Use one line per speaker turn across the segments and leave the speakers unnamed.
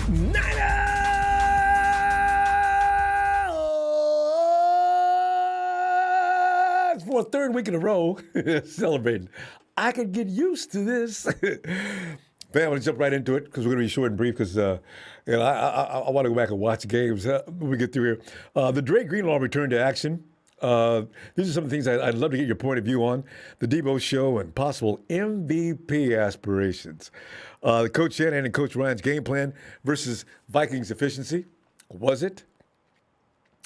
Niners for a third week in a row celebrating. I could get used to this. Man, I want to jump right into it because we're going to be short and brief because I want to go back and watch games when we get through here. The Dre Greenlaw returned to action. These are some of the things I'd love to get your point of view on. The Deebo show and possible MVP aspirations. The Coach Shanahan and Coach Ryans game plan versus Vikings efficiency. Was it?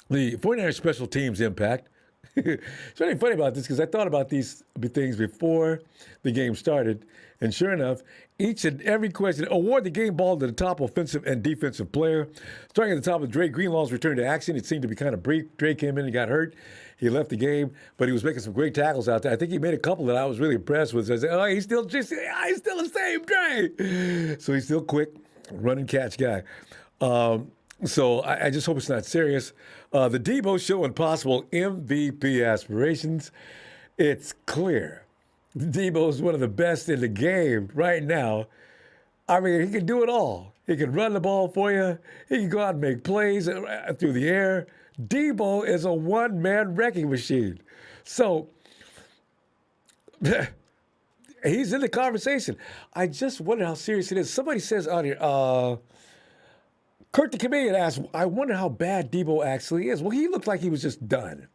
The 49ers special teams impact. It's really funny about this because I thought about these things before the game started. And sure enough, each and every question, award the game ball to the top offensive and defensive player. Starting at the top of Dre Greenlaw's return to action, it seemed to be kind of brief. Dre came in and got hurt. He left the game, but he was making some great tackles out there. I think he made a couple that I was really impressed with. I said, oh, he's still the same Dre. So he's still quick, run and catch guy. So I just hope it's not serious. The Deebo show and possible MVP aspirations. It's clear Deebo is one of the best in the game right now. I mean, he can do it all. He can run the ball for you. He can go out and make plays through the air. Deebo is a one-man wrecking machine. So he's in the conversation. I just wonder how serious it is. Somebody says out here, Kurt the Chameleon asked, I wonder how bad Deebo actually is. Well, he looked like he was just done.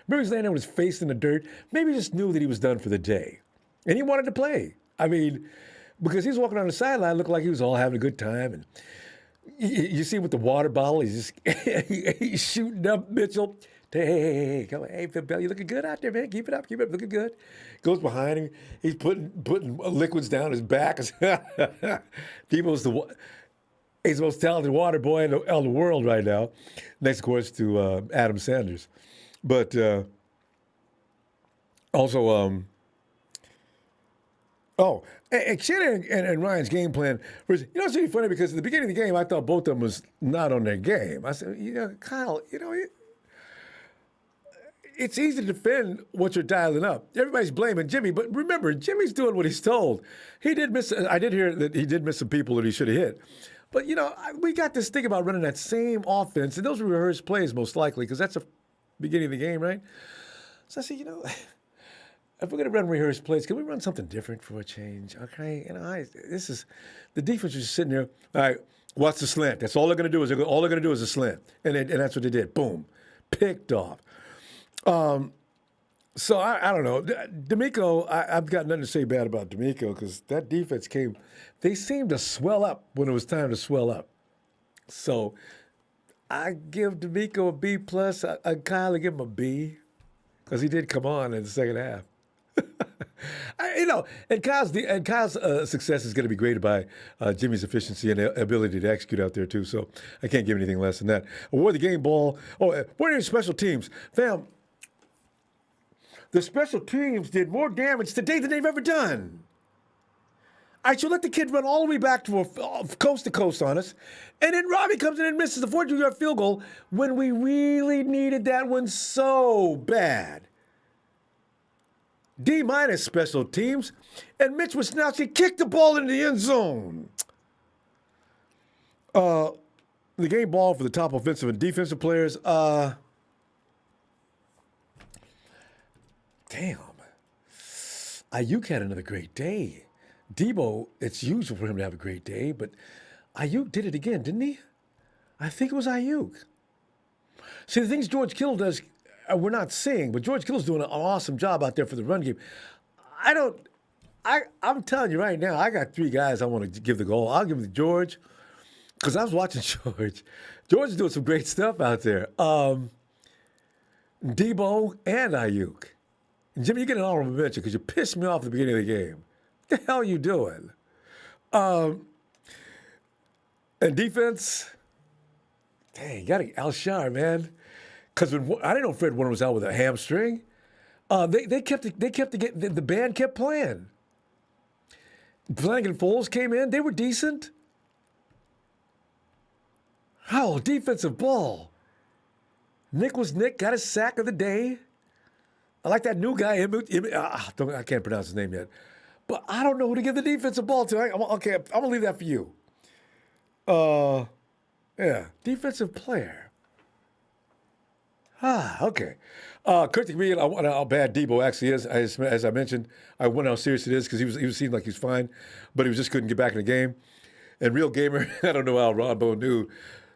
Remember, he was laying there with his face in the dirt. Maybe he just knew that he was done for the day. And he wanted to play. I mean, because he was walking on the sideline, looked like he was all having a good time. And you see him with the water bottle, he's just he's shooting up Mitchell. Hey, come on. Hey, Bill, you looking good out there, man. Keep it up, looking good. Goes behind him. He's putting liquids down his back. Deebo's he's the most talented water boy in the world right now. Next, of course, to Adam Sanders. But also, and Shanahan and Ryan's game plan was, it's really funny because at the beginning of the game, I thought both of them was not on their game. I said, Kyle, it's easy to defend what you're dialing up. Everybody's blaming Jimmy, but remember, Jimmy's doing what he's told. I did hear that he did miss some people that he should have hit. But, we got this thing about running that same offense, and those were rehearsed plays most likely because that's the beginning of the game, right? So I said, if we're going to run rehearsed plays, can we run something different for a change? Okay, the defense was just sitting there. All right, watch the slant. That's all they're going to do is a slant, and that's what they did. Boom, picked off. So I don't know. D'Amico, I've got nothing to say bad about D'Amico because that defense they seemed to swell up when it was time to swell up. So I give D'Amico a B+. I kind of give him a B because he did come on in the second half. And Kyle's success is going to be graded by Jimmy's efficiency and ability to execute out there too. So I can't give anything less than that. Award the game ball. What are your special teams, fam? The special teams did more damage today than they've ever done. All right, so let the kid run all the way back to coast to coast on us. And then Robbie comes in and misses the 42-yard field goal when we really needed that one so bad. D- special teams. And Mitch Wisnowski kicked the ball into the end zone. The game ball for the top offensive and defensive players. Damn. Ayuk had another great day. Deebo, it's usual for him to have a great day, but Ayuk did it again, didn't he? I think it was Ayuk. See, the things George Kittle does, we're not seeing, but George Kittle's doing an awesome job out there for the run game. I'm telling you right now, I got three guys I want to give the goal. I'll give it to George, because I was watching George. George is doing some great stuff out there. Deebo and Ayuk. And Jimmy, you get an honorable mention because you pissed me off at the beginning of the game. What the hell are you doing? And defense, dang, you got Alshon, man. Because I didn't know Fred Warner was out with a hamstring. The band kept playing. Blank and Foles came in. They were decent. Oh, defensive ball. Nick got his sack of the day. I like that new guy. I can't pronounce his name yet. But I don't know who to give the defensive ball to. I'm going to leave that for you. Yeah, defensive player. Okay. Critic me on how bad Deebo actually is. As I mentioned, I wonder how serious it is because he seemed like he's fine, but he just couldn't get back in the game. And real gamer, I don't know how Ronbo knew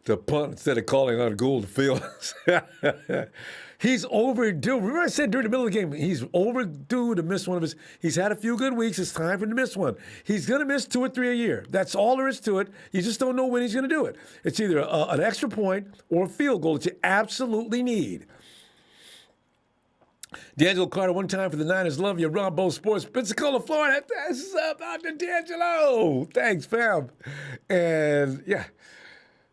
to punt instead of calling on Gould Fields. He's overdue. Remember I said during the middle of the game, he's overdue to miss one of his. He's had a few good weeks. It's time for him to miss one. He's going to miss 2 or 3 a year. That's all there is to it. You just don't know when he's going to do it. It's either an extra point or a field goal that you absolutely need. D'Angelo Carter, one time for the Niners. Love you, Ronbo Sports, Pensacola, Florida. That's about the D'Angelo. Thanks, fam. And yeah.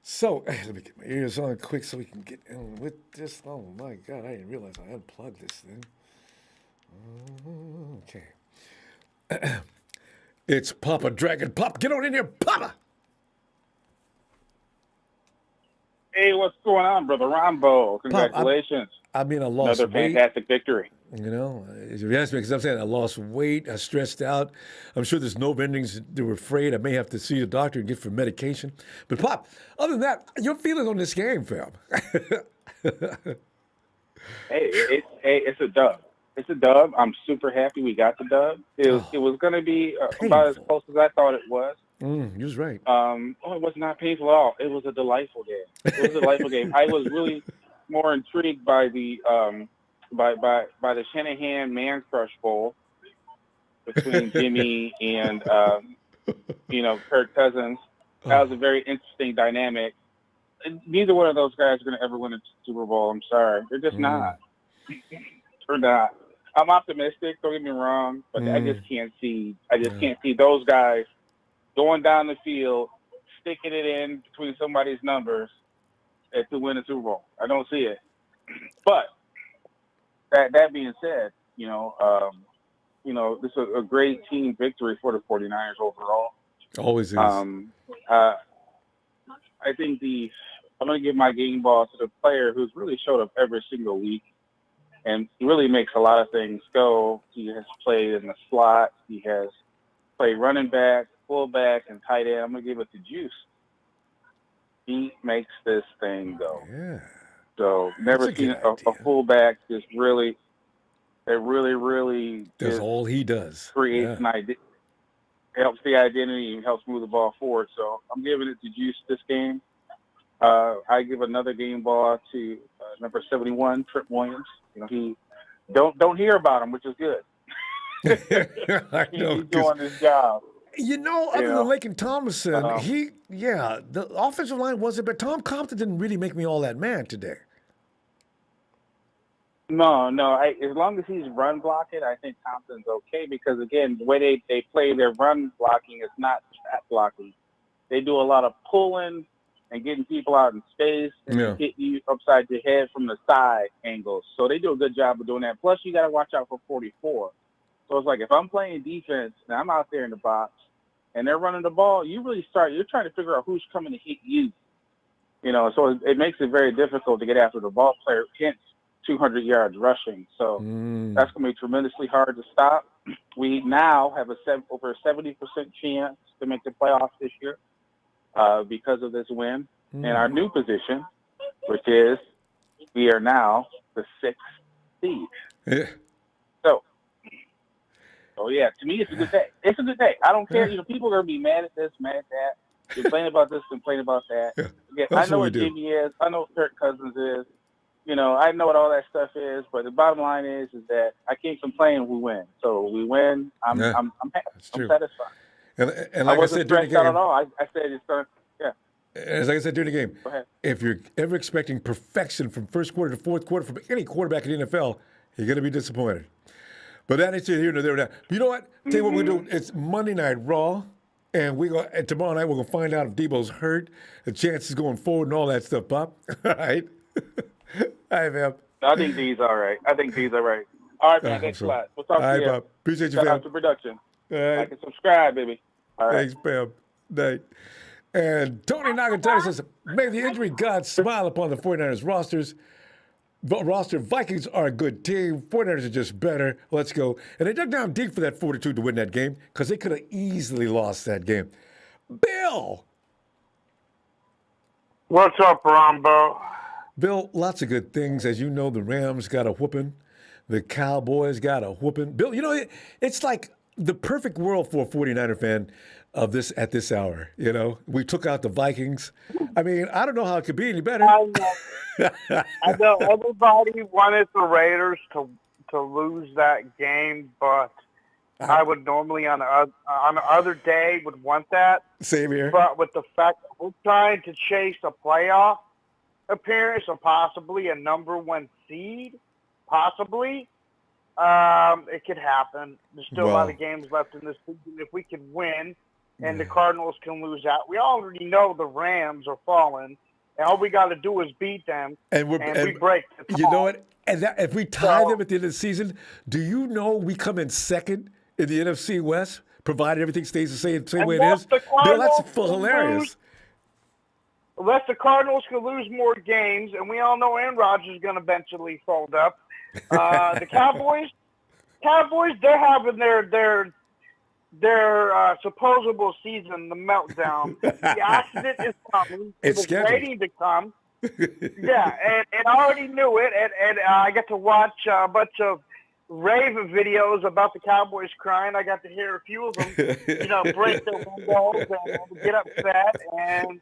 So, let me get my ears on quick so we can get in with this. Oh my God, I didn't realize I unplugged this thing. Okay. It's Papa Dragon. Pop, get on in here, Papa.
Hey, what's going on, brother Ronbo? Congratulations.
I lost
another
weight.
Fantastic victory.
You know, if you ask me, because I'm saying I lost weight, I stressed out. I'm sure there's no endings. They were afraid I may have to see a doctor and get for medication. But Pop, other than that, your feelings on this game, fam?
It's a dub. It's a dub. I'm super happy we got the dub. It was going to be about as close as I thought it was.
You was right.
It was not painful at all. It was a delightful game. It was a delightful game. I was really more intrigued by the by the Shanahan Man Crush Bowl between Jimmy and Kirk Cousins. That was a very interesting dynamic. Neither one of those guys are going to ever win a Super Bowl. I'm sorry, they're just not. They're not. I'm optimistic. Don't get me wrong, but I just can't see. Can't see those guys going down the field, sticking it in between somebody's numbers to win a Super Bowl. I don't see it. But that being said, this is a great team victory for the 49ers overall.
Always is.
I think I'm going to give my game ball to the player who's really showed up every single week and really makes a lot of things go. He has played in the slot. He has played running back, fullback, and tight end. I'm going to give it to Juice. He makes this thing go.
Yeah.
So never seen a fullback just really
does all he does.
Creates an idea, helps the identity, and helps move the ball forward. So I'm giving it to Juice this game. I give another game ball to number 71, Trip Williams. He don't hear about him, which is good.
I know,
he's doing his job.
Other than Laken Tomlinson, the offensive line wasn't, but Tom Compton didn't really make me all that mad today.
No. As long as he's run blocking, I think Compton's okay because, again, the way they play their run blocking is not trap blocking. They do a lot of pulling and getting people out in space and hit you upside the head from the side angles. So they do a good job of doing that. Plus, you got to watch out for 44. So it's like if I'm playing defense and I'm out there in the box and they're running the ball, you're trying to figure out who's coming to hit you. So it makes it very difficult to get after the ball player, hence 200 yards rushing. So that's going to be tremendously hard to stop. We now have over a 70% chance to make the playoffs this year because of this win. And our new position, which is we are now the 6th seed.
Yeah.
So yeah, to me, it's a good day. It's a good day. I don't care. People are going to be mad at this, mad at that, complain about this, complain about that. Again, I know what Jimmy is. I know what Kirk Cousins is. I know what all that stuff is. But the bottom line is that I can't complain if we win. So we win. I'm happy. I'm satisfied.
And like I said during the game,
at all. I said it's going. Yeah.
As like I said during the game,
go ahead.
If you're ever expecting perfection from first quarter to fourth quarter from any quarterback in the NFL, you're going to be disappointed. But that is here and there. Now, you know what? Tell you what we're doing. It's Monday Night Raw, and tomorrow night we're gonna find out if Deebo's hurt, the chances going forward, and all that stuff. Pop, all right? All right, man.
I think D's all right. All right, man. Thanks a lot. We'll talk to you.
Pop. Appreciate you,
Shout
fam.
out to production.
All right.
Like and subscribe, baby. All right.
Thanks, fam. Night. And Tony Nagatani says, may the injury gods smile upon the 49ers roster. Vikings are a good team. 49ers are just better. Let's go. And they dug down deep for that 42 to win that game because they could have easily lost that game. Bill!
What's up, Ronbo?
Bill, lots of good things. As you know, the Rams got a whooping. The Cowboys got a whooping. Bill, it's like the perfect world for a 49er fan of this at this hour. We took out the Vikings. I mean, I don't know how it could be any better.
I know everybody wanted the Raiders to lose that game, but I would normally on the other day would want that.
Same here.
But with the fact that we're trying to chase a playoff appearance or possibly a number 1 seed, possibly, it could happen. There's still a lot of games left in this season. If we could win and the Cardinals can lose out, we already know the Rams are falling. And all we got to do is beat them, and we break the tie.
You know what? And if we tie them at the end of the season, do you know we come in second in the NFC West, provided everything stays the same way it is? Bill, that's hilarious.
Unless the Cardinals can lose more games, and we all know Aaron Rodgers is going to eventually fold up. The Cowboys, they're having their supposable season, the meltdown. The accident is coming.
It's
waiting to come. Yeah, and I already knew it, and I got to watch a bunch of Raven videos about the Cowboys crying. I got to hear a few of them, break their windows and get upset and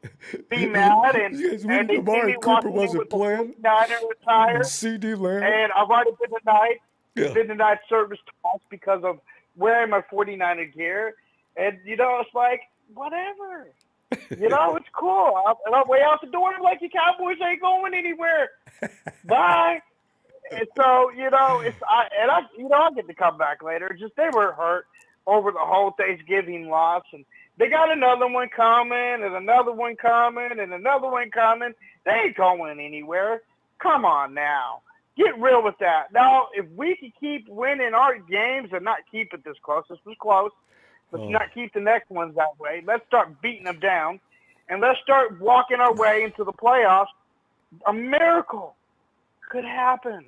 be mad. And they see me
Cooper wasn't playing.
Retired.
CD Lamb.
And I've already been to night service twice because of wearing my 49er gear. And, it's like, whatever. It's cool. And I'm way out the door. I'm like, the Cowboys ain't going anywhere. Bye. And so, I get to come back later. Just they were hurt over the whole Thanksgiving loss. And they got another one coming and another one coming and another one coming. They ain't going anywhere. Come on now. Get real with that. Now, if we can keep winning our games and not keep it this close, this was close. Let's not keep the next ones that way. Let's start beating them down. And let's start walking our way into the playoffs. A miracle could happen.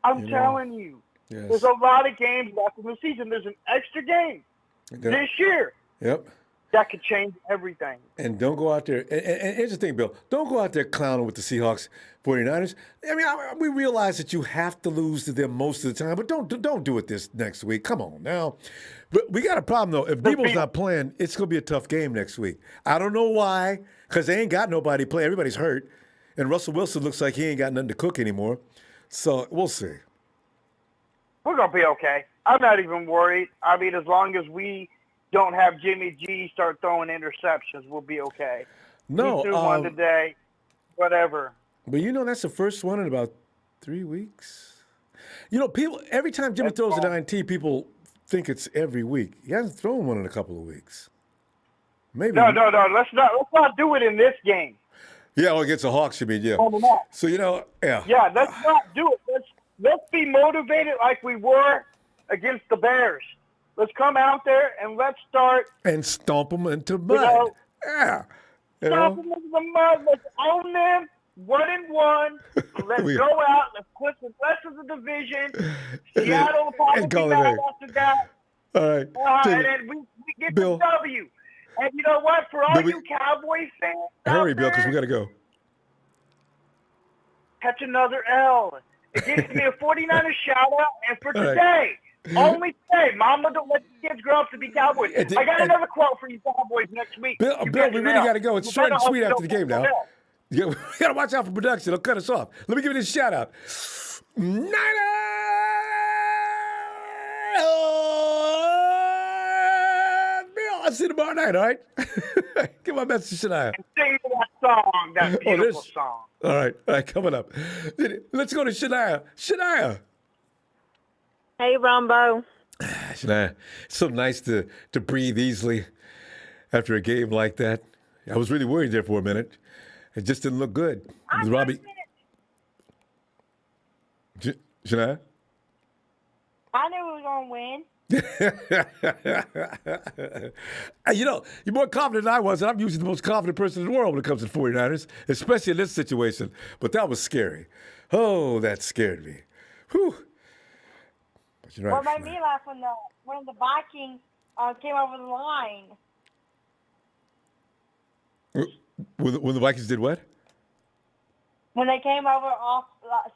I'm telling you.
Yes.
There's a lot of games left in the season. There's an extra game this year.
Yep.
That could change everything.
And don't go out there. And here's the thing, Bill. Don't go out there clowning with the Seahawks 49ers. I mean, we realize that you have to lose to them most of the time, but don't do it this next week. Come on now. But we got a problem, though. If Deebo's not playing, it's going to be a tough game next week. I don't know why, because they ain't got nobody playing. Everybody's hurt. And Russell Wilson looks like he ain't got nothing to cook anymore. So we'll see.
We're going to be okay. I'm not even worried. I mean, as long as we don't have Jimmy G start throwing interceptions, we'll be okay.
No.
He threw one today, whatever.
But that's the first one in about 3 weeks. People, every time Jimmy throws an INT, people think it's every week. He hasn't thrown one in a couple of weeks. Maybe.
No. Let's not do it in this game.
Yeah, against the Hawks, you mean, yeah. So, yeah.
Yeah, let's not do it. Let's be motivated like we were against the Bears. Let's come out there and let's start.
And stomp them into mud. Yeah.
Stomp them into the mud. Let's own them 1-1. Let's go out. Let's put the rest of the division. Seattle will probably be mad after that.
All right.
And then we get the W. And you know what? For all you Cowboys fans
hurry, Bill, because we got to go.
Catch another L. It gives me a 49er shout-out. And for today, only today, Mama, don't let the kids grow up to be Cowboys. I got another quote for you Cowboys next week.
Bill, we really got to go. It's short and sweet after the game now. We got to watch out for production. They'll cut us off. Let me give you this shout-out. Niners! I'll see you tomorrow night, all right? Give my message to Shania.
And sing that song, that beautiful song.
All right, coming up. Let's go to Shania. Shania.
Hey, Ronbo.
Shania, it's so nice to breathe easily after a game like that. I was really worried there for a minute. It just didn't look good. Robbie. Shania?
I knew we were going to win.
You're more confident than I was, and I'm usually the most confident person in the world when it comes to 49ers, especially in this situation. But that was scary. Oh, that scared me. Whew. But you're right.
What made me laugh when the Vikings came over the line.
When the Vikings did what?
when they came over off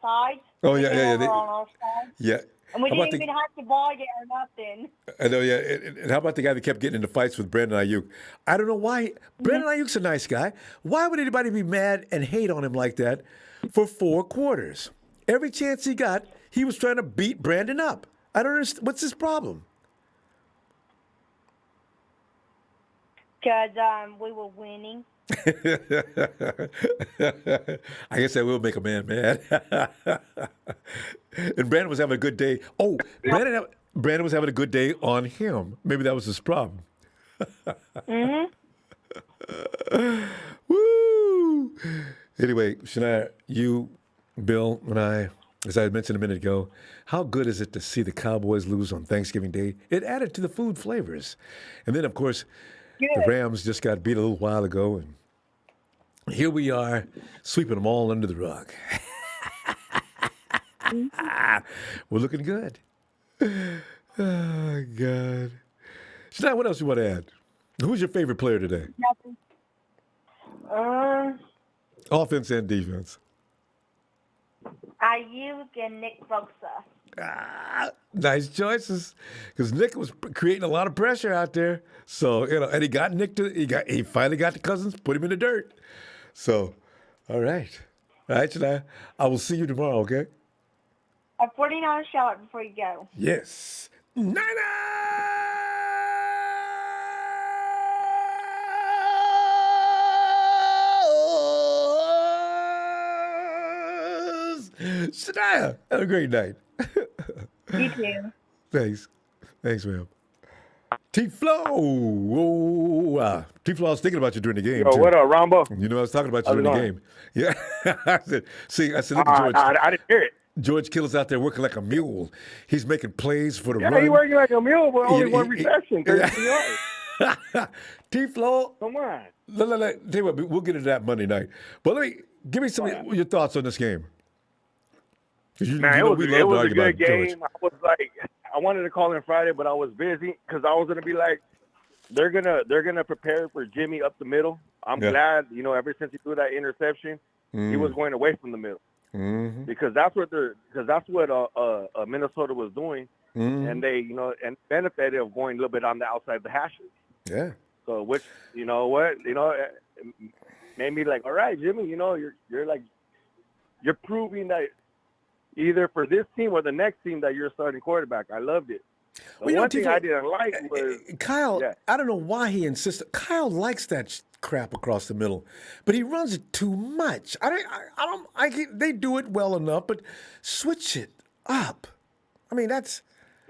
sides.
Oh,
they
yeah,
came
yeah, yeah.
over on our side.
Yeah.
And we
How about
didn't even have to ball yet or nothing.
I know, yeah. And how about the guy that kept getting into fights with Brandon Ayuk? I don't know why. Brandon Ayuk's a nice guy. Why would anybody be mad and hate on him like that for 4 quarters? Every chance he got, he was trying to beat Brandon up. I don't understand. What's his problem?
Because we were winning.
I guess that will make a man mad. And Brandon was having a good day. Oh, Brandon was having a good day on him. Maybe that was his problem. Woo! Anyway, Shania, you, Bill, and I, as I mentioned a minute ago, how good is it to see the Cowboys lose on Thanksgiving Day? It added to the food flavors. And then, of course, the Rams just got beat a little while ago, and here we are sweeping them all under the rug. We're looking good. Oh, God. Shania, what else you want to add? Who's your favorite player today?
Nothing.
Offense and defense.
Ayuk and Nick Bosa.
Nice choices, because Nick was creating a lot of pressure out there. So and he got Nick he finally got the Cousins, put him in the dirt. So, all right, Shania, I will see you tomorrow. Okay.
A 49 shot before you go.
Yes, Niners! Shania, have a great night.
You too.
Thanks, ma'am. T-Flow. T-Flow, I was thinking about you during the game.
Yo,
too.
what up, Ronbo?
You know, I was talking about you during the game. Yeah. I said, look at George.
I didn't hear it.
George Kittle's out there working like a mule. He's making plays for the run.
Yeah, he working like a mule, but only one reception.
T-Flow.
Come on.
Tell you what, we'll get into that Monday night. But give me some of your thoughts on this game.
Man, it was a good game. I was like, I wanted to call in Friday, but I was busy because I was gonna be like, they're gonna prepare for Jimmy up the middle. I'm glad, ever since he threw that interception, he was going away from the middle because that's what Minnesota was doing, and they and benefited of going a little bit on the outside of the hashes.
Yeah.
So which it made me like, all right, Jimmy, you're proving that. Either for this team or the next team that you're starting quarterback. I loved it. The one thing I didn't like was
Kyle. Yeah. I don't know why he insisted. Kyle likes that crap across the middle, but he runs it too much. They do it well enough, but switch it up. I mean, that's.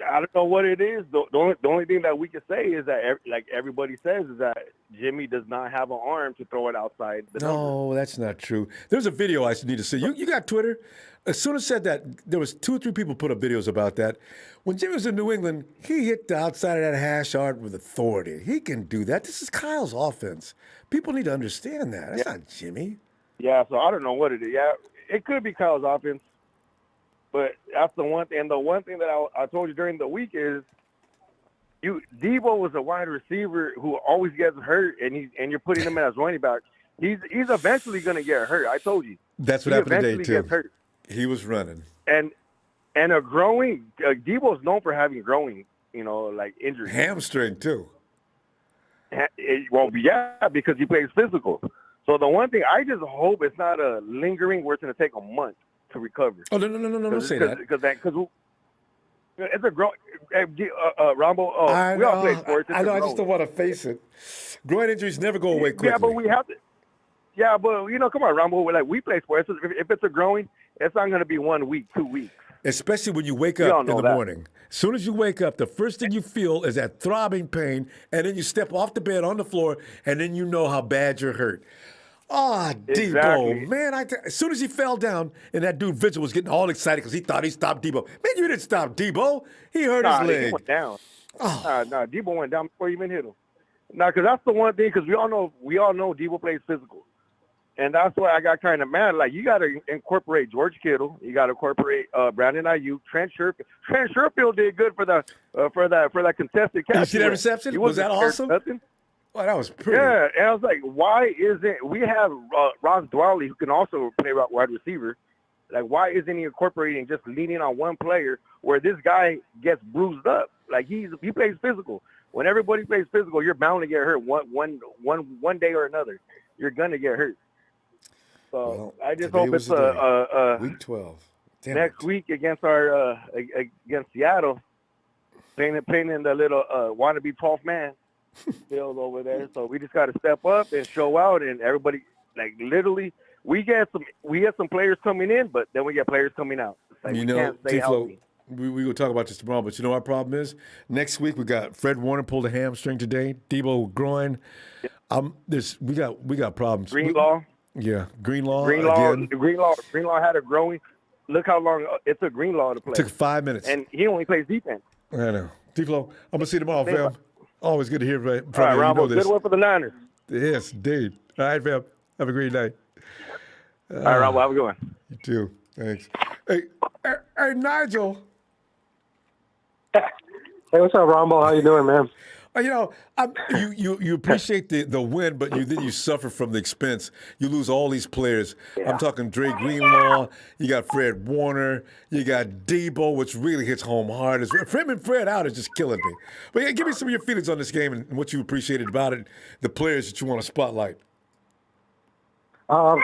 I don't know what it is. The only thing that we can say is that, like everybody says, is that Jimmy does not have an arm to throw it outside the numbers.
That's not true. There's a video I need to see. You got Twitter? As soon as said that, there was 2 or 3 people put up videos about that. When Jimmy was in New England, he hit the outside of that hash art with authority. He can do that. This is Kyle's offense. People need to understand that. That's not Jimmy.
Yeah, so I don't know what it is. Yeah, it could be Kyle's offense. But that's the one thing. And the one thing that I told you during the week is, Deebo was a wide receiver who always gets hurt, and you're putting him as running back. He's eventually going to get hurt. I told you.
That's what happened today too.
Gets hurt.
He was running.
And a growing Deebo's known for having growing, like injuries.
Hamstring too.
Well, yeah, because he plays physical. So the one thing I just hope it's not a lingering where it's going to take a month to recover.
Oh no! Don't say that.
Because it's a growing. Ronbo. We all play sports.
I know. I just don't want to face it. Groin injuries never go away quickly.
Yeah, but we have to. Yeah, but come on, Ronbo. We play sports. If it's a growing, it's not going to be 1 week, 2 weeks.
Especially when you wake up in the morning. As soon as you wake up, the first thing you feel is that throbbing pain, and then you step off the bed on the floor, and then you know how bad you're hurt. Oh, Deebo, man. As soon as he fell down, and that dude Vigil was getting all excited because he thought he stopped Deebo. Man, you didn't stop Deebo. He hurt his leg.
He went down. Deebo went down before you even hit him. Because that's the one thing, because we all know Deebo plays physical. And that's why I got kind of mad. Like, you got to incorporate George Kittle. You got to incorporate Brandon Ayuk. Trent Sherfield did good for that contested catch.
You see that reception? Was that awesome? Oh, that was pretty.
Yeah, and I was like, why isn't we have Ross Dwelly who can also play wide receiver? Like, why isn't he incorporating just leaning on one player where this guy gets bruised up? Like he plays physical. When everybody plays physical, you're bound to get hurt one day or another. You're gonna get hurt. So
Well,
I just
today
hope
was
it's
the day. Week 12. Damn
next
it.
week against against Seattle, playing in the little wannabe 12th man field over there. So we just got to step up and show out, and everybody, like, literally, we get some players coming in, but then we get players coming out. It's like,
You
we
know,
can't stay healthy.
we will talk about this tomorrow, but you know what our problem is? Next week we got Fred Warner pulled a hamstring today, Deebo groin. We got problems.
Greenlaw
Greenlaw again.
Greenlaw had a growing. Look how long it took Greenlaw to play.
Took 5 minutes.
And he only plays defense.
I know. D-Flow, I'm going to see you tomorrow, fam. Always good to hear from you.
All right, Ronbo,
You know this.
good one for the Niners.
Yes, indeed. All right, fam. Have a great night.
All right, Ronbo, have a good one.
You too. Thanks. Hey, Nigel.
Hey, what's up, Ronbo? How you doing, man?
You know, you appreciate the win, but then you suffer from the expense. You lose all these players.
Yeah.
I'm talking Dre Greenlaw. You got Fred Warner. You got Deebo, which really hits home hard. Fred out is just killing me. But yeah, give me some of your feelings on this game and what you appreciated about it, the players that you want to spotlight.
I'm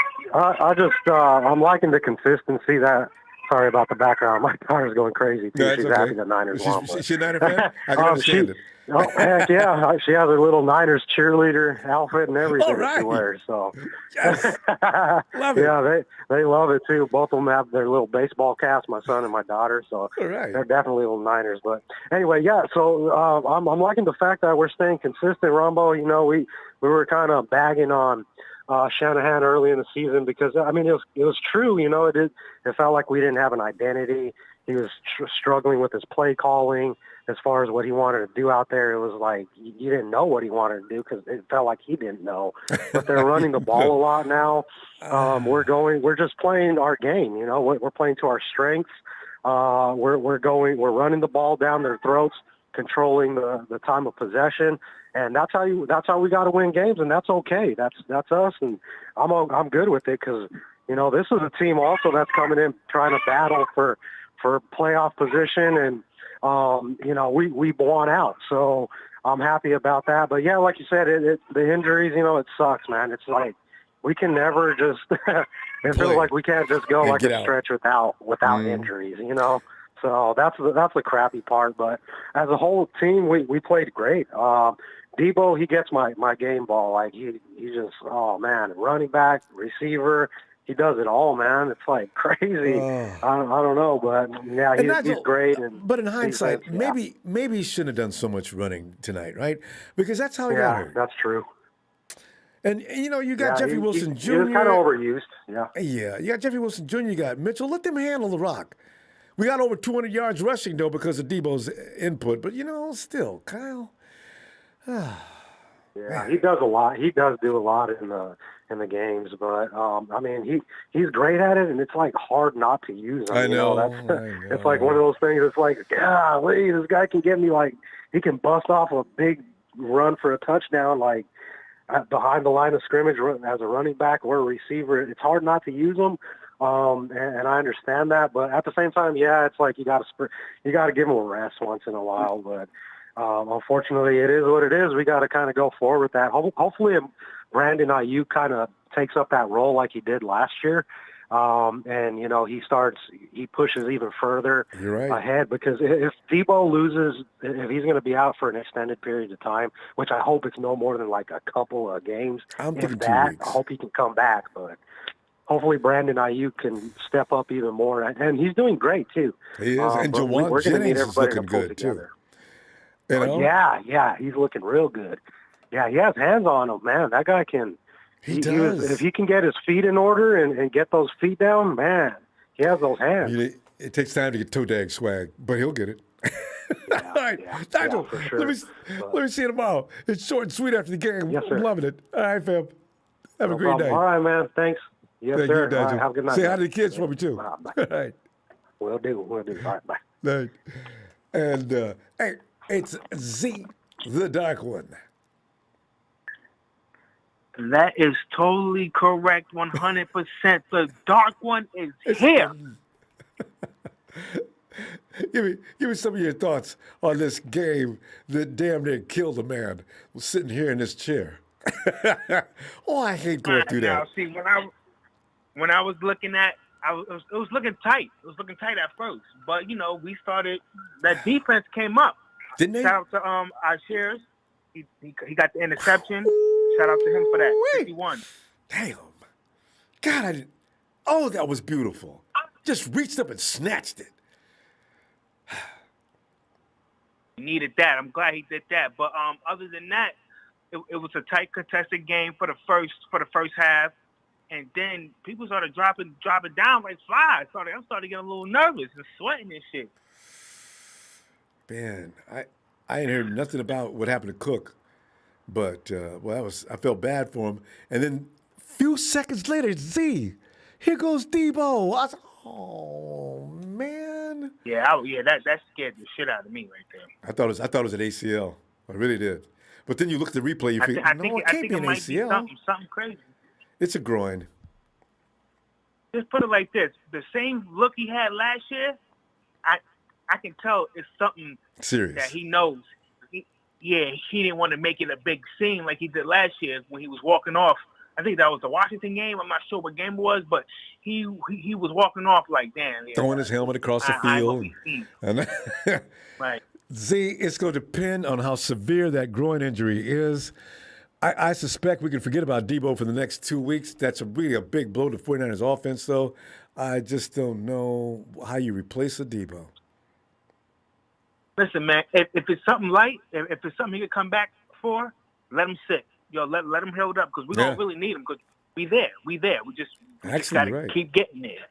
liking the consistency that. Sorry about the background. My daughter's going crazy too.
No,
She's
okay.
happy the Niners won.
Is she a Niner fan? I can understand it.
Oh, heck yeah. She has her little Niners cheerleader outfit and everything
All right.
that she wears. So,
Yes. Love it.
yeah, they love it too. Both of them have their little baseball caps, my son and my daughter. So
All right.
they're definitely little Niners. But anyway, yeah. So I'm liking the fact that we're staying consistent, Ronbo. You know, we were kind of bagging on Shanahan early in the season because I mean it was true. You know, it felt like we didn't have an identity. He was struggling with his play calling as far as what he wanted to do out there. It was like you didn't know what he wanted to do because it felt like he didn't know. But they're running the ball a lot now. We're just playing our game. You know, we're playing to our strengths. We're running the ball down their throats, controlling the time of possession. And that's how we got to win games, and that's okay. That's us, and I'm good with it because you know this is a team also that's coming in trying to battle for playoff position, and you know we won out, so I'm happy about that. But yeah, like you said, the injuries, you know, it sucks, man. It's like we can never just it feels like we can't just go like a stretch without injuries, you know. So that's the crappy part. But as a whole team, we played great. Deebo, he gets my game ball. Like he just, oh man, running back, receiver, he does it all, man. It's like crazy. I don't know, but yeah, he's great.
But in hindsight, maybe he shouldn't have done so much running tonight, right? Because that's how he got hurt.
That's true.
And you know, you got Jeffrey Wilson Jr.
He was kind of overused. Yeah.
Yeah, you got Jeffrey Wilson Jr. You got Mitchell. Let them handle the rock. We got over 200 yards rushing though because of Deebo's input. But you know, still, Kyle.
Yeah, he does a lot. He does do a lot in the games, but I mean, he's great at it, and it's like hard not to use him.
I know.
It's like one of those things. It's like, golly, this guy can get me like he can bust off a big run for a touchdown, like behind the line of scrimmage as a running back or a receiver. It's hard not to use him. And I understand that, but at the same time, yeah, it's like you got to give him a rest once in a while, but. Unfortunately, it is what it is. We got to kind of go forward with that. Hopefully, Brandon Ayuk kind of takes up that role like he did last year, and you know he pushes even further ahead. Because if Deebo loses, if he's going to be out for an extended period of time, which I hope it's no more than like a couple of games,
I'm thinking 2 weeks.
I hope he can come back, but. Hopefully, Brandon Ayuk can step up even more, and he's doing great too.
He is, and Jawan Jennings is looking good
together.
too. You know?
Yeah, he's looking real good. Yeah, he has hands on him, man. That guy can.
He does.
If he can get his feet in order and get those feet down, man, he has those hands.
It takes time to get toe dag swag, but he'll get it. All right, Nigel,
for sure.
let me see you tomorrow. It's short and sweet after the game.
Yes, sir.
I'm loving it. All right, fam. Have a great day.
All right, man. Thanks. Yes,
Thank
sir.
you, Nigel.
All right, have a good night.
Say hi to the kids for me, too.
Bye.
All right.
Will do. All right, bye.
Right. And, hey, it's Z, the Dark One.
That is totally correct, 100%. The dark one is here.
Give me some of your thoughts on this game that damn near killed a man sitting here in this chair. Oh, I hate going through
Now,
that.
see, when I was looking at, it was looking tight. It was looking tight at first, but we started. That defense came up.
Didn't they?
Shout out to our shares. He got the interception. Shout out to him for that. 51.
Damn. God, I didn't. Oh, that was beautiful. Just reached up and snatched it.
He needed that. I'm glad he did that. But other than that, it was a tight contested game for the first half. And then people started dropping down like flies. I'm starting to get a little nervous and sweating and shit.
Man, I ain't heard nothing about what happened to Cook, but I felt bad for him. And then a few seconds later, here goes Deebo. I was, oh man.
Yeah, that scared the shit out of me right there.
I thought it was an ACL. I really did. But then you look at the replay, you think, it can't be an ACL.
Something crazy.
It's a groin.
Just put it like this: the same look he had last year, I can tell it's something
serious
that he knows. He didn't want to make it a big scene like he did last year when he was walking off. I think that was the Washington game. I'm not sure what game it was, but he was walking off like, damn. Yeah,
throwing his helmet across the field.
Right.
Z, it's going to depend on how severe that groin injury is. I suspect we can forget about Deebo for the next 2 weeks. That's really a big blow to 49ers offense, though. I just don't know how you replace a Deebo.
Listen, man, if it's something light, if it's something he could come back for, let him sit. Let him hold up because we don't really need him because we there. We just got to keep getting there.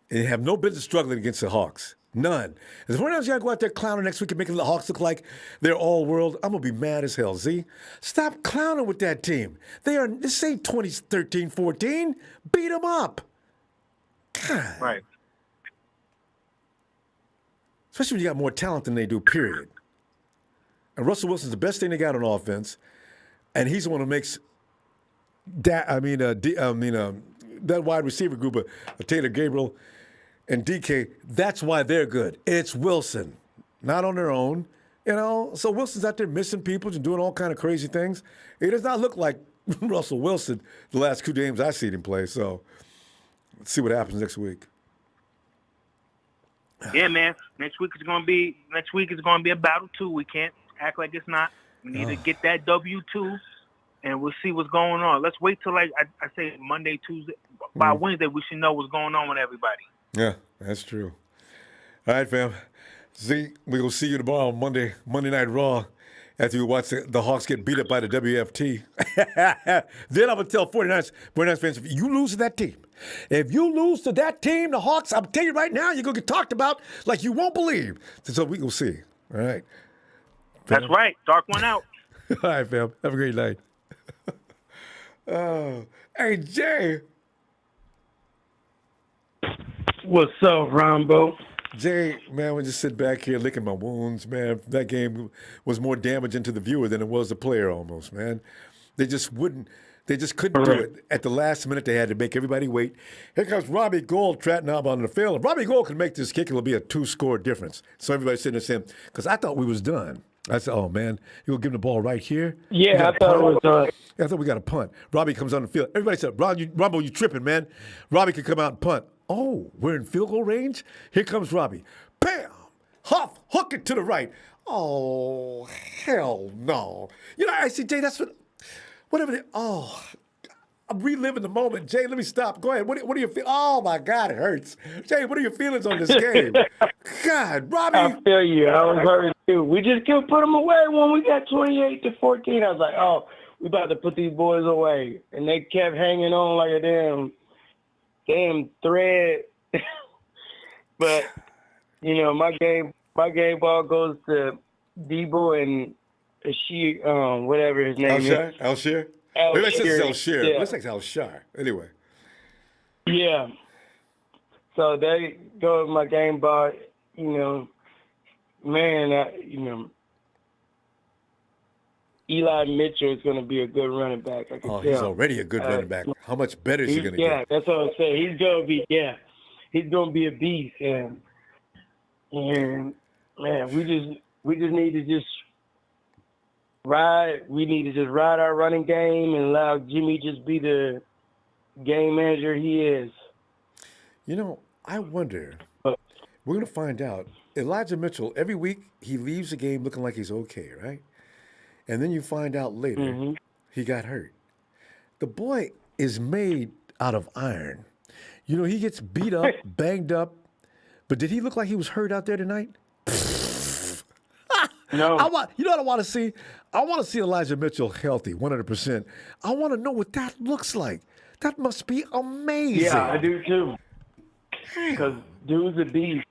They have no business struggling against the Hawks. None. If the 49ers got to go out there clowning next week and making the Hawks look like they're all world, I'm going to be mad as hell, Z. Stop clowning with that team. This ain't 2013-14. Beat them up. God.
Right.
Especially when you got more talent than they do, period. And Russell Wilson's the best thing they got on offense, and he's the one who makes that wide receiver group of Taylor Gabriel and DK, that's why they're good. It's Wilson, not on their own. So Wilson's out there missing people and doing all kind of crazy things. It does not look like Russell Wilson the last 2 games I've seen him play. So let's see what happens next week.
Yeah, man. Next week is going to be a battle too. We can't act like it's not. We need to get that W2, and we'll see what's going on. Let's wait till I say Monday, Tuesday. By Wednesday, we should know what's going on with everybody.
Yeah, that's true. All right, fam. Z, we're going to see you tomorrow on Monday Night Raw after we watch the Hawks get beat up by the WFT. Then I'm going to tell 49ers fans, if you lose to that team, the Hawks, I'm telling you right now, you're going to get talked about like you won't believe. So we will see. All right.
That's right. Dark one out.
All right, fam. Have a great night. Hey, Jay.
What's up, Ronbo?
Jay, man, we just sit back here licking my wounds, man. That game was more damaging to the viewer than it was the player almost, man. They just couldn't do it. At the last minute, they had to make everybody wait. Here comes Robbie Gould trotting out on the field. If Robbie Gould can make this kick, it'll be a 2-score difference. So everybody's sitting there saying, because I thought we was done. I said, oh, man, you'll give him the ball right here?
Yeah, I thought it was done.
I thought we got a punt. Robbie comes on the field. Everybody said, Ronbo, you tripping, man. Robbie can come out and punt. Oh, we're in field goal range? Here comes Robbie. Bam! Hook it to the right. Oh, hell no. I see, Jay, that's whatever I'm reliving the moment. Jay, let me stop. Go ahead. What do you feel? Oh, my God, it hurts. Jay, what are your feelings on this game? God, Robbie.
I feel you. I was hurt, too. We just couldn't put them away when we got 28-14. I was like, oh, we about to put these boys away. And they kept hanging on like a damn thread. But, my game ball goes to Deebo and whatever his name is.
Alshire? Maybe it's Alshire. Yeah. Looks like Alshire. Anyway.
Yeah. So they go with my game ball, man, Eli Mitchell is going to be a good running back. I can tell.
He's already a good running back. How much better is he going to get?
That's what I'm saying. He's going to be a beast. And man, we just need to just ride. We need to just ride our running game and allow Jimmy just be the game manager he is.
You know, I wonder. We're going to find out. Elijah Mitchell, every week, he leaves the game looking like he's okay, right? And then you find out later he got hurt. The boy is made out of iron. You know, he gets beat up, banged up. But did he look like he was hurt out there tonight?
No.
You know what I want to see? I want to see Elijah Mitchell healthy, 100%. I want to know what that looks like. That must be amazing.
Yeah, I do too. Because dude's a beast.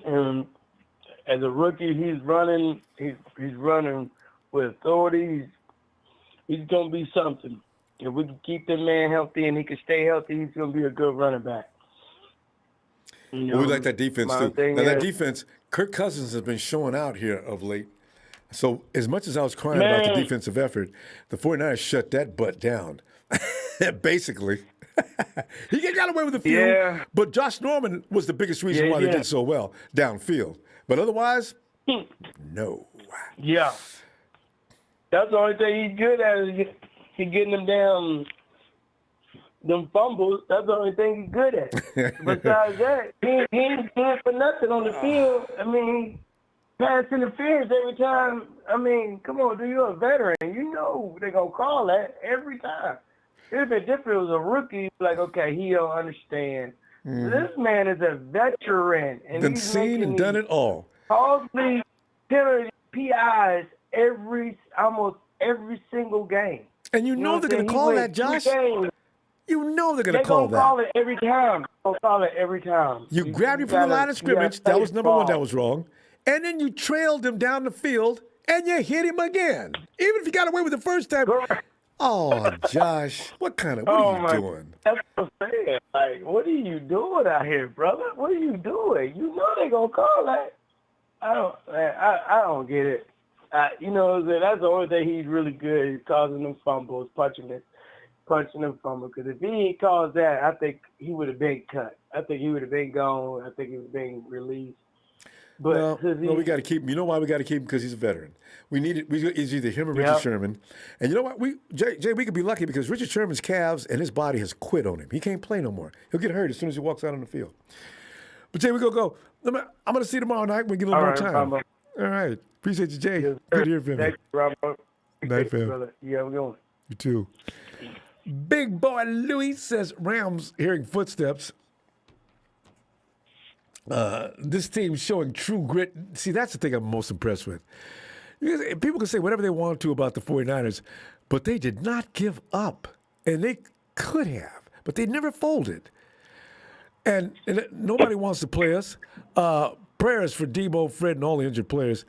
And as a rookie, he's running with authority. He's going to be something. If we can keep the man healthy and he can stay healthy, he's going to be a good running back. You know,
we like that defense, too. Now, that defense, Kirk Cousins has been showing out here of late. So as much as I was crying about the defensive effort, the 49ers shut that butt down, basically. He got away with a few, but Josh Norman was the biggest reason why they did so well downfield. But otherwise, no.
Yeah. That's the only thing he's good at is he getting them fumbles. That's the only thing he's good at. Besides that, he ain't good for nothing on the field. I mean, pass interference every time. I mean, come on, dude, you're a veteran. You know they're going to call that every time. It would have been different if it was a rookie, like, okay, he don't understand. This man is a veteran. And
been seen and done it all.
Costly penalty PIs almost every single game.
And you know they're going to call that, Josh. You know they're going to call that.
They're going to call it every time. They'll call it every time.
You grabbed him from the line of scrimmage. That was number one that was wrong. And then you trailed him down the field, and you hit him again. Even if you got away with the first time. Oh, Josh, what are you doing?
That's what I'm saying. Like, what are you doing out here, brother? What are you doing? You know they're going to call that. I don't get it. You know, that's the only thing he's really good. He's causing them fumbles, punching them fumbles. Because if he calls that, I think he would have been cut. I think he would have been gone. I think he would have been released. But
no, we got to keep him. You know why we got to keep him? Because he's a veteran. We need it. It's either him or Richard Sherman. And you know what? Jay, we could be lucky because Richard Sherman's calves and his body has quit on him. He can't play no more. He'll get hurt as soon as he walks out on the field. But Jay, we're going to go. I'm going to see you tomorrow night. We get a little more time.
Rambo.
All right. Appreciate you, Jay.
Yes,
good to hear from you.
Thanks, Ronbo.
Night, fam.
Brother. Yeah, we're going.
You too. Big boy Louis says Rams hearing footsteps. This team showing true grit. See, that's the thing I'm most impressed with. People can say whatever they want to about the 49ers, but they did not give up. And they could have, but they never folded. And nobody wants to play us. Prayers for Deebo, Fred, and all the injured players,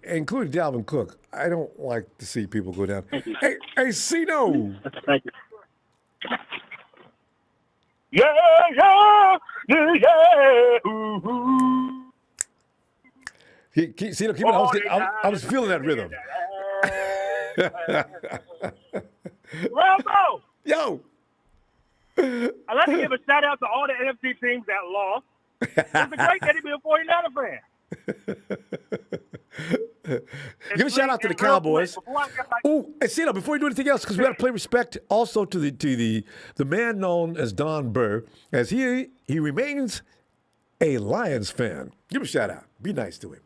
including Dalvin Cook. I don't like to see people go down. Hey, Cino.
Thank you. Ooh.
Cino, keep it. I was feeling that rhythm.
Ronbo!
Yo!
I'd like to give a shout out to all the NFC teams that lost. It's a great day to be a 49er fan.
Give a shout out to the Cowboys. Oh, and Cino, before you do anything else, because we got to play respect also to the man known as Don Burr, as he remains a Lions fan. Give him a shout out. Be nice to him.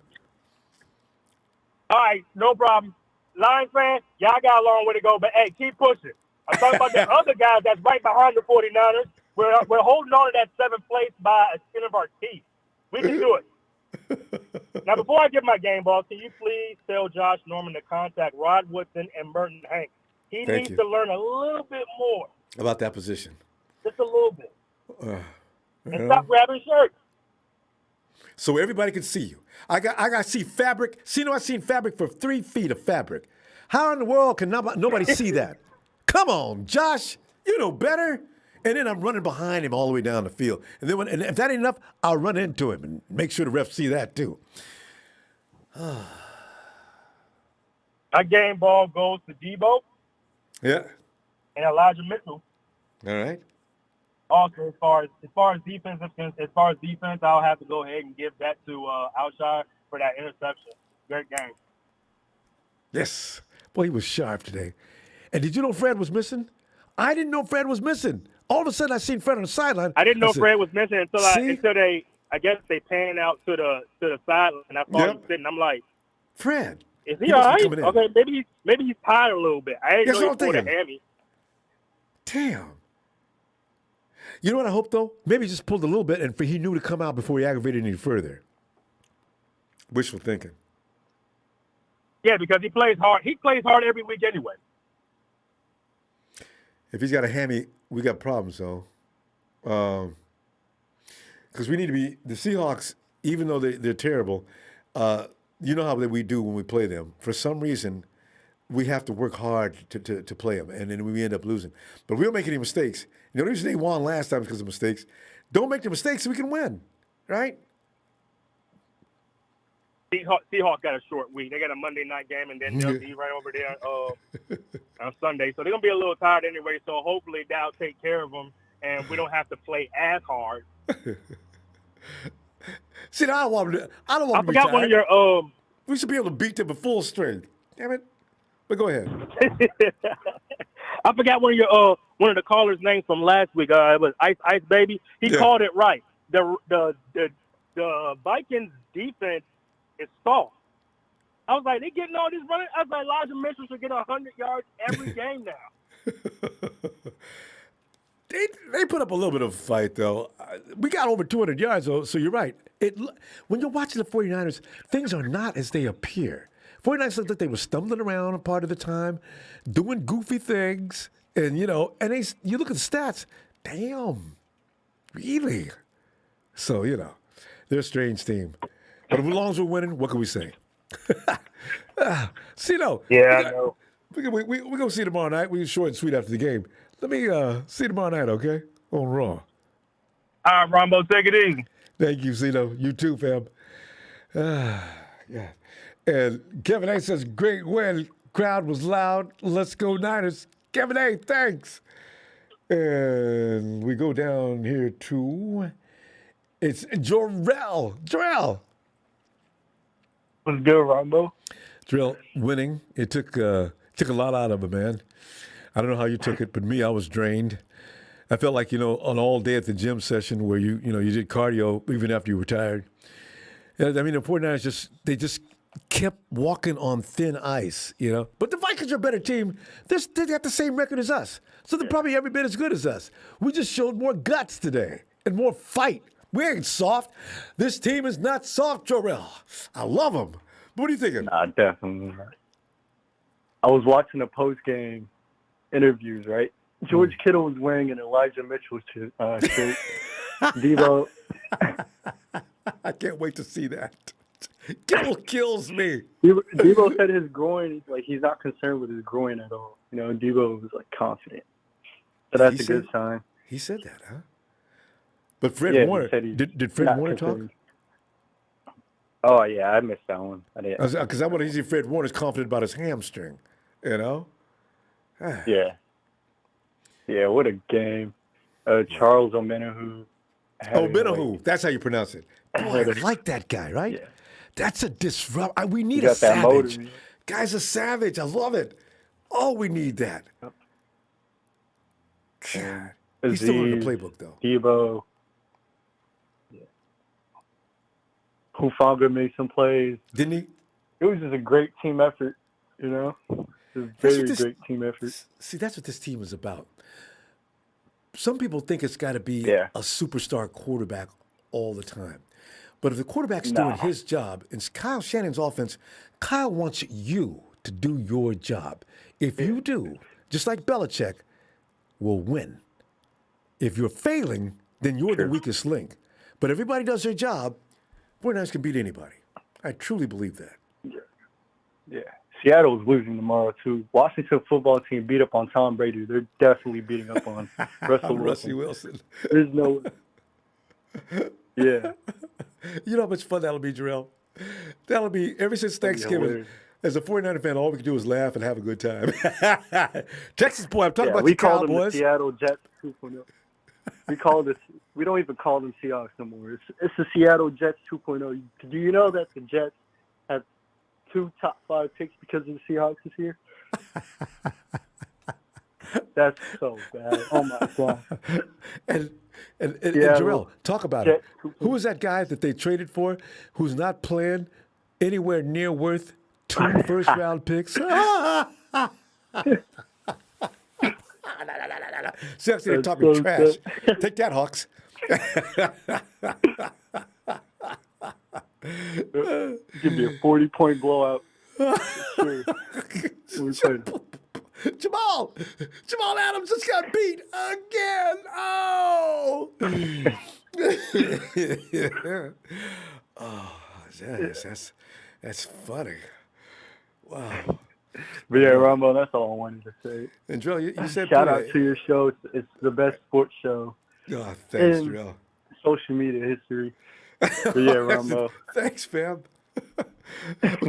All right, no problem. Lions fan, y'all got a long way to go, but hey, keep pushing. I'm talking about the other guys that's right behind the 49ers. We're holding on to that seventh place by a skin of our teeth. We can do it. Now, before I give my game ball, can you please tell Josh Norman to contact Rod Woodson and Merton Hanks? He needs to learn a little bit more.
About that position.
Just a little bit. And stop grabbing shirts.
So everybody can see you. I got to see fabric. I've seen fabric for 3 feet of fabric. How in the world can nobody see that? Come on, Josh. You know better. And then I'm running behind him all the way down the field. And then and if that ain't enough, I'll run into him and make sure the refs see that too.
My game ball goes to Deebo
Yeah.
and Elijah Mitchell.
All right.
Also, as far as defense, I'll have to go ahead and give that to Alshire for that interception. Great game.
Yes. Boy, he was sharp today. And did you know Fred was missing? I didn't know Fred was missing. All of a sudden, I seen Fred on the sideline.
I didn't know
said,
Fred was missing until
"See?"
they pan out to the sideline, and I saw him sitting. I'm like,
Fred.
is he all
must be
right?
coming in.
Okay, maybe he's tired a little bit. I didn't
That's
know
what
he
I'm
pulled a
thinking.
hammy.
Damn. You know what I hope, though? Maybe he just pulled a little bit and he knew to come out before he aggravated any further. Wishful thinking.
Yeah, because he plays hard. He plays hard every week anyway.
If he's got a hammy, we got problems, though. Because we need to be the Seahawks, even though they're terrible. You know how we do when we play them. For some reason, we have to work hard to play them, and then we end up losing. But we don't make any mistakes. The only reason they won last time is because of mistakes. Don't make the mistakes so we can win, right?
Seahawks got a short week. They got a Monday night game, and then they'll be right over there on Sunday. So they're going to be a little tired anyway, so hopefully that'll take care of them, and we don't have to play as hard.
See, I don't want to
I
be
forgot
tired.
one of your
We should be able to beat them at full strength. Damn it. But go ahead.
I forgot one of the callers' names from last week. It was Ice Baby. He called it right. The Vikings defense is soft. I was like, they getting all this running. I was like, Elijah Mitchell should get 100 yards every game now.
They put up a little bit of a fight, though. We got over 200 yards, though, so you're right. When you're watching the 49ers, things are not as they appear. 49ers looked like they were stumbling around a part of the time, doing goofy things, and, you look at the stats, damn, really? So, they're a strange team. But as long as we're winning, what can we say? See, no.
Yeah, I know.
We're going to see tomorrow night. We're short and sweet after the game. Let me see you tomorrow night, okay? On Raw.
All right, Ronbo, take it easy.
Thank you, Cito. You too, fam. Yeah. And Kevin A says, great win. Crowd was loud. Let's go Niners. Kevin A, thanks. And we go down here to, it's Jorel.
What's good, Ronbo?
Drill winning. It took a lot out of him, man. I don't know how you took it, but me, I was drained. I felt like, on all day at the gym session where you did cardio even after you were tired. I mean, the 49ers they just kept walking on thin ice, But the Vikings are a better team. They got the same record as us. So they're probably every bit as good as us. We just showed more guts today and more fight. We ain't soft. This team is not soft, Jorel. I love them. What are you thinking?
Nah, definitely not. I was watching the post-game interviews, right? George Kittle was wearing an Elijah Mitchell shirt. Deebo.
I can't wait to see that. Kittle kills me.
Deebo said his groin, he's not concerned with his groin at all. Deebo was, confident. So that's a good sign.
He said that, huh? But Fred Warner, did Fred Warner
concerned.
talk?
Oh, yeah, I missed that one. I didn't.
Because I want to see Fred Warner's confident about his hamstring,
Yeah. Yeah, what a game. Charles Omenihu.
Omenihu, that's how you pronounce it. Boy, I like that guy, right?
Yeah.
That's a disrupt. We need a savage. Guy's a savage. I love it. Oh, we need that. God. He's still in the playbook, though.
Deebo. Yeah. Hufanga made some plays.
Didn't he?
It was just a great team effort, It was a very great team effort.
See, that's what this team is about. Some people think it's got to be a superstar quarterback all the time. But if the quarterback's doing his job, it's Kyle Shanahan's offense, Kyle wants you to do your job. If you do, just like Belichick, we'll win. If you're failing, then you're the weakest link. But everybody does their job, 49ers can beat anybody. I truly believe that.
Yeah. Seattle's losing tomorrow, too. Washington football team beat up on Tom Brady. They're definitely beating up on Russell
Wilson.
There's no... Yeah.
You know how much fun that'll be, Jarrell? That'll be, ever since Thanksgiving, As a 49er fan, all we can do is laugh and have a good time. Texas boy, I'm talking about
we
the
call them the
Cowboys.
Seattle Jets 2.0. We don't even call them Seahawks no more. It's the Seattle Jets 2.0. Do you know that the Jets have 2 top 5 picks because of the Seahawks this year? That's so bad. Oh my god.
And
Yeah,
Jarrell, talk about it. Who was that guy that they traded for who's not playing anywhere near worth 2 first-round picks? Seriously, they're talking
so
trash. Take that, Hawks.
Give me a 40-point blowout. Sure.
Jamal Adams just got beat again. Oh, oh, that's funny. Wow.
But yeah, Ronbo, that's all I wanted to say.
And Drill, you said
shout out to your show. It's the best sports show.
Oh, thanks,
in
Drill.
Social media history. But yeah, Ronbo.
Thanks, fam.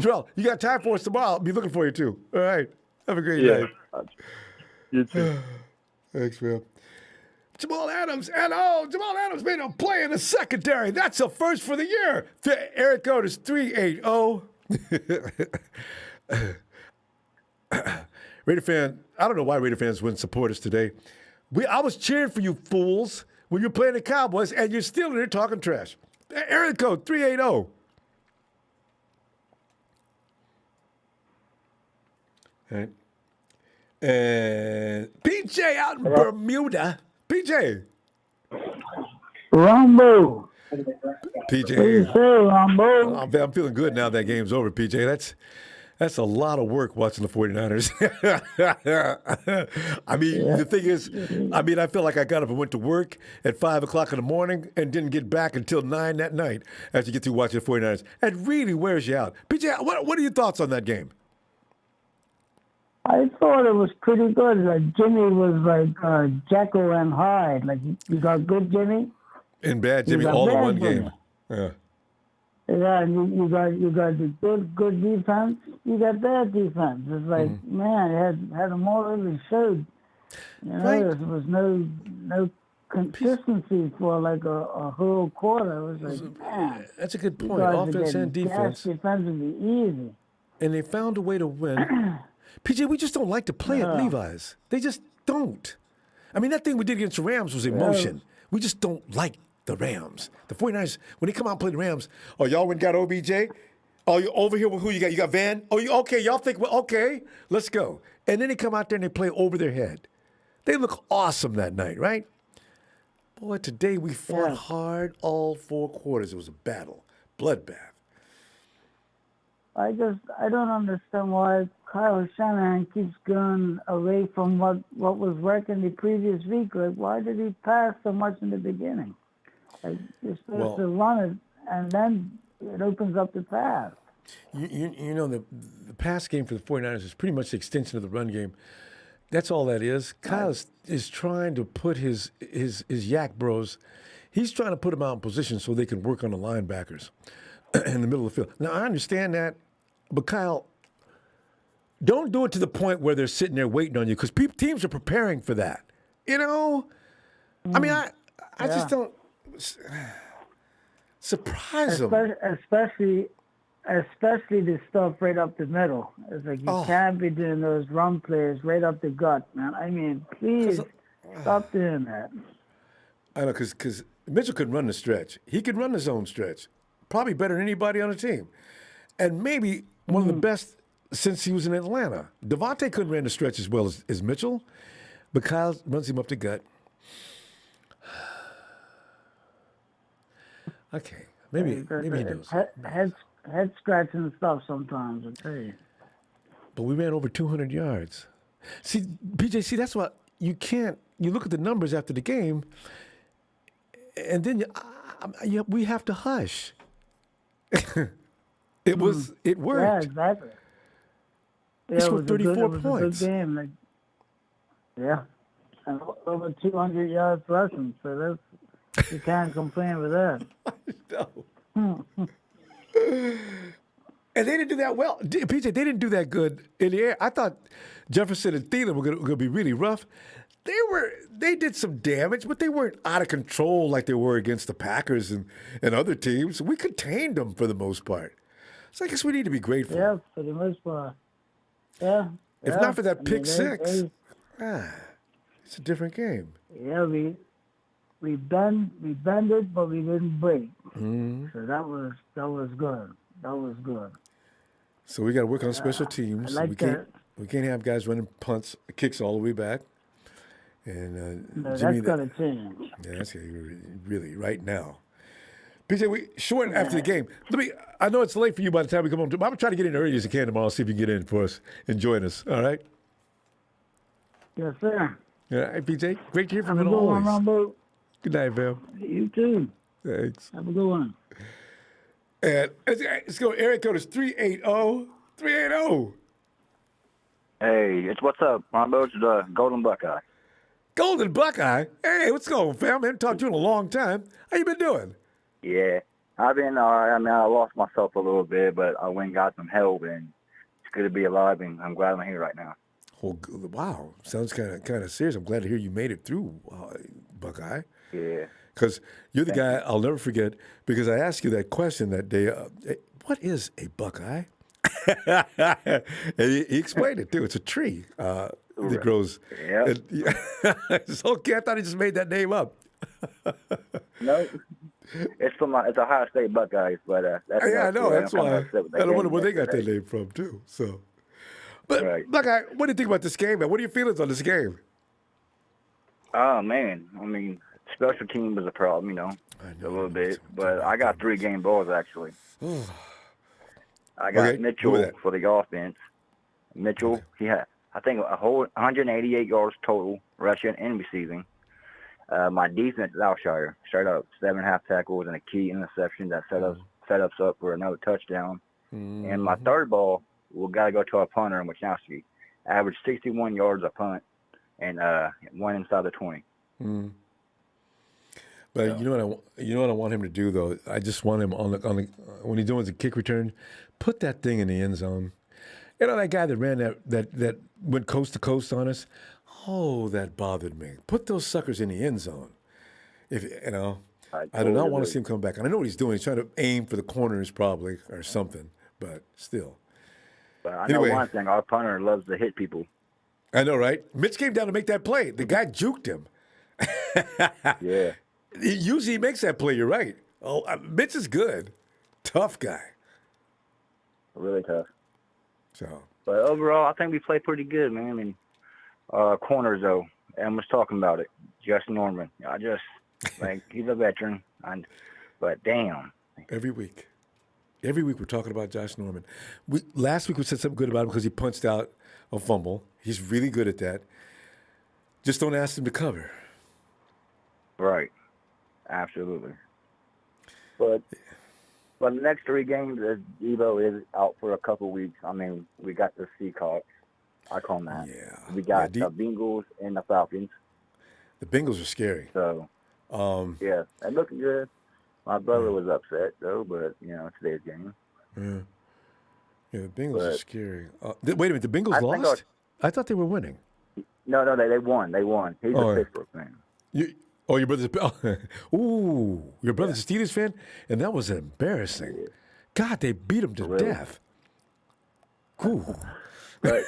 Drill, you got time for us tomorrow. I'll be looking for you too. All right. Have a great night.
You too.
Thanks, man. Jamal Adams made a play in the secondary. That's a first for the year. Eric Otis, 380. Raider fan, I don't know why Raider fans wouldn't support us today. I was cheering for you fools when you're playing the Cowboys, and you're still in there talking trash. Eric Code, 380. All right. And PJ out in Bermuda. PJ.
Ronbo.
PJ.
What do you say, Ronbo?
I'm feeling good now that game's over, PJ. That's a lot of work watching the 49ers. I mean, The thing is, I feel like I got up and went to work at 5 o'clock in the morning and didn't get back until 9 that night after you get through watching the 49ers. It really wears you out. PJ, what are your thoughts on that game?
I thought it was pretty good. Like Jimmy was like Jekyll and Hyde. Like you got good Jimmy,
and bad Jimmy all in one
Jimmy.
game. Yeah.
Yeah, and you got the good defense. You got bad defense. It's like man, it had them all really showed. You know,
Right.
there was no consistency for like a whole quarter. It was like man,
That's a good
you
point.
guys are
Offense
getting
and defense.
gashed defensively easy.
And they found a way to win. PJ, we just don't like to play at Levi's. They just don't. I mean, that thing we did against the Rams was emotion. We just don't like the Rams. The 49ers, when they come out and play the Rams, oh, y'all went and got OBJ? Oh, you over here with who you got? You got Van? Oh, okay, y'all think, well, okay, let's go. And then they come out there and they play over their head. They look awesome that night, right? Boy, today we fought hard all 4 quarters. It was a battle, bloodbath.
I don't understand why Kyle Shanahan keeps going away from what was working the previous week. Like, why did he pass so much in the beginning? Like, you're supposed to run it, and then it opens up the pass.
You know, the pass game for the 49ers is pretty much the extension of the run game. That's all that is. Kyle is trying to put his yak bros, he's trying to put them out in position so they can work on the linebackers in the middle of the field. Now, I understand that, but Kyle, don't do it to the point where they're sitting there waiting on you, because teams are preparing for that. You know? I mean, I just don't surprise them.
Especially the stuff right up the middle. It's like you can't be doing those run plays right up the gut, man. I mean, please stop doing that.
I know, because Mitchell could run the stretch. He could run his own stretch, probably better than anybody on the team, and maybe one of the best since he was in Atlanta. Devontae couldn't run the stretch as well as Mitchell, but Kyle runs him up the gut. Okay, maybe he knows.
Head scratching stuff sometimes, I tell you.
But we ran over 200 yards. See, BJ, that's what you can't. You look at the numbers after the game, and then we have to hush. It worked.
Yeah, exactly.
He scored 34 points.
It was a good game. And over 200 yards rushing, so you can't complain with that.
No. And they didn't do that well. PJ, they didn't do that good in the air. I thought Jefferson and Thielen were going to be really rough. They did some damage, but they weren't out of control like they were against the Packers and other teams. We contained them for the most part. So I guess we need to be grateful.
Yeah, for the most part. Yeah.
If not for that pick six, it's a different game.
Yeah, we bended, but we didn't break.
Mm-hmm.
So that was good. That was good.
So we got to work on special teams.
I like that.
We can't have guys running punts, kicks all the way back. And
No,
Jimmy,
that's going to change.
Yeah, that's really right now. PJ, we short after the game. I know it's late for you by the time we come home. I'm gonna try to get in early as you can tomorrow. See if you can get in for us and join us. All right.
Yes, sir.
All right, PJ. Great to hear from
Have
you
a good
always.
one, Ronbo.
Good night, Val.
You too.
Thanks.
Have a good one.
And let's go. Eric code is 380. 380.
Hey, it's what's up, Ronbo? It's the Golden Buckeye.
Golden Buckeye. Hey, what's going on, fam? I haven't talked to you in a long time. How you been doing?
Yeah, I've been all right. I mean, I lost myself a little bit, but I went and got some help, and it's good to be alive, and I'm glad I'm here right now.
Oh, wow. Sounds kind of serious. I'm glad to hear you made it through, Buckeye.
Yeah.
Because you're the guy I'll never forget, because I asked you that question that day. What is a Buckeye? And he explained it, too. It's a tree that grows.
Yeah.
It's okay. I thought he just made that name up.
No. It's Ohio State Buckeyes, but that's
I know. That's why. I wonder where they got
that
their name from, too. So, but
right.
Buckeye, what do you think about this game, man? What are your feelings on this game?
Oh, man. I mean, special team was a problem, a little bit. But I got 3 game balls, actually. I got Mitchell for the offense. Mitchell, he had, I think, a whole 188 yards total, rushing and receiving. My defense is Alshire, straight up 7.5 tackles and a key interception that set us up for another touchdown. Mm-hmm. And my third ball, we got to go to our punter in Wisnowski. Averaged 61 yards a punt and one inside the 20.
Mm. But you know what I want him to do though. I just want him on the when he's doing the kick return, put that thing in the end zone. You know that guy that ran that went coast to coast on us. Oh, that bothered me. Put those suckers in the end zone. If I do not want to see him come back. And I know what he's doing. He's trying to aim for the corners probably or something. But still.
But I know one thing. Our punter loves to hit people.
I know, right? Mitch came down to make that play. The guy juked him.
Yeah.
Usually he makes that play. You're right. Oh, Mitch is good. Tough guy.
Really tough.
So.
But overall, I think we played pretty good, man. I mean, corners, though. Em was talking about it. Justin Norman. I just, he's a veteran. But damn.
Every week we're talking about Josh Norman. Last week we said something good about him because he punched out a fumble. He's really good at that. Just don't ask him to cover.
Right. Absolutely. But the next 3 games, Deebo is out for a couple weeks. I mean, we got the Seahawks. I call them that.
Yeah.
We got the Bengals and the Falcons.
The Bengals are scary.
So, yeah, they looking good. My brother was upset, though, but, today's game.
Yeah, the Bengals are scary. Wait a minute, the Bengals lost? I thought they were winning.
No, they won. They won. He's a Pittsburgh fan.
Your brother's your brother's a Steelers fan? And that was embarrassing. Yeah. God, they beat him to death. Ooh.
Right.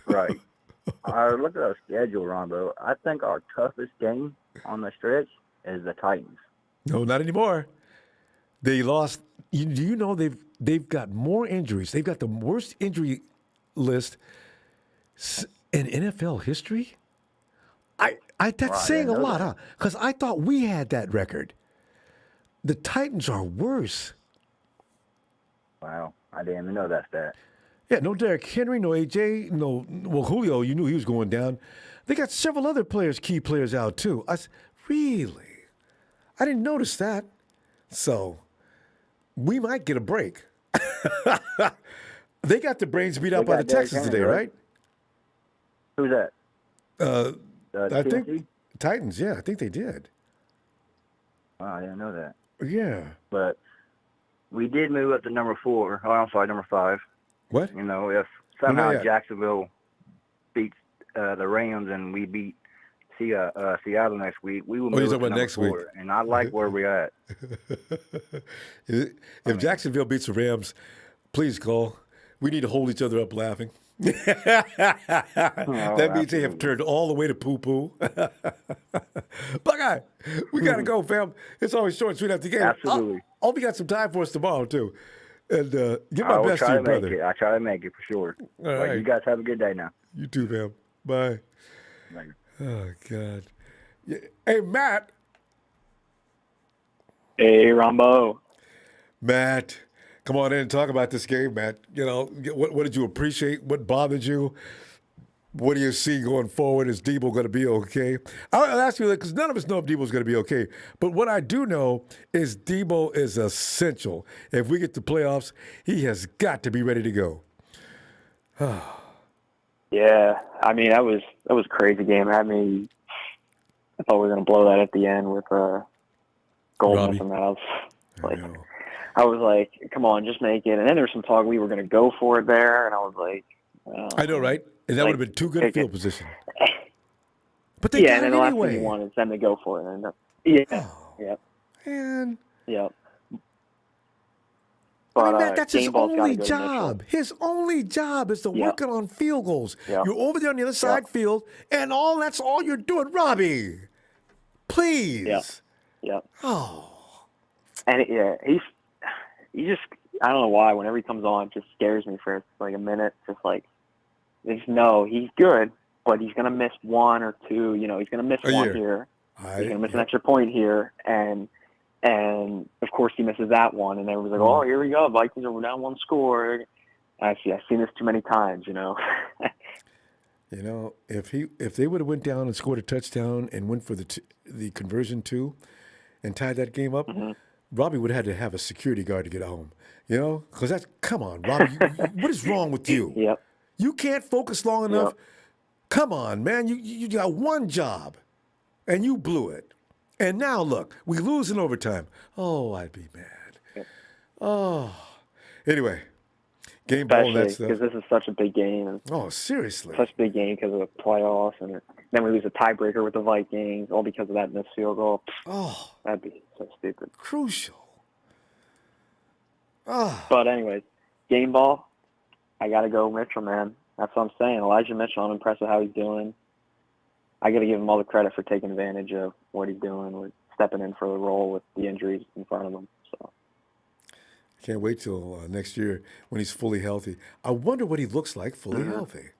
Look at our schedule, Ronbo. I think our toughest game on the stretch is the Titans.
No, not anymore. They lost. Do you know they've got more injuries? They've got the worst injury list in NFL history. That's saying a lot, huh? Because I thought we had that record. The Titans are worse.
Wow, I didn't even know that stat.
Yeah, no Derrick Henry, no AJ, Julio. You knew he was going down. They got several other key players out too. Really? I didn't notice that. So we might get a break. They got the brains beat out by the Texans today, right?
Who's that?
I think Titans. Yeah, I think they did.
Wow, I didn't know that.
Yeah.
But we did move up to number 4. Oh, I'm sorry, number 5.
What?
You know, if somehow
yet.
Jacksonville beats the Rams and we beat Seattle next week, we will move
you're
up to
talking about
number
next
4.
week.
And I like where we're at.
If Jacksonville beats the Rams, please call. We need to hold each other up laughing. That means they have turned all the way to poo-poo. Buckeye, we got to go, fam. It's always short and sweet after the game.
Absolutely.
I hope you got some time for us tomorrow, too. And give
I
my
will
best
try
to
to
you,
make
brother.
it. I try to make it for sure.
All
But
right.
you guys have a good day now.
You too, fam. Bye.
Later.
Oh, God. Yeah. Hey, Matt.
Hey, Ronbo.
Matt, come on in and talk about this game, Matt. You know, what did you appreciate? What bothered you? What do you see going forward? Is Deebo going to be okay? I'll ask you that because none of us know if Deebo's going to be okay. But what I do know is Deebo is essential. If we get to playoffs, he has got to be ready to go.
Yeah, I mean that was a crazy game. I thought we were going to blow that at the end with Gold missing that. I was like, come on, just make it. And then there was some talk we were going to go for it there, and I was like,
I know, right? And that would have been too good a field position. But they
yeah,
got
and then
it
the last
anyway.
thing you want is them to go for it. And
Man.
Yeah.
I
But
mean, Matt, that's his
game ball's gotta
only
go to
job. His only job is to work it on field goals.
Yep.
You're over there on the other side field, and that's all you're doing. Robbie, please.
Yeah.
Oh.
And he just, I don't know why, whenever he comes on, it just scares me for like a minute. Just like, he's good, but he's going to miss one or two. You know, he's going to miss one here. He's going to miss an extra point here. And of course, he misses that one. And everyone's like, oh, here we go. Vikings are down 1 score. I've seen this too many times, you know.
You know, if they would have went down and scored a touchdown and went for the conversion too and tied that game up, Robbie would have had to have a security guard to get home. You know, because come on, Robbie, what is wrong with you?
Yep.
You can't focus long enough. Come on, man, you got one job, and you blew it. And now look, we lose in overtime. Oh, I'd be mad.
Yep.
Oh, anyway, game ball and that stuff.
Because this is such a big game. And
oh, seriously.
Such a big game because of the playoffs, and then we lose a tiebreaker with the Vikings, all because of that missed field goal.
Oh,
that'd be so stupid.
Crucial. Oh.
But anyways, game ball, I got to go Mitchell, man. That's what I'm saying. Elijah Mitchell, I'm impressed with how he's doing. I got to give him all the credit for taking advantage of what he's doing, with stepping in for the role with the injuries in front of him. So.
Can't wait till next year when he's fully healthy. I wonder what he looks like fully healthy.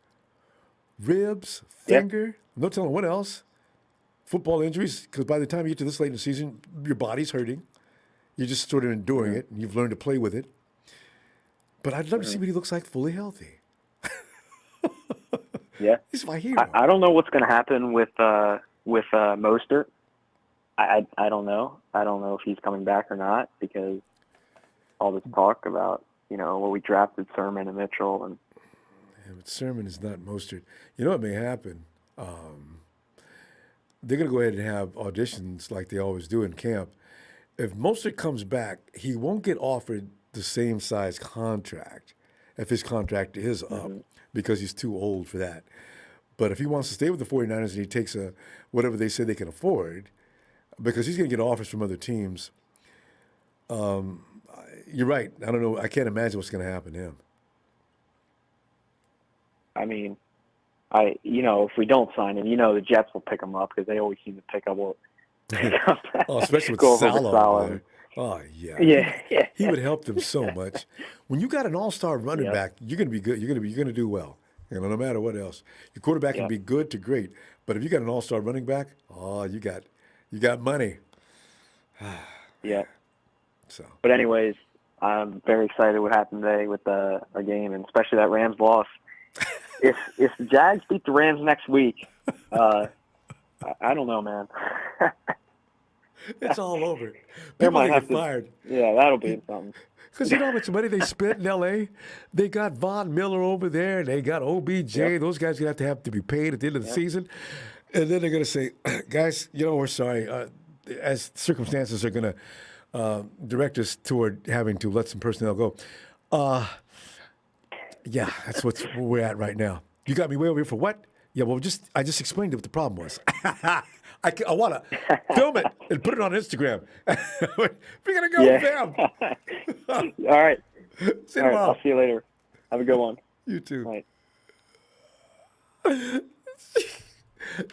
Ribs, finger, no telling what else. Football injuries, because by the time you get to this late in the season, your body's hurting. You're just sort of enduring it, and you've learned to play with it. But I'd love to see what he looks like fully healthy.
Yeah,
he's my hero.
I don't know what's going to happen with Mostert. I don't know. I don't know if he's coming back or not, because all this talk about, we drafted Sermon and Mitchell. And
but Sermon is not Mostert. You know what may happen? They're going to go ahead and have auditions like they always do in camp. If Mostert comes back, he won't get offered the same size contract if his contract is up, because he's too old for that. But if he wants to stay with the 49ers and he takes whatever they say they can afford, because he's going to get offers from other teams, you're right. I don't know. I can't imagine what's going to happen to him.
I mean, if we don't sign him, the Jets will pick him up, because they always seem to pick up
especially with Salah there. Oh, yeah.
Yeah.
He would help them so much. When you got an all-star running back, you're going to be good. You're going to do well. No matter what else. Your quarterback can be good to great, but if you got an all-star running back, you got money.
Yeah.
So.
But anyways, I'm very excited what happened today with our game, and especially that Rams loss. If the Jags beat the Rams next week, I don't know, man.
It's all over.
They
People
might
get
have to,
fired.
Yeah, that'll be something.
Because you know how much money they spent in L.A.? They got Von Miller over there, and they got OBJ. Yep. Those guys are going to have to be paid at the end of the season. And then they're going to say, guys, we're sorry. As circumstances are going to direct us toward having to let some personnel go. Yeah, that's where we're at right now. You got me way over here for what? Yeah, well, I just explained what the problem was. I want to film it and put it on Instagram. We're going to go with them.
All right.
See you tomorrow.
I'll see you later. Have a good one.
You too.
All right.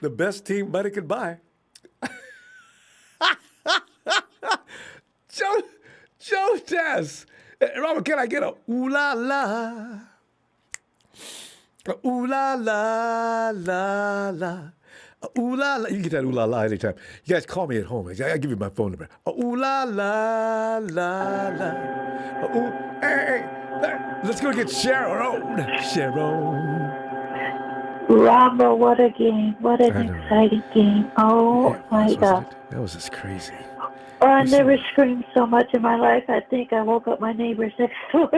The best team money could buy. Joe Tess. Robert, can I get a ooh la la? Ooh la la la la. Ooh la la. You can get that ooh la la anytime. You guys call me at home. I'll give you my phone number. Ooh la la la la. Ooh, hey. Let's go get Sharon.
Ronbo, what a game. What an exciting game. Oh, my God.
That was just crazy.
Oh, I never screamed so much in my life. I think I woke up my neighbors next door.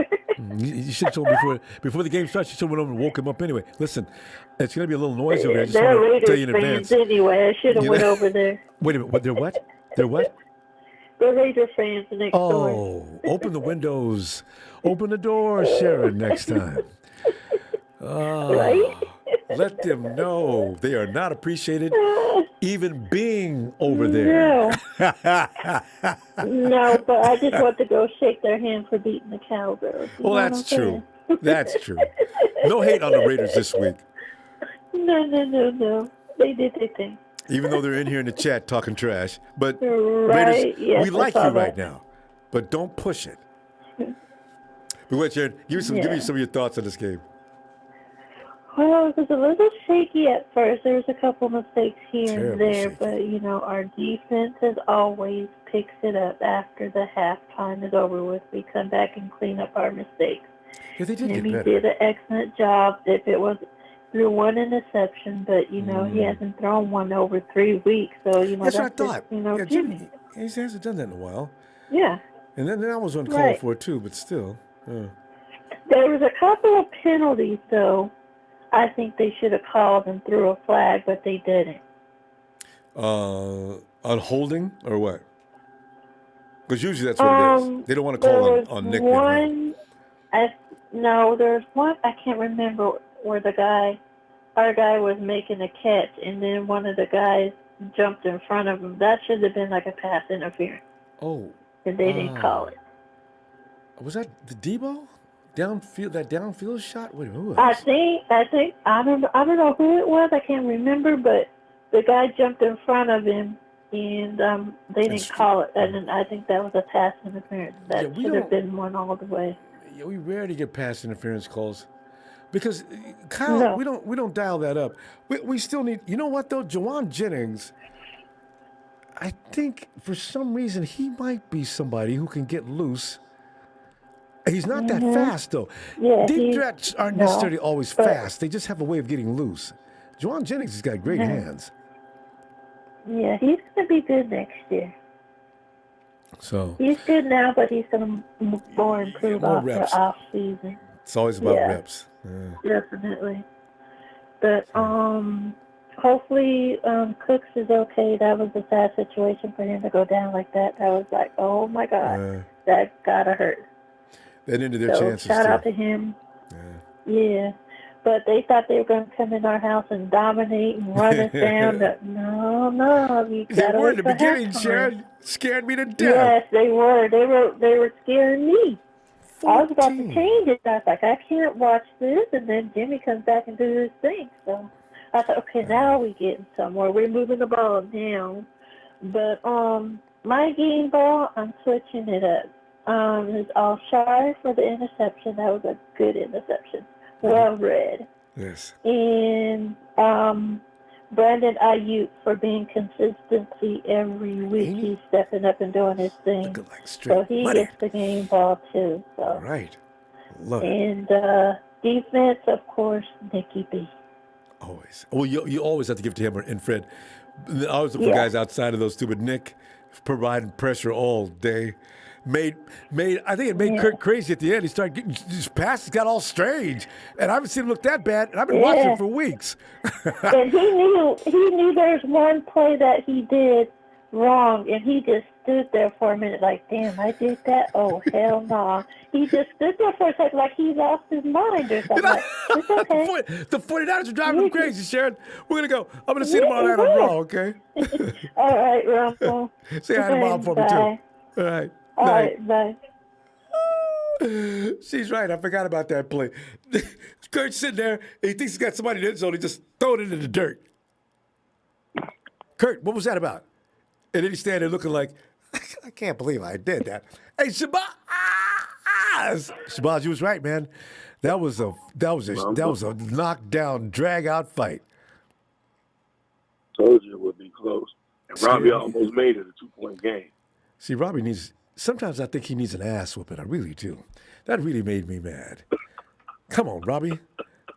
You should have told me before the game starts. You should have went over and woke him up anyway. Listen, it's going to be a little noisy over here. I just
They're
want to tell you in
Raiders
advance.
fans anyway. I should have went over there.
Wait a minute. What? They're what? They're what?
They're Raider fans next door.
Oh, open the windows. Open the door, Sharon, next time.
Right?
Let them know they are not appreciated even being over there.
No, but I just want to go shake their hand for beating the Cowgirls.
Well, that's true. That's true. No hate on the Raiders this week.
No. They did their thing.
Even though they're in here in the chat talking trash. But
Right,
Raiders,
yes,
we
I
like
saw
you
that.
right now. But don't push it. But wait, Sharon, give me some of your thoughts on this game.
Well, it was a little shaky at first. There was a couple mistakes here and
Terribly
there,
shaky.
but, our defense as always picks it up after the halftime is over with. We come back and clean up our mistakes.
Yeah, they did get
Jimmy
better.
did an excellent job. If it was threw one interception, but, he hasn't thrown one over 3 weeks. So,
That's what I thought.
Just,
Jimmy, he hasn't done that in a while.
Yeah.
And then I was uncalled
Right.
for it too, but still.
There was a couple of penalties, though. I think they should have called and threw a flag, but they didn't.
On holding or what? Because usually that's what it is. They don't want to call on Nick.
No, there's one, I can't remember, where our guy was making a catch, and then one of the guys jumped in front of him. That should have been like a pass interference.
Oh.
And they didn't call it.
Was that the Deebo? Downfield shot? Wait, who was
I think I don't know who it was. I can't remember, but the guy jumped in front of him, and they didn't call it. And I think that was a pass interference. That should have been one all the way.
Yeah, we rarely get pass interference calls because Kyle, we don't dial that up. We still need. You know what though, Jawan Jennings. I think for some reason he might be somebody who can get loose. He's not that fast, though.
Yeah,
deep threats aren't necessarily always fast. They just have a way of getting loose. Jawan Jennings has got great hands.
Yeah, he's going to be good next year.
So
he's good now, but he's going to more improve after off season.
It's always about reps.
Definitely. But hopefully Cooks is okay. That was a sad situation for him to go down like that. That was like, oh my God, that gotta hurt.
That ended their chances.
Shout out to him. Yeah. But they thought they were going to come in our house and dominate and run us down. But no.
They were in the beginning, Sharon. Scared me to death.
Yes, they were. They were scaring me. 14. I was about to change it. I was like, I can't watch this. And then Jimmy comes back and do his thing. So I thought, okay, now we're getting somewhere. We're moving the ball down. But my game ball, I'm switching it up. It's all shy for the interception. That was a good interception. Well read.
Yes.
And Brandon Ayuk for being consistency every week. He's stepping up and doing his thing. So he gets the game ball too. So.
Right. Love it.
And defense, of course, Nicky B.
Always. Well, you always have to give it to him and Fred. I always look for guys outside of those two, but Nick providing pressure all day. I think it made Kirk crazy at the end. He started getting his passes got all strange, and I haven't seen him look that bad. And I've been watching him for weeks.
And he knew there was one play that he did wrong, and he just stood there for a minute like, damn, I did that? Oh, hell no. He just stood there for a second like he lost his mind or something. Like, it's okay.
The 49ers are driving him crazy, Sharon. We're going to go. I'm going to see
Yeah,
tomorrow night on Raw, okay?
All right, Ronbo.
Say hi to Mom for me, too. All right.
All right, bye.
She's right. I forgot about that play. Kurt's sitting there. And he thinks he's got somebody in the end zone. He just throw it into the dirt. Kurt, what was that about? And then he's standing there looking like, I can't believe I did that. Hey, Shabazz! Shabazz, you was right, man. That was a knockdown, drag-out fight.
Told you it would be close. And Robbie almost made it a 2-point game.
See, Robbie needs. Sometimes I think he needs an ass whooping. I really do. That really made me mad. Come on, Robbie.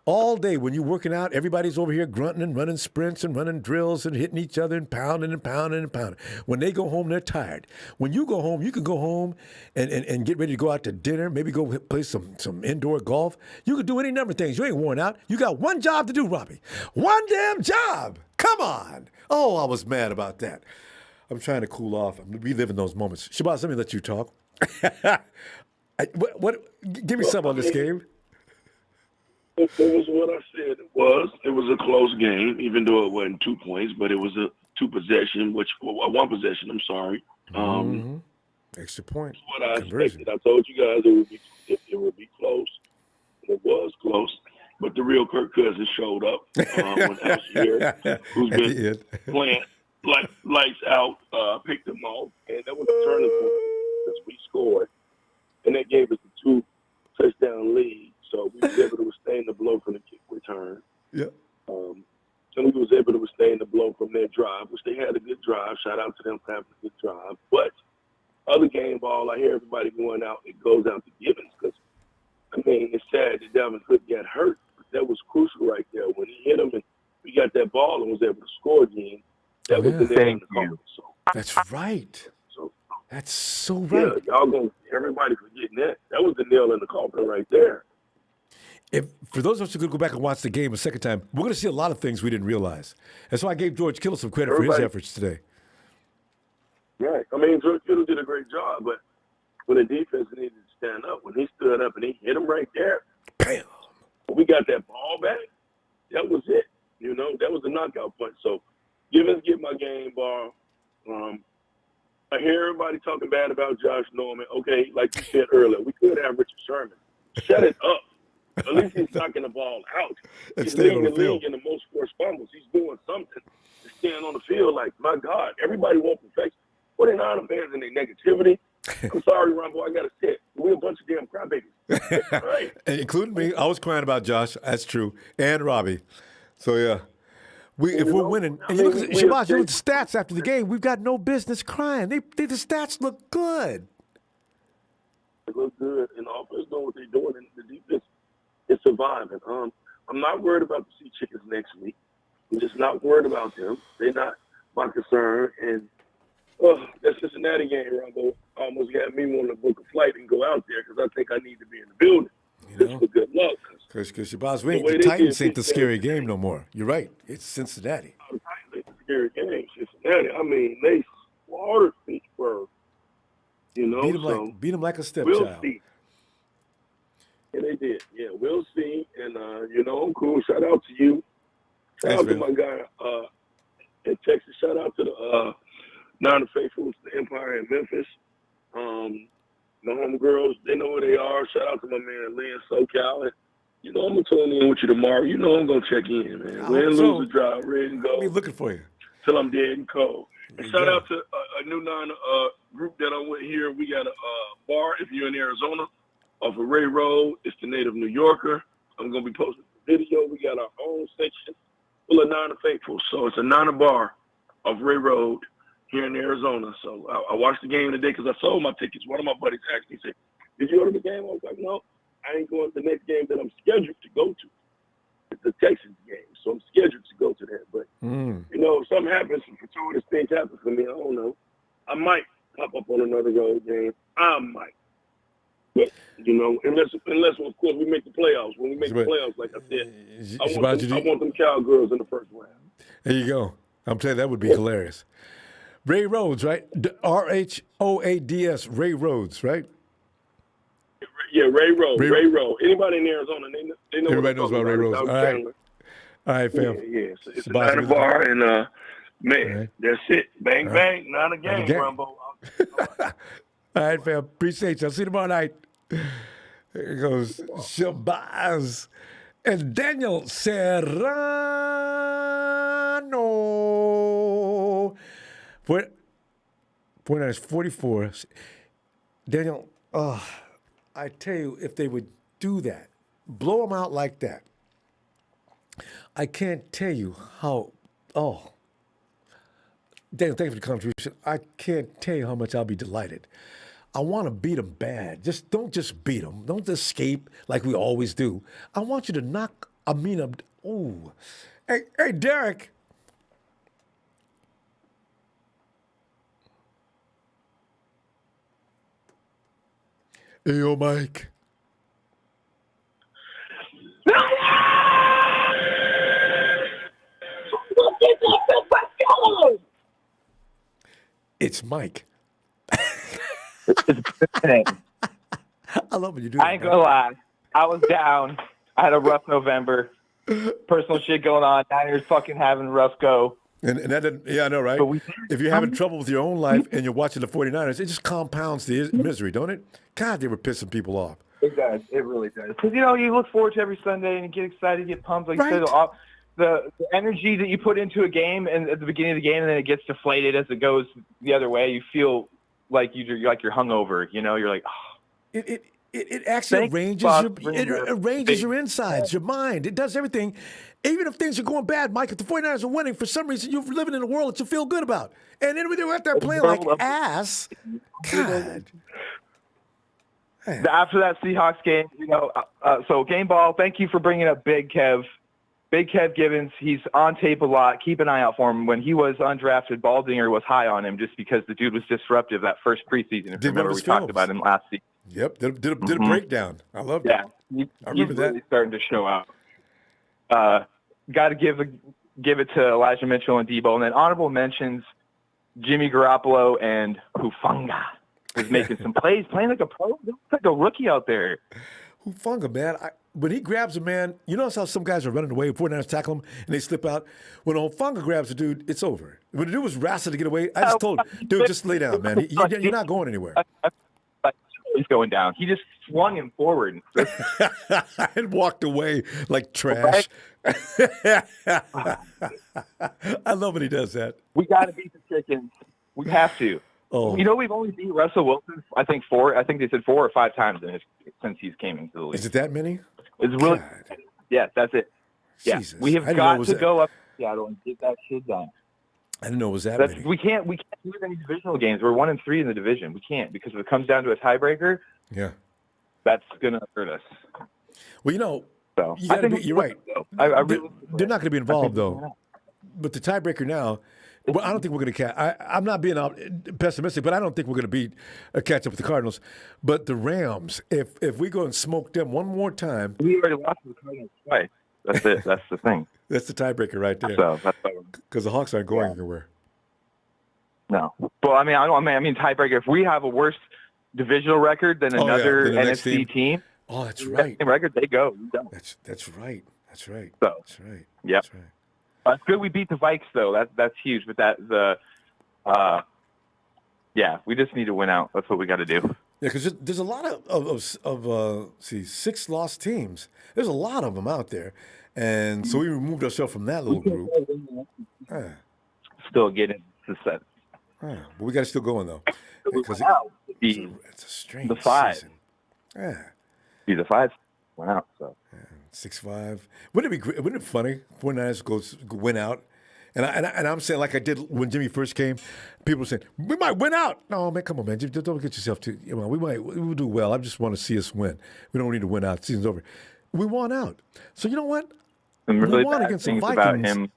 All day when you're working out, everybody's over here grunting and running sprints and running drills and hitting each other and pounding and pounding and pounding. When they go home, they're tired. When you go home, you can go home and get ready to go out to dinner, maybe go play some indoor golf. You can do any number of things. You ain't worn out. You got one job to do, Robbie. One damn job. Come on. Oh, I was mad about that. I'm trying to cool off. I'm reliving those moments. Shabazz, let me let you talk. Give me some on this game.
It was what I said it was. It was a close game, even though it wasn't 2 points, but it was a one possession. I'm sorry.
Extra point.
What I expected. I told you guys it would be close. It was close, but the real Kirk Cousins showed up when Algier, who's been playing lights out, picked them off, and that was a turning point because we scored, and that gave us a 2-touchdown lead. So we were able to withstand the blow from the kick return.
Yeah.
And we was able to withstand the blow from their drive, which they had a good drive. Shout out to them for having a good drive. But other game ball, I hear everybody going out. It goes out to Gibbons because, I mean, it's sad that Dalvin Cook got hurt. But that was crucial right there. When he hit him and we got that ball and was able to score again, that was the nail in the coffin. So
that's right. That's so right.
Yeah, everybody forgetting that. That was the nail in the coffin right there.
For those of us who could go back and watch the game a second time, we're going to see a lot of things we didn't realize. That's why I gave George Kittle some credit for his efforts today.
Right. I mean, George Kittle did a great job, but when the defense needed to stand up, when he stood up and he hit him right there,
bam!
When we got that ball back, that was it. You know, that was the knockout punch. So, Givens get my game ball. I hear everybody talking bad about Josh Norman. Okay, like you said earlier, we could have Richard Sherman. Shut it up. At least he's knocking the ball out. He's leading the league in the most forced fumbles. He's doing something to stand on the field. Like, my God, everybody wants perfection. 49er fans and their negativity. I'm sorry, Ronbo, I got to say it. We're a bunch of damn crybabies. Right.
Including me. I was crying about Josh. That's true. And Robbie. So, yeah. If we're winning, and you look at Shabazz, you look at the stats after the game, we've got no business crying. The stats look good.
They look good, and the offense doing what they're doing, and the defense is surviving. I'm not worried about the Sea Chickens next week. I'm just not worried about them. They're not my concern. And that Cincinnati game, Ronbo, almost got me wanting to book a flight and go out there because I think I need to be in the building. You know? For good luck.
Because Shabazz, the Titans ain't the scary game no more. You're right. It's Cincinnati.
The Titans ain't the scary game. Cincinnati, I mean, they slaughtered Pittsburgh. You know,
beat them like a stepchild.
We'll see. Yeah, they did. Yeah, we'll see. And, I'm cool. Shout out to you. Shout out to my guy in Texas. Shout out to the Niner Faithfuls, the Empire in Memphis. My homegirls, they know where they are. Shout out to my man, Lynn SoCal. And, I'm going to tune in with you tomorrow. I'm going to check in, man. Win, lose, or draw, red and gold.
I'll be looking for you.
Till I'm dead and cold. And shout out to a new Niner group that I'm with here. We got a bar, if you're in Arizona, off of Ray Road. It's the Native New Yorker. I'm going to be posting the video. We got our own section full of Niner faithful. So it's a Niner bar off Ray Road here in Arizona. So I watched the game today because I sold my tickets. One of my buddies asked me, he said, did you order the game? I was like, no, I ain't going to the next game that I'm scheduled to go to. It's the Texans game. So I'm scheduled to go to that. But, if something happens, if fortuitous things happen for me, I don't know. I might pop up on another road game. I might. But, unless of course, we make the playoffs. When we make the playoffs, like I said, I want them Cowgirls in the first round.
There you go. I'm telling you, that would be hilarious. Ray Rhodes, right? RHOADS, Ray Rhodes, right?
Yeah, Ray Rowe. Ray Rowe. Anybody in Arizona, they know.
Everybody knows about Ray Rhodes. All right. All right, fam.
Yeah. It's a 9 bar, and man,
right.
That's it. Bang, bang. Not a game, Ronbo.
All right, fam. Appreciate you. I'll see you tomorrow night. Here goes Shabazz and Daniel Serrano. 49ers 44. Daniel, I tell you, if they would do that, blow them out like that, I can't tell you how, Daniel, thank you for the contribution. I can't tell you how much I'll be delighted. I want to beat them bad. Don't just beat them. Don't escape like we always do. I want you to knock Amina. Oh, hey, Derek. Hey, yo, Mike. It's Mike. I love when you do that.
I ain't gonna lie. I was down. I had a rough November. Personal shit going on. Niners fucking having a rough go.
And that didn't, I know, right? If you're having trouble with your own life and you're watching the 49ers, it just compounds the misery, don't it? God, they were pissing people off.
It does. It really does. Because, you look forward to every Sunday and you get excited, get pumped. Like you said, the energy that you put into a game and at the beginning of the game and then it gets deflated as it goes the other way, you feel like you're hungover. You're like, oh.
It actually arranges your insides, your mind. It does everything. Even if things are going bad, Mike, if the 49ers are winning, for some reason you're living in a world that you feel good about. And then when they're out there playing like ass, God.
After that Seahawks game, so game ball, thank you for bringing up Big Kev. Big Kev Gibbons, he's on tape a lot. Keep an eye out for him. When he was undrafted, Baldinger was high on him just because the dude was disruptive that first preseason. If you remember, we talked about him last season.
Yep, did a breakdown. I love that.
Yeah,
I remember
he's really starting to show out. Got to give it to Elijah Mitchell and Deebo. And then honorable mentions, Jimmy Garoppolo and Hufanga was making some plays, playing like a pro. He looks like a rookie out there.
Hufanga, man. When he grabs a man, you notice how some guys are running away, 49ers tackle him, and they slip out. When Hufanga grabs a dude, it's over. When the dude was wrestling to get away, I just told him, dude, just lay down, man. You're not going anywhere.
He's going down. He just swung him forward.
And walked away like trash. I love when he does that.
We got to beat the chickens. We have to.
Oh.
We've only beat Russell Wilson, I think they said 4 or 5 times since he's came into the league.
Is it that many?
It's really, yeah, that's it. Yeah,
Jesus.
we have got to go up to Seattle and get that shit done.
I didn't know it was that many.
We can't lose any divisional games. We're 1-3 in the division. We can't, because if it comes down to a tiebreaker, that's gonna hurt us.
Well,
so
you're right. They're not going to be involved though. But the tiebreaker now, well, I don't think we're going to I'm not being pessimistic, but I don't think we're going to catch up with the Cardinals. But the Rams, if we go and smoke them one more time,
we already lost to the Cardinals twice. That's it. That's the thing.
That's the tiebreaker right there.
So
because the Hawks aren't going anywhere.
No. Well, I mean, tiebreaker. If we have a worse divisional record than another NFC team.
Oh, that's right.
Record, they go.
That's right. That's right.
So,
that's right.
Yep.
That's right.
It's good we beat the Vikes though. That's huge. But we just need to win out. That's what we got to do.
Yeah, because there's a lot of 6 lost teams. There's a lot of them out there, and so we removed ourselves from that little group.
Still getting the set.
But we got to still going though, because it's a strange
the 5.
season. Yeah.
The 5 went out. So
6-5. Wouldn't it be great? Wouldn't it be funny? 49ers win out, and I'm saying like I did when Jimmy first came. People were saying we might win out. No, man, come on, man, don't get yourself too. We will do well. I just want to see us win. We don't need to win out. The season's over. We won out. So you know what?
Some really
we won against the Vikings.
About him.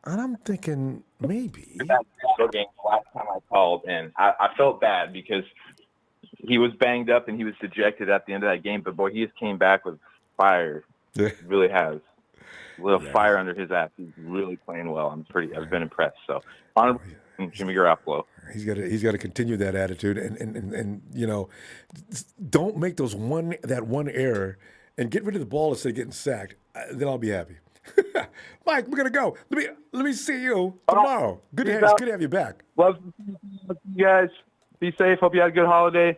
And I'm thinking maybe.
That game last time I called, and I felt bad because he was banged up and he was dejected at the end of that game. But boy, he just came back with fire. He really has a little fire under his ass. He's really playing well. I've been impressed. So Jimmy Garoppolo.
He's got to continue that attitude, and don't make that one error, and get rid of the ball instead of getting sacked. Then I'll be happy. Mike, we're gonna go. Let me see you tomorrow. Good to have you back.
Love you guys. Be safe. Hope you had a good holiday.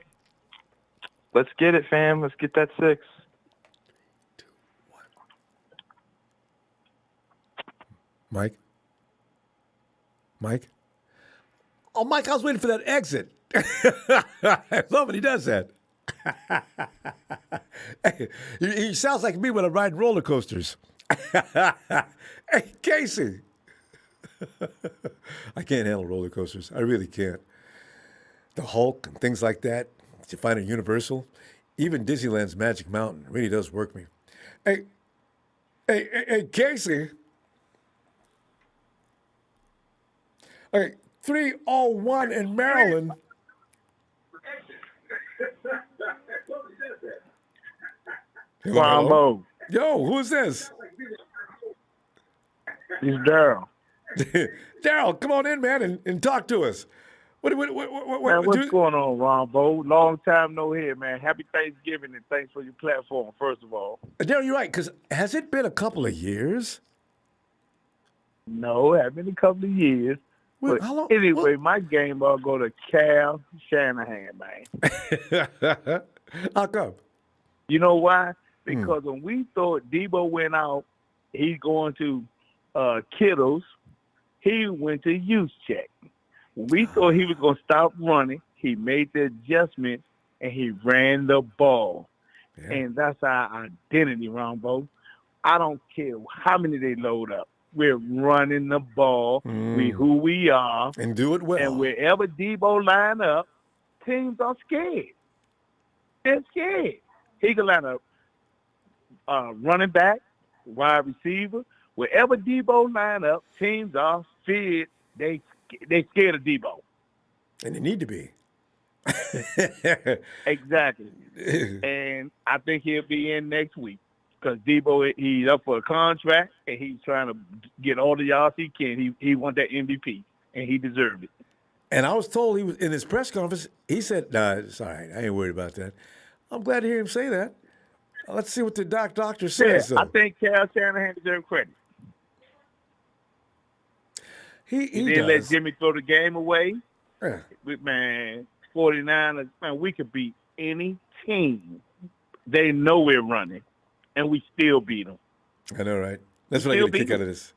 Let's get it, fam. Let's get that 6.
2, 1. Mike. Oh, Mike, I was waiting for that exit. I love when he does that. He sounds like me when I'm riding roller coasters. Hey, Casey. I can't handle roller coasters. I really can't. The Hulk and things like that you find at Universal. Even Disneyland's Magic Mountain really does work me. Hey, Casey. Okay, 301 in Maryland.
Ronbo.
Yo, who's this?
He's Daryl.
Daryl, come on in, man, and talk to us.
Man, what's going on, Ronbo? Long time no hear, man. Happy Thanksgiving, and thanks for your platform, first of all.
Daryl, you're right, because has it been a couple of years?
No, it hasn't been a couple of years.
Well,
but
how long?
Anyway, my game ball go to Cal Shanahan, man.
How come?
You know why? Because when we thought Deebo went out, he's going to Kittles, he went to use check. When we thought he was going to stop running, he made the adjustment, and he ran the ball. Yeah. And that's our identity, Ronbo. I don't care how many they load up. We're running the ball. We who we are.
And do it well.
And wherever Deebo line up, teams are scared. They're scared. He can line up running back, wide receiver. Wherever Deebo line up, teams are feared. They scared of Deebo.
And they need to be.
Exactly. And I think he'll be in next week. Because Deebo, he's up for a contract, and he's trying to get all the yards he can. He won that MVP, and he deserved it.
And I was told he was in his press conference, he said, "Nah, it's all right. I ain't worried about that." I'm glad to hear him say that. Let's see what the doctor says.
Yeah, I think Cal Shanahan deserves credit.
He
didn't let Jimmy throw the game away.
Yeah.
Man, 49ers, man, we could beat any team. They know we're running. And we still beat them.
I know, right? That's what I get a kick out of this.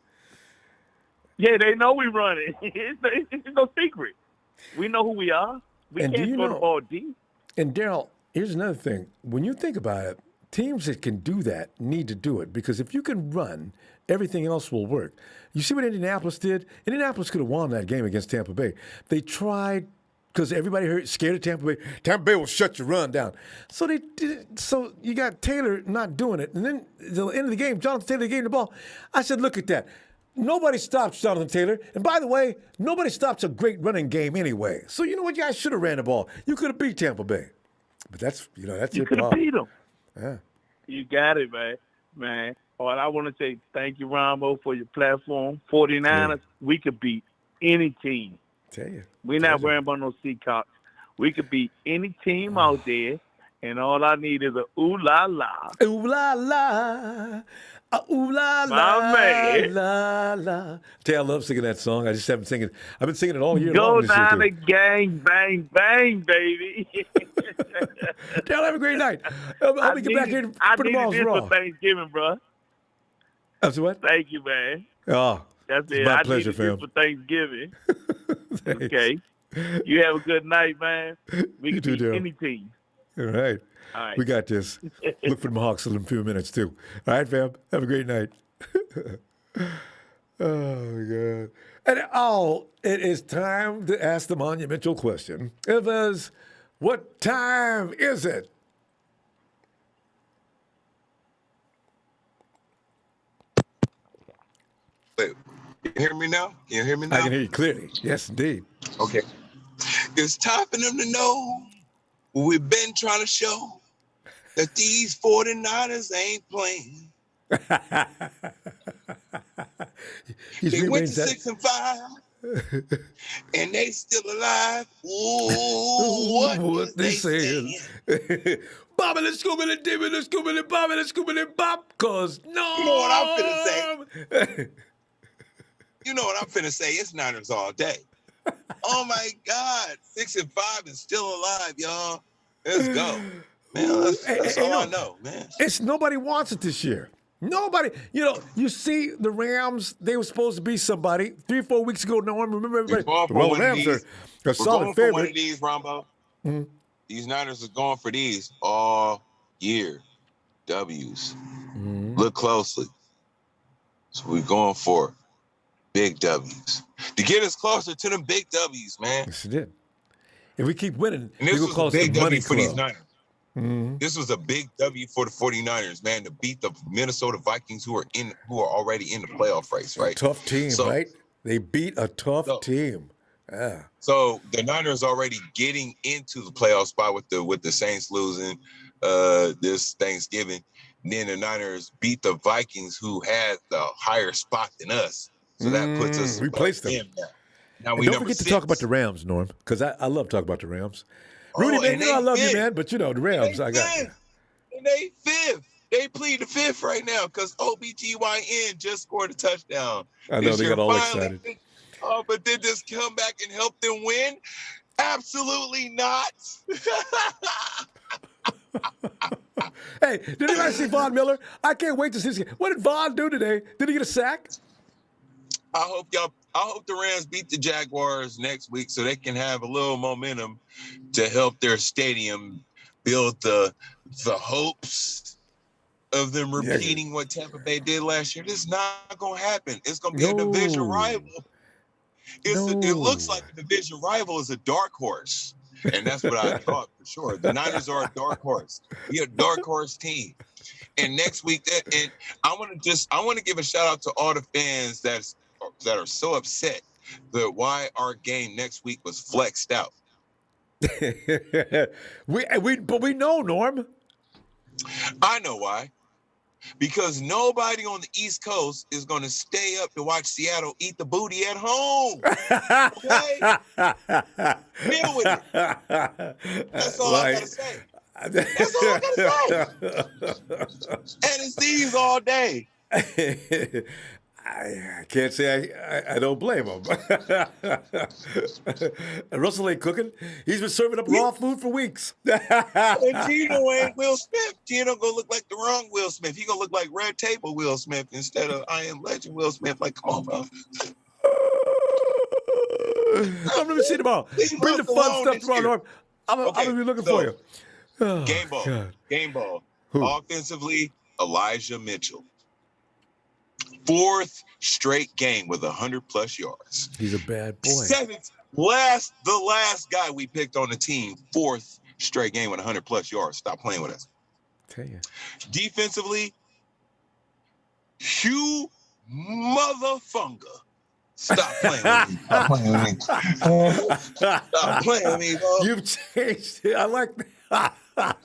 Yeah, they know we running. It's no secret. We know who we are. We can't throw the ball deep.
And Daryl, here's another thing. When you think about it, teams that can do that need to do it. Because if you can run, everything else will work. You see what Indianapolis did? Indianapolis could have won that game against Tampa Bay. They tried, because everybody scared of Tampa Bay. Tampa Bay will shut your run down. So they did it. So you got Taylor not doing it. And then at the end of the game, Jonathan Taylor gave the ball. I said, look at that. Nobody stops Jonathan Taylor. And by the way, nobody stops a great running game anyway. So you know what? You guys should have ran the ball. You could have beat Tampa Bay. But that's
you could have beat them.
Yeah.
You got it, man. All I want to say, thank you, Ronbo, for your platform. 49ers, we could beat any team.
Tell you.
We're not worrying about no Seacocks. We could beat any team out there, and all I need is a ooh la la.
Ooh la la. Ooh la la.
My man.
La la. Tell you, I love singing that song. I just haven't singing it. I've been singing it all year
long.
Go
down the gang, bang, bang, baby.
Tell have a great night. I'll be get back here for tomorrow's Raw.
For Thanksgiving, bro.
That's what?
Thank you, man.
Oh,
that's it.
My pleasure, fam.
For Thanksgiving. Okay. You have a good night, man. We can beat any team.
All right.
All right.
We got this. Look for the Hawks in a few minutes, too. All right, fam. Have a great night. Oh, my God. And it is time to ask the monumental question. It was, what time is it?
Wait, can you hear me now? Can you hear me now?
I can hear you clearly. Yes, indeed.
Okay. It's time for them to know what we've been trying to show, that these 49ers ain't playing.
They
went to 6-5. And they still alive. Ooh, what they saying?
Bobbing and scooping and dipping and scooping and bobbing and scooping and bop, cause no.
You know what I'm finna say? You know what I'm finna say? It's Niners all day. Oh my God, 6-5 is still alive, y'all. Let's go, man. That's all I know, man.
It's nobody wants it this year. Nobody, you see the Rams, they were supposed to be somebody 3-4 weeks ago. No one remember everybody. The Rams are a solid favorite.
One of these, Ronbo.
Mm-hmm.
These Niners are going for these all year. W's. Mm-hmm. Look closely. So we're going for big W's to get us closer to them big W's, man.
Yes, it did. If we keep winning,
and this was a big W for these Niners.
Mm-hmm.
This was a big W for the 49ers, man, to beat the Minnesota Vikings who are already in the playoff race, right?
A tough team, right? They beat a tough team. Yeah.
So the Niners already getting into the playoff spot with the Saints losing this Thanksgiving. And then the Niners beat the Vikings who had the higher spot than us. So that puts us
replace them.
Now we
don't forget to talk about the Rams, Norm, because I love talking about the Rams. Rudy, man, I love you, man, but the Rams, I got you.
And they fifth. They plead the fifth right now because OBGYN just scored a touchdown.
I know they got all excited.
But did this come back and help them win? Absolutely not.
Hey, did anybody see Von Miller? I can't wait to see this. What did Von do today? Did he get a sack?
I hope the Rams beat the Jaguars next week so they can have a little momentum to help their stadium build the hopes of them repeating what Tampa Bay did last year. This is not going to happen. It's going to be a division rival. It looks like a division rival is a dark horse. And that's what I thought for sure. The Niners are a dark horse. We're a dark horse team. And next week, and I want to give a shout out to all the fans that are so upset that why our game next week was flexed out.
But we know, Norm.
I know why. Because nobody on the East Coast is going to stay up to watch Seattle eat the booty at home. Okay? Deal with it. That's all I got to say. That's all I got to say. And it's these all day.
I can't say I don't blame him. Russell ain't cooking. He's been serving up raw food for weeks.
And Gino ain't Will Smith. Gino gonna look like the wrong Will Smith. He gonna look like Red Table Will Smith instead of I Am Legend Will Smith. Like, come on, bro.
I'm gonna see tomorrow. Bring the fun stuff tomorrow, Norm. I'm gonna be looking for you. Oh,
game ball. God. Game ball. Who? Offensively, Elijah Mitchell. 4th straight game with 100+ yards.
He's a bad boy.
7th, the last guy we picked on the team, 4th straight game with 100+ yards. Stop playing with us.
Tell you.
Defensively, Hugh Motherfunga. Stop playing with me. Stop playing with me. Stop playing with me, bro.
You've changed it. I like that.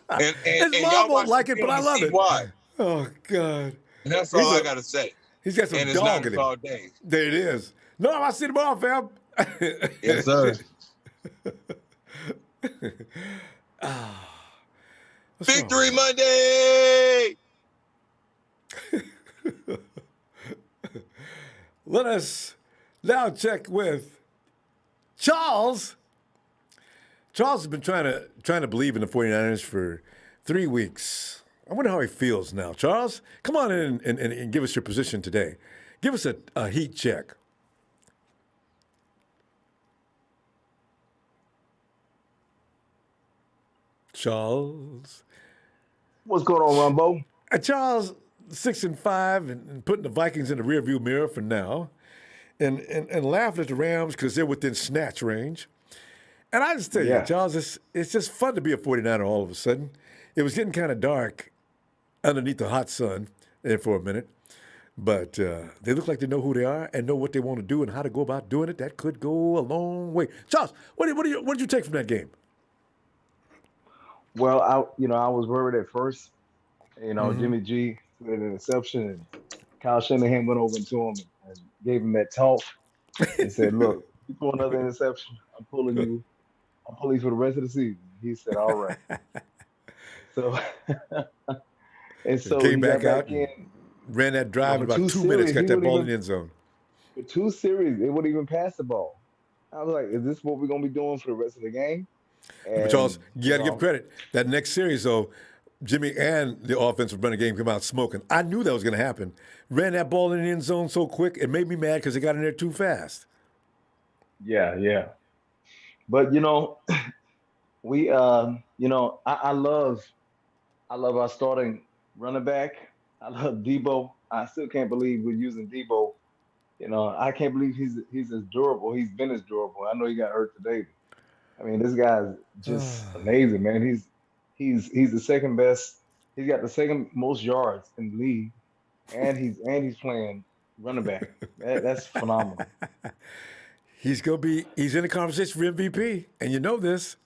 and
his mom won't like it, but I love it.
Why.
Oh, God.
And that's all I got to say.
He's got some dog in him.
All day.
There it is. No, I see tomorrow, fam.
Yes, sir. Victory Monday!
Let us now check with Charles. Charles has been trying to believe in the 49ers for 3 weeks. I wonder how he feels now. Charles, come on in and give us your position today. Give us a heat check. Charles.
What's going on, Ronbo?
Charles, 6-5 and putting the Vikings in the rearview mirror for now. And laughing at the Rams because they're within snatch range. And I just tell you, Charles, it's just fun to be a 49er all of a sudden. It was getting kind of dark underneath the hot sun there for a minute. But they look like they know who they are and know what they want to do and how to go about doing it. That could go a long way. Charles, what did you take from that game?
Well, I was worried at first. Jimmy G with an interception, and Kyle Shanahan went over to him and gave him that talk and said, "Look, you throw another interception, I'm pulling you for the rest of the season. He said, all right. So and so
came
he got
back out
back in.
and ran that drive in
For
about 2 minutes, got that ball in the end zone.
For 2 series, they wouldn't even pass the ball. I was like, is this what we're going to be doing for the rest of the game?
But Charles, you got to give credit. That next series, though, Jimmy and the offensive running game come out smoking. I knew that was going to happen. Ran that ball in the end zone so quick, it made me mad because they got in there too fast.
Yeah. But, we, I love our starting running back. I love Deebo. I still can't believe we're using Deebo. I can't believe he's as durable. He's been as durable. I know he got hurt today. I mean, this guy's just amazing, man. He's the second best. He's got the second most yards in the league, and he's playing running back. That's phenomenal.
He's in the conversation for MVP, and you know this.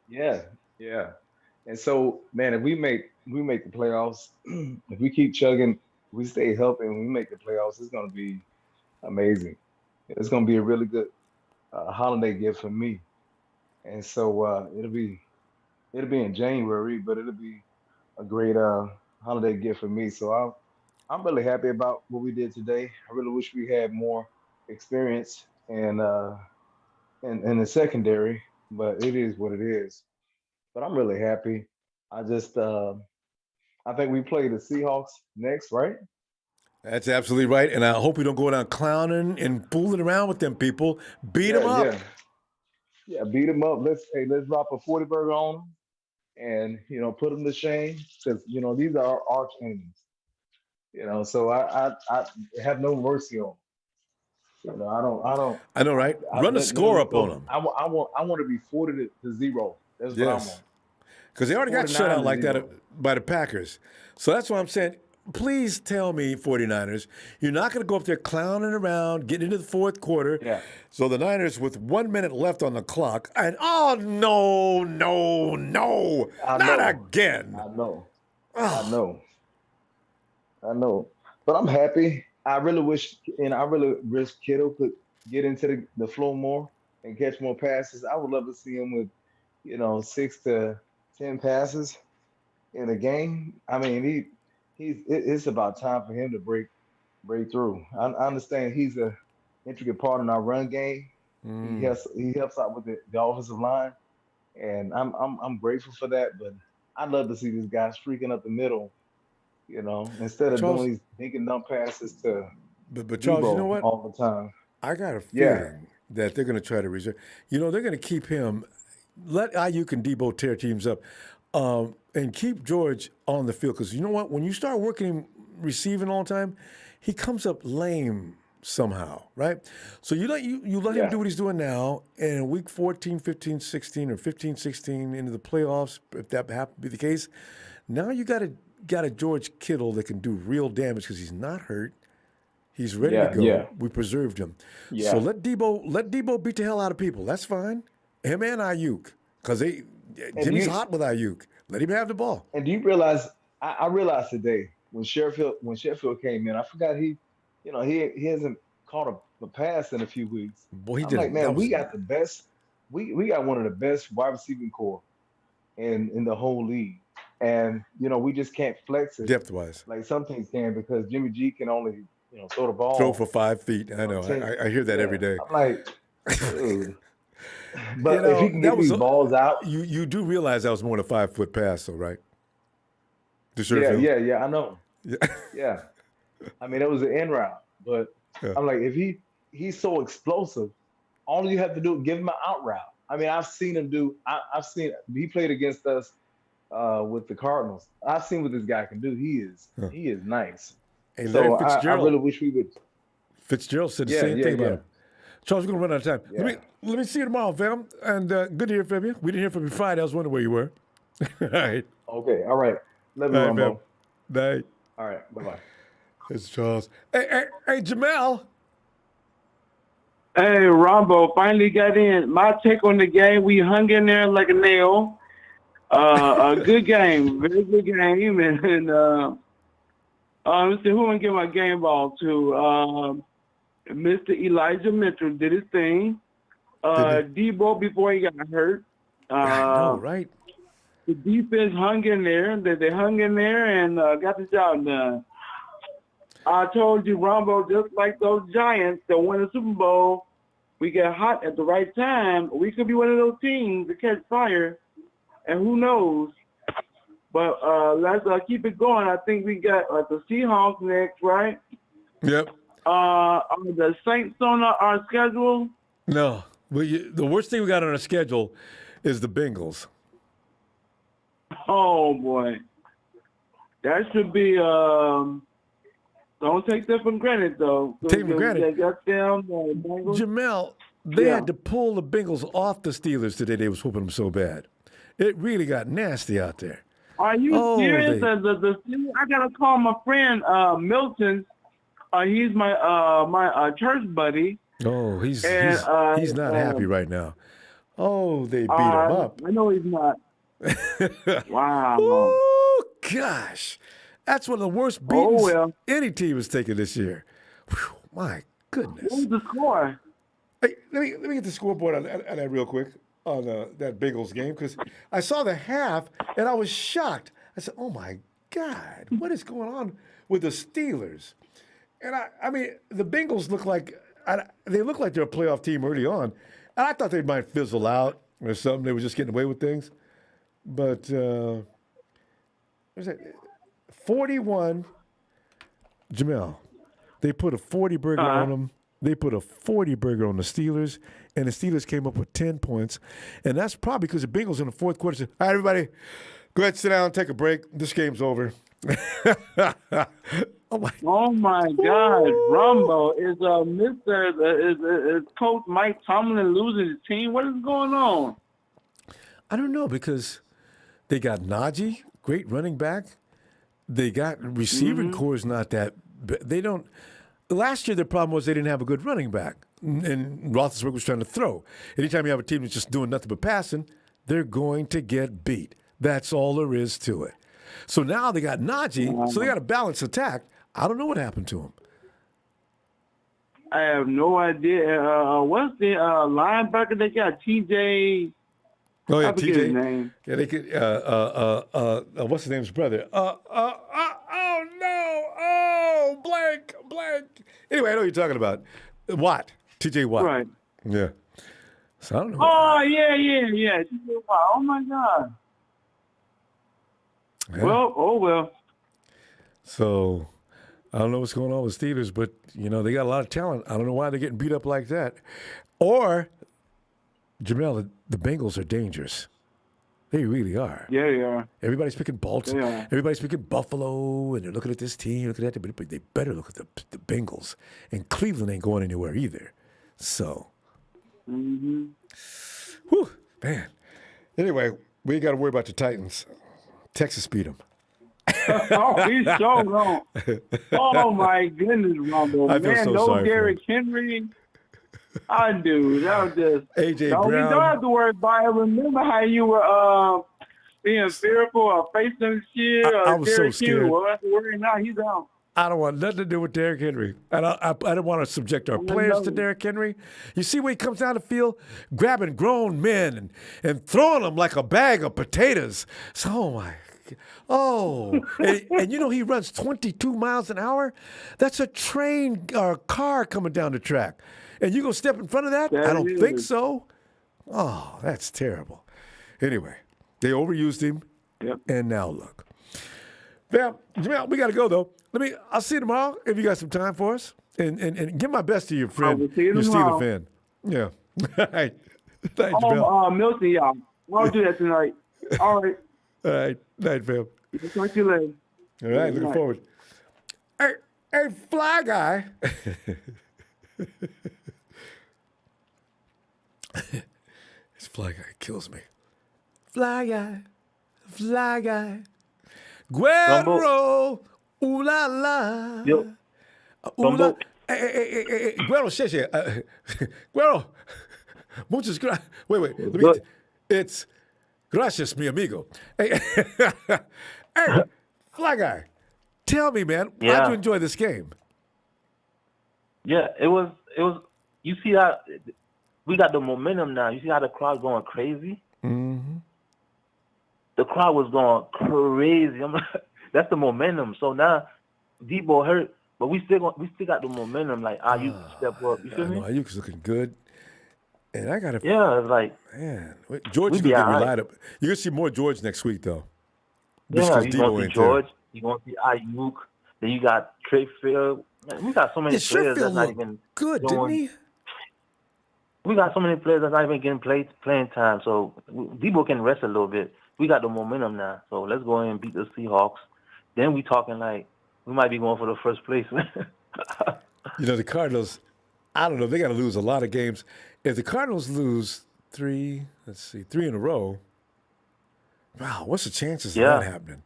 Yeah. And so, man, if we make the playoffs, if we keep chugging, we stay healthy, and we make the playoffs, it's going to be amazing. It's going to be a really good holiday gift for me. And so it'll be in January, but it'll be a great holiday gift for me. So I'm really happy about what we did today. I really wish we had more experience in the secondary, but it is what it is. But I'm really happy. I think we play the Seahawks next, right?
That's absolutely right. And I hope we don't go down clowning and fooling around with them people. Beat them up.
Yeah, beat them up. Let's drop a 40 burger on them and, put them to shame because, these are our arch enemies. So I have no mercy on them.
I know, right? Run the score up on them.
I want to be 40 to 0. That's what I want.
Because they already got shut out like that by the Packers. So that's why I'm saying, please tell me, 49ers, you're not going to go up there clowning around, getting into the fourth quarter.
Yeah.
So the Niners, with 1 minute left on the clock, and no, not again.
I know. But I'm happy. I really wish Kittle could get into the flow more and catch more passes. I would love to see him with, 6 to 10 passes in a game. I mean, it's about time for him to break through. I understand he's an intricate part in our run game. He helps out with the offensive line, and I'm grateful for that. But I'd love to see this guy streaking up the middle, instead of doing these dink and dump passes to
But Charles, you know what?
All the time.
I got a feeling that they're going to try to reserve. They're going to keep him. Let Ayuk and Deebo tear teams up. And keep George on the field, because you know what? When you start working him receiving all the time, he comes up lame somehow, right? So you let him do what he's doing now, and in week 14, 15, 16, or 15, 16 into the playoffs, if that happened to be the case, now you got a George Kittle that can do real damage because he's not hurt. He's ready to go.
Yeah.
We preserved him.
Yeah.
So let Deebo beat the hell out of people. That's fine. Him and Ayuk, because Jimmy's hot with Ayuk. Let him have the ball.
And do you realize? I realized today when Sheffield came in, I forgot he hasn't caught a pass in a few weeks.
Boy, he
I'm
did.
like, man, we got the best. We got one of the best wide receiving core in the whole league, and we just can't flex it
depth wise
like some teams can because Jimmy G can only throw the ball.
Throw for 5 feet. I know. I hear that every day.
I'm like, dude. But if he can get these balls out,
you do realize that was more than a 5-foot pass, though, right?
Yeah. I know. Yeah. I mean, it was an end route, but I'm like, if he's so explosive, all you have to do is give him an out route. I mean, I've seen him do. He played against us with the Cardinals. I've seen what this guy can do. He is nice.
Hey,
so I really wish we would.
Fitzgerald said the same thing about him. Charles, we're going to run out of time. Yeah. Let me see you tomorrow, fam. And good to hear from you. We didn't hear from you Friday. I was wondering where you were. All right.
Okay. All right. Love you, Ronbo.
Night.
All right. Bye-bye.
It's Charles. Hey, Jamal.
Hey, Ronbo, finally got in. My take on the game, we hung in there like a nail. A good game. Very good game. And let's see, who am I give my game ball to? Mr. Elijah Mitchell did his thing.
Deebo before he got hurt.
I know, right?
The defense hung in there. They hung in there and got the job done. I told you, Ronbo, just like those Giants that won the Super Bowl, we get hot at the right time. We could be one of those teams that catch fire, and who knows? But let's keep it going. I think we got the Seahawks next, right?
Yep.
Are the Saints on our schedule?
No. The worst thing we got on our schedule is the Bengals.
Oh, boy. That should be don't take that for granted, though.
Take for granted.
They got them, Bengals.
Jamel, they had to pull the Bengals off the Steelers today. They was whooping them so bad. It really got nasty out there.
Are you serious? I gotta call my friend Milton. He's my church buddy.
Oh, he's not happy right now. Oh, they beat him up.
I know he's not. Wow.
Oh gosh, that's one of the worst beatings any team has taken this year. Whew, my goodness.
What was the score?
Hey, let me get the scoreboard on that real quick on that Bengals game, because I saw the half and I was shocked. I said, "Oh my God, what is going on with the Steelers?" And I mean, the Bengals look like they're a playoff team early on, and I thought they might fizzle out or something. They were just getting away with things, but what was it? 41. Jamel, they put a 40 burger on them. They put a 40 burger on the Steelers, and the Steelers came up with 10 points. And that's probably because the Bengals in the fourth quarter said, "All right, everybody, go ahead, sit down, take a break. This game's over."
Oh my God, Ronbo is Coach Mike Tomlin losing his team? What is going on?
I don't know, because they got Najee, great running back. They got receiving core is not that. They don't. Last year, the problem was they didn't have a good running back, and Roethlisberger was trying to throw. Anytime you have a team that's just doing nothing but passing, they're going to get beat. That's all there is to it. So now they got Najee, so they got a balanced attack. I don't know what happened to him.
I have no idea. What's the linebacker they got? TJ.
Oh yeah,
I forget his
TJ.
name.
Yeah, they could. What's his name's brother? Oh no! Oh, blank. Anyway, I know what you're talking about. Watt. TJ Watt.
Right.
Yeah. So I don't know.
Oh yeah. TJ Watt. Oh my God.
Yeah.
Well.
So I don't know what's going on with Steelers, but they got a lot of talent. I don't know why they're getting beat up like that. Or Jamel, the Bengals are dangerous. They really are.
Yeah, they are.
Everybody's picking Baltimore.
Yeah.
Everybody's picking Buffalo, and they're looking at this team, looking at it, but they better look at the Bengals. And Cleveland ain't going anywhere either. So, whew, man. Anyway, we ain't got to worry about the Titans. Texas beat them.
Oh, he's so wrong. Oh my goodness, Ronbo.
I feel
Man,
so
no
sorry for
Derrick Henry. I do. That was just
AJ
no,
Brown.
You don't have to worry about it. Remember how you were being fearful of facing shit?
I was so scared.
Well, that's the worry now. He's out.
I don't want nothing to do with Derrick Henry. I don't want to subject our players to Derrick Henry. You see when he comes down the field, grabbing grown men and throwing them like a bag of potatoes. So, oh my. Oh, and he runs 22 miles an hour. That's a train or a car coming down the track. And you gonna step in front of that? I don't think so. Oh, that's terrible. Anyway, they overused him.
Yep.
And now look. Jamel, we got to go though. I'll see you tomorrow if you got some time for us. And give my best to your friend, your Steeler fan. Yeah. All right. Thanks, Jamel.
Milton, y'all. I'll do that tonight. All right.
All right. Night, fam.
Talk to you later.
All right. Looking forward. Hey, fly guy. This fly guy kills me. Fly guy. Guerrero, ooh la la.
Yep.
Ooh la. Hey, Guerrero, Guerrero, muchas gracias. Wait. It's gracias, mi amigo. Hey, fly guy, tell me, man, how'd you enjoy this game?
Yeah, it was. You see that we got the momentum now. You see how the crowd's going crazy?
Mm-hmm.
The crowd was going crazy. That's the momentum. So now Deebo hurt, but we still got the momentum. Like you step up. You feel me?
Ayuk's looking good. And I got to.
Yeah, it's like.
Man, George is going to get relied up. You're going to see more George next week, though.
Yeah, you're going to see George. You're going to see Ayuk. Then you got Trey Field. We got so many players that's not even
good, didn't he?
We got so many players that's not even getting playing time. So Deebo can rest a little bit. We got the momentum now. So let's go in and beat the Seahawks. Then we talking like we might be going for the first place.
The Cardinals, I don't know. They got to lose a lot of games. If the Cardinals lose three in a row, wow, what's the chances of that happening?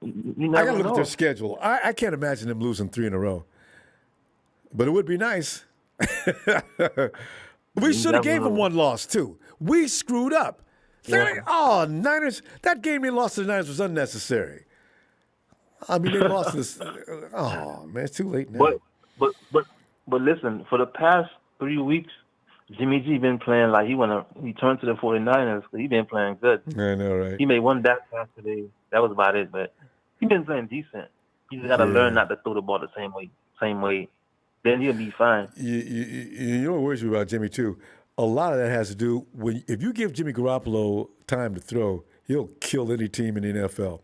I got to look at their schedule. I can't imagine them losing 3 in a row. But it would be nice. We should have gave them one loss, too. We screwed up. Yeah. Niners, that game they lost to the Niners was unnecessary. I mean, they lost this. Oh, man, it's too late now.
But listen, for the past 3 weeks, Jimmy G been playing like he turned to the 49ers. He been playing good.
I know, right?
He made one back pass today. That was about it, but he been playing decent. He just got to learn not to throw the ball the same way. Then he'll be fine.
You know what worries me about Jimmy, too? A lot of that has to do if you give Jimmy Garoppolo time to throw, he'll kill any team in the NFL.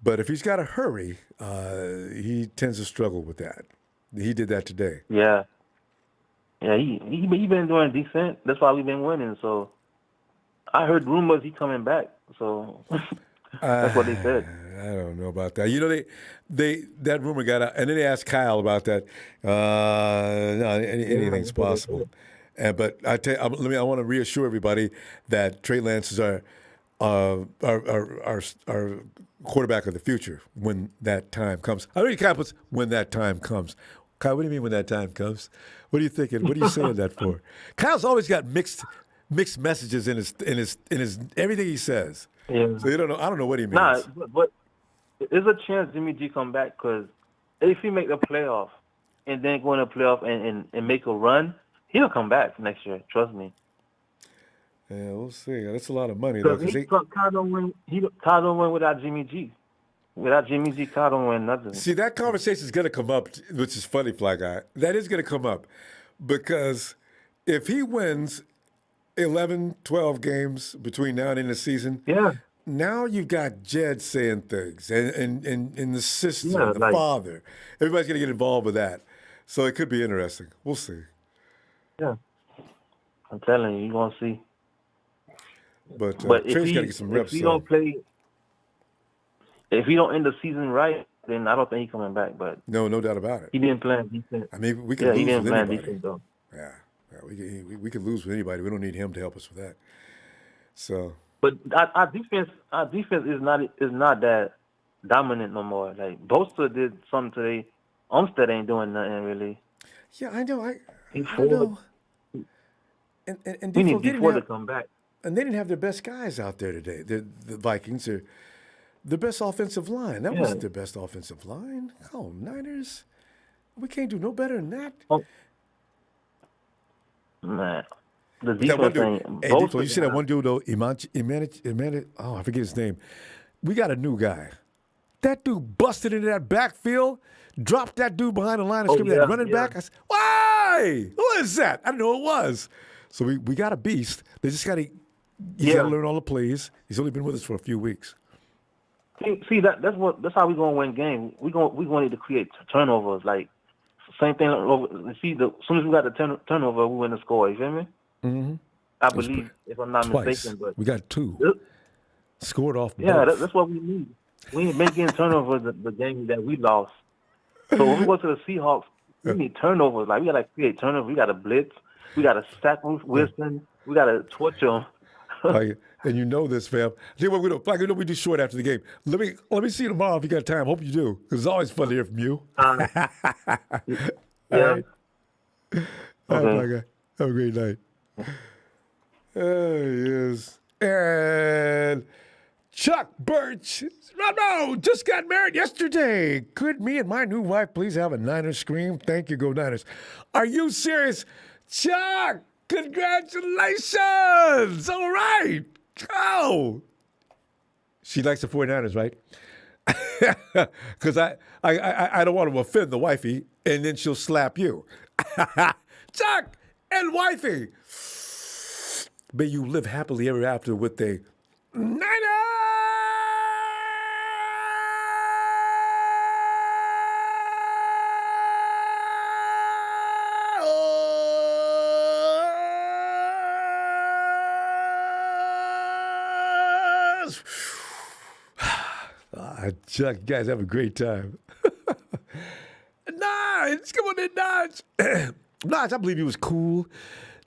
But if he's got to hurry, he tends to struggle with that. He did that today.
Yeah. Yeah, he been doing decent. That's why we've been winning. So I heard rumors he coming back. So that's what they said.
I don't know about that. That rumor got out, and then they asked Kyle about that. No, anything's possible. But I want to reassure everybody that Trey Lance is our quarterback of the future when that time comes. I really Kyle puts when that time comes. Kyle, what do you mean when that time comes? What are you thinking? What are you saying that for? Kyle's always got mixed messages in his everything he says.
Yeah.
So I don't know what he means.
Nah, but there's a chance Jimmy G come back because if he make the playoff and then go in the playoff and make a run, he'll come back next year. Trust me.
Yeah, we'll see. That's a lot of money though.
Kyle don't win without Jimmy G. Without Jimmy G, Kyle don't win nothing.
See, that conversation is going to come up, which is funny, Fly Guy. That is going to come up because if he wins 11, 12 games between now and the end of the season, now you've got Jed saying things and the sister, the father. Everybody's going to get involved with that. So it could be interesting. We'll see.
Yeah. I'm telling you, you're going to see.
But Trey's got to get some reps.
If he don't play, if he don't end the season right, then I don't think he's coming back. But
no doubt about it.
He didn't play decent.
I mean, we can lose with anybody.
Decent, though.
Yeah, we can lose with anybody. We don't need him to help us with that. So,
but our defense is not that dominant no more. Like Bosa did something today. Umstead ain't doing nothing really.
Yeah, I know. I
know. And we need before to come back.
And they didn't have their best guys out there today. The Vikings are the best offensive line. That wasn't their best offensive line. Oh, Niners. We can't do no better than that.
Oh. Man. The defense ain't.
Hey, Diplo, you see that one dude, though? I forget his name. We got a new guy. That dude busted into that backfield, dropped that dude behind the line of scrimmage, that running back. I said, why? Who is that? I didn't know it was. So we got a beast. They just got to learn all the plays. He's only been with us for a few weeks.
See that's how we're gonna win games. We're gonna need to create turnovers. Like same thing. See, as soon as we got the turnover, we win the score. You feel me?
Mm-hmm.
I believe, if I'm not mistaken. But
we got 2. Scored off.
Yeah, that's what we need. We ain't making turnovers the game that we lost. So when we go to the Seahawks, we need turnovers. Like we gotta create turnovers. We gotta blitz. We gotta sack Wilson. We gotta torture him.
And you know this, fam. See what we do? Like, we do short after the game. Let me see you tomorrow if you got time. Hope you do, because it's always fun to hear from you. All right. All right, my guy. Have a great night. There he is. And Chuck Birch. Ronbo just got married yesterday. Could me and my new wife please have a Niners scream? Thank you, go Niners. Are you serious? Chuck! Congratulations! All right. Oh. She likes the 49ers, right? Because I don't want to offend the wifey, and then she'll slap you. Chuck and wifey. May you live happily ever after with a Chuck, you guys have a great time. Nudge, come on in, Nudge. Nudge, I believe he was cool.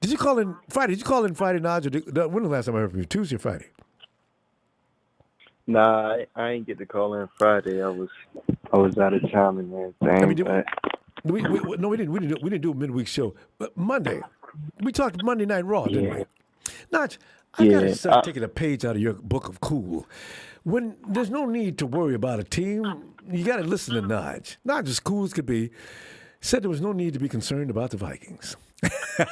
Did you call in Friday? Did you call in Friday, Nudge? When was the last time I heard from you? Tuesday or Friday?
Nah, I ain't get to call in Friday. I was out of town and everything.
I mean, we didn't do a midweek show. But Monday, we talked Monday Night Raw, didn't we? Nudge, I gotta start taking a page out of your book of cool. When there's no need to worry about a team, you got to listen to Nudge. Nudge, as cool as could be, said there was no need to be concerned about the Vikings.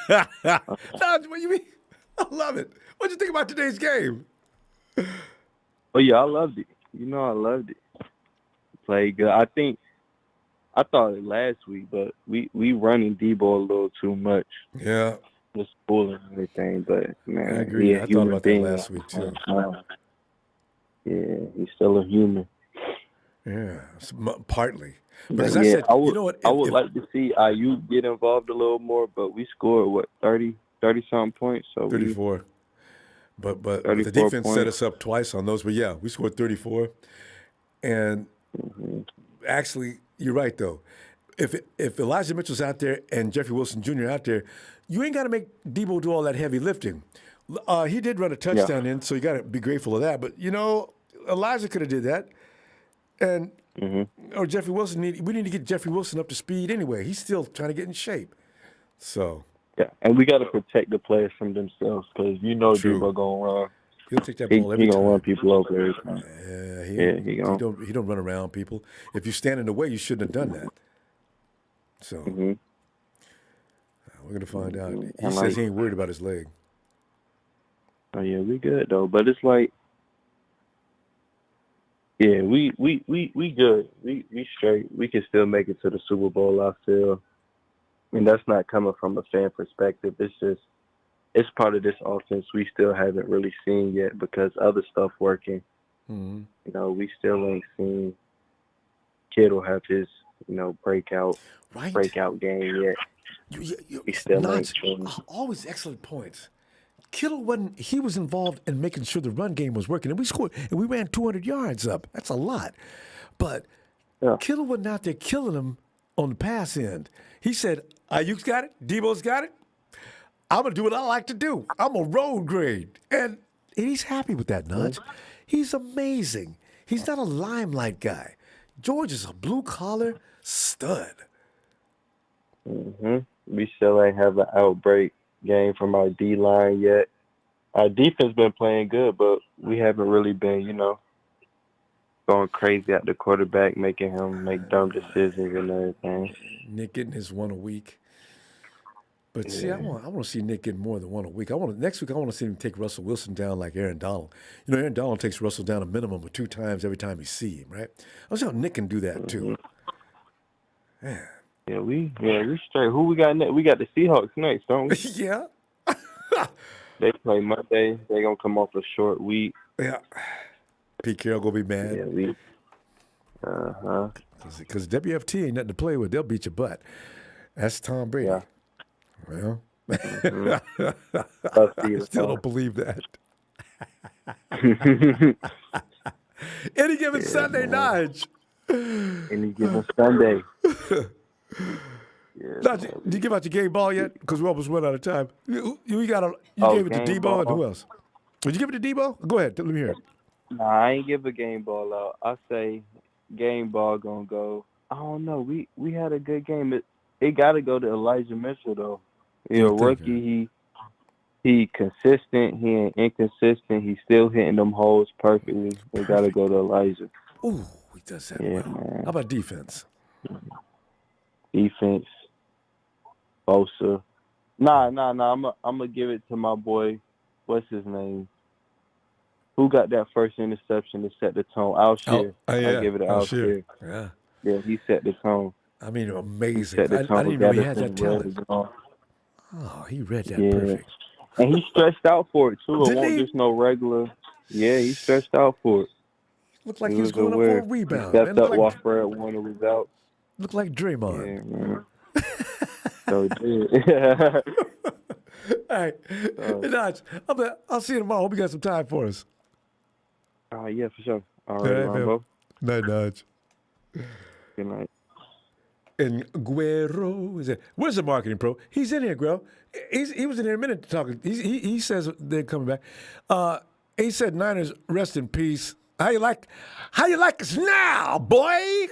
Nudge, what you mean? I love it. What'd you think about today's game?
Oh, yeah, I loved it. You know I loved it. Played good. I thought it last week, but we running Deebo a little too much.
Yeah.
Just pulling and everything, but, man.
I agree. I thought about that last week, too.
Yeah, he's still a human.
Yeah, partly.
Because
I said,
I would,
you know what?
I would like to see IU get involved a little more, but we scored, 30-something points? So
34. But
34
the defense
points.
set us up twice on those. But, yeah, we scored 34. And actually, you're right, though. If Elijah Mitchell's out there and Jeffrey Wilson Jr. out there, you ain't got to make Deebo do all that heavy lifting. He did run a touchdown in, so you got to be grateful of that. But, you know, Elijah could have did that. And or Jeffrey Wilson, we need to get Jeffrey Wilson up to speed anyway. He's still trying to get in shape. So.
Yeah, and we got to protect the players from themselves because you know Deebo going to run.
He'll take that ball every time.
He going to run people over every time.
Yeah, he don't run around people. If you stand in the way, you shouldn't have done that. So we're going to find out. He says he ain't worried about his leg.
Oh, yeah, we good, though. But it's like, yeah, we good. We straight. We can still make it to the Super Bowl, I feel. And that's not coming from a fan perspective. It's part of this offense we still haven't really seen yet because other stuff working.
Mm-hmm.
You know, we still ain't seen Kittle have his, breakout game yet. We still ain't seen.
Always excellent points. Kittle he was involved in making sure the run game was working. And we scored, and we ran 200 yards up. That's a lot. But Kittle wasn't out there killing them on the pass end. He said, Ayuk's got it, Deebo's got it. I'm going to do what I like to do. I'm a road grade. And he's happy with that, Nudge. He's amazing. He's not a limelight guy. George is a blue-collar stud.
We still ain't have an outbreak game from our D-line yet. Our defense been playing good, but we haven't really been, going crazy at the quarterback, making him make dumb decisions and everything.
Nick getting his one a week. But see, I want to see Nick getting more than one a week. Next week I want to see him take Russell Wilson down like Aaron Donald. Aaron Donald takes Russell down a minimum of 2 times every time you see him, right? I was how Nick can do that too. Man.
Yeah, we straight. Who we got next? We got the Seahawks next, don't we?
Yeah.
They play Monday. They gonna come off a short week.
Yeah. Pete Carroll gonna be mad.
Yeah,
Because WFT ain't nothing to play with. They'll beat your butt. That's Tom Brady.
Yeah.
Well,
I
still don't believe that. Any given Sunday night.
Any given Sunday.
Now, did you give out your game ball yet? Because we almost went out of time. You gave it to Deebo and who else? Did you give it to Deebo? Go ahead. Let me hear it.
Nah, I ain't give a game ball out. I say game ball gonna go. I don't know. We had a good game. It got to go to Elijah Mitchell though. Rookie. He consistent. He ain't inconsistent. He's still hitting them holes perfectly. We got to go to Elijah.
Ooh, he does that well. Man. How about defense?
Defense. Bosa. Nah. I'm gonna give it to my boy. What's his name? Who got that first interception to set the tone? Alshire.
Yeah.
I give it to
Alshire.
Alshire.
Yeah.
Yeah, he set the tone.
I mean, amazing.
He set the
I
tone.
didn't even know he had that talent. Oh, he read that perfect.
And he stretched out for it, too. It
Didn't
won't
he?
just no regular. Yeah, he stretched out for it.
Looked like he was going up for a rebound.
He stepped
Man.
up while Fred Warner was out.
Looked like Draymond.
Yeah, man. So it did.
All right. Notch, I'll see you tomorrow. Hope you got some time for us.
Yeah, for sure. All right, Ronbo.
Night, Notch.
Good night.
And Guerrero is it? Where's the marketing pro? He's in here, Guerrero. He was in here a minute talking. He says they're coming back. He said Niners rest in peace. How you like us now, boy?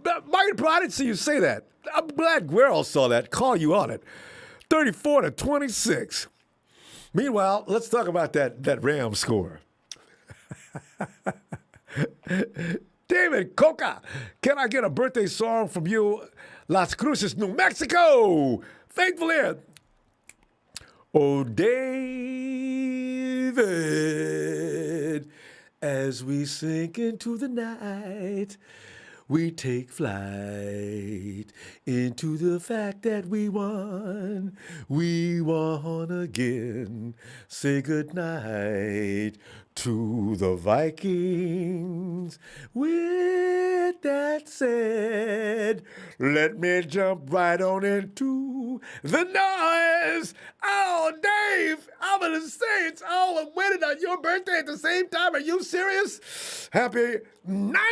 Marketing pro, I didn't see you say that. I'm glad Guerrero saw that. Call you on it. 34-26. Meanwhile, let's talk about that Rams score. David Coca, can I get a birthday song from you? Las Cruces, New Mexico. Faithful here. Oh, David, as we sink into the night, we take flight into the fact that we won. We won again. Say goodnight to the Vikings. With that said, let me jump right on into the noise. Oh, Dave, I'm in the Saints. Oh, I'm winning on your birthday at the same time. Are you serious? Happy Niners!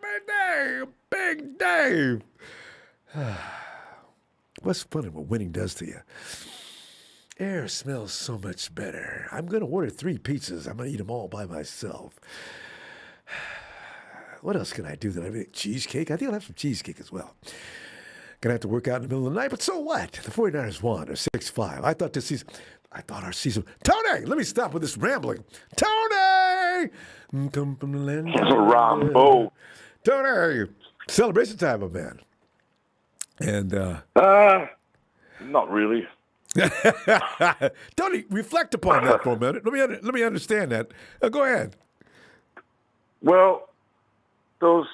Birthday, Big Dave. What's funny what winning does to you? Air smells so much better. I'm going to order 3 pizzas. I'm going to eat them all by myself. What else can I do? Cheesecake? I think I'll have some cheesecake as well. Gonna have to work out in the middle of the night, but so what? The 49ers won. They're 6-5. I thought our season. Tony, let me stop with this rambling. Tony! Come from the land.
Ronbo.
Tony! Celebration time, my man. And,
not really.
Tony, reflect upon that for a minute. Let me understand that. Go ahead.
Well, there was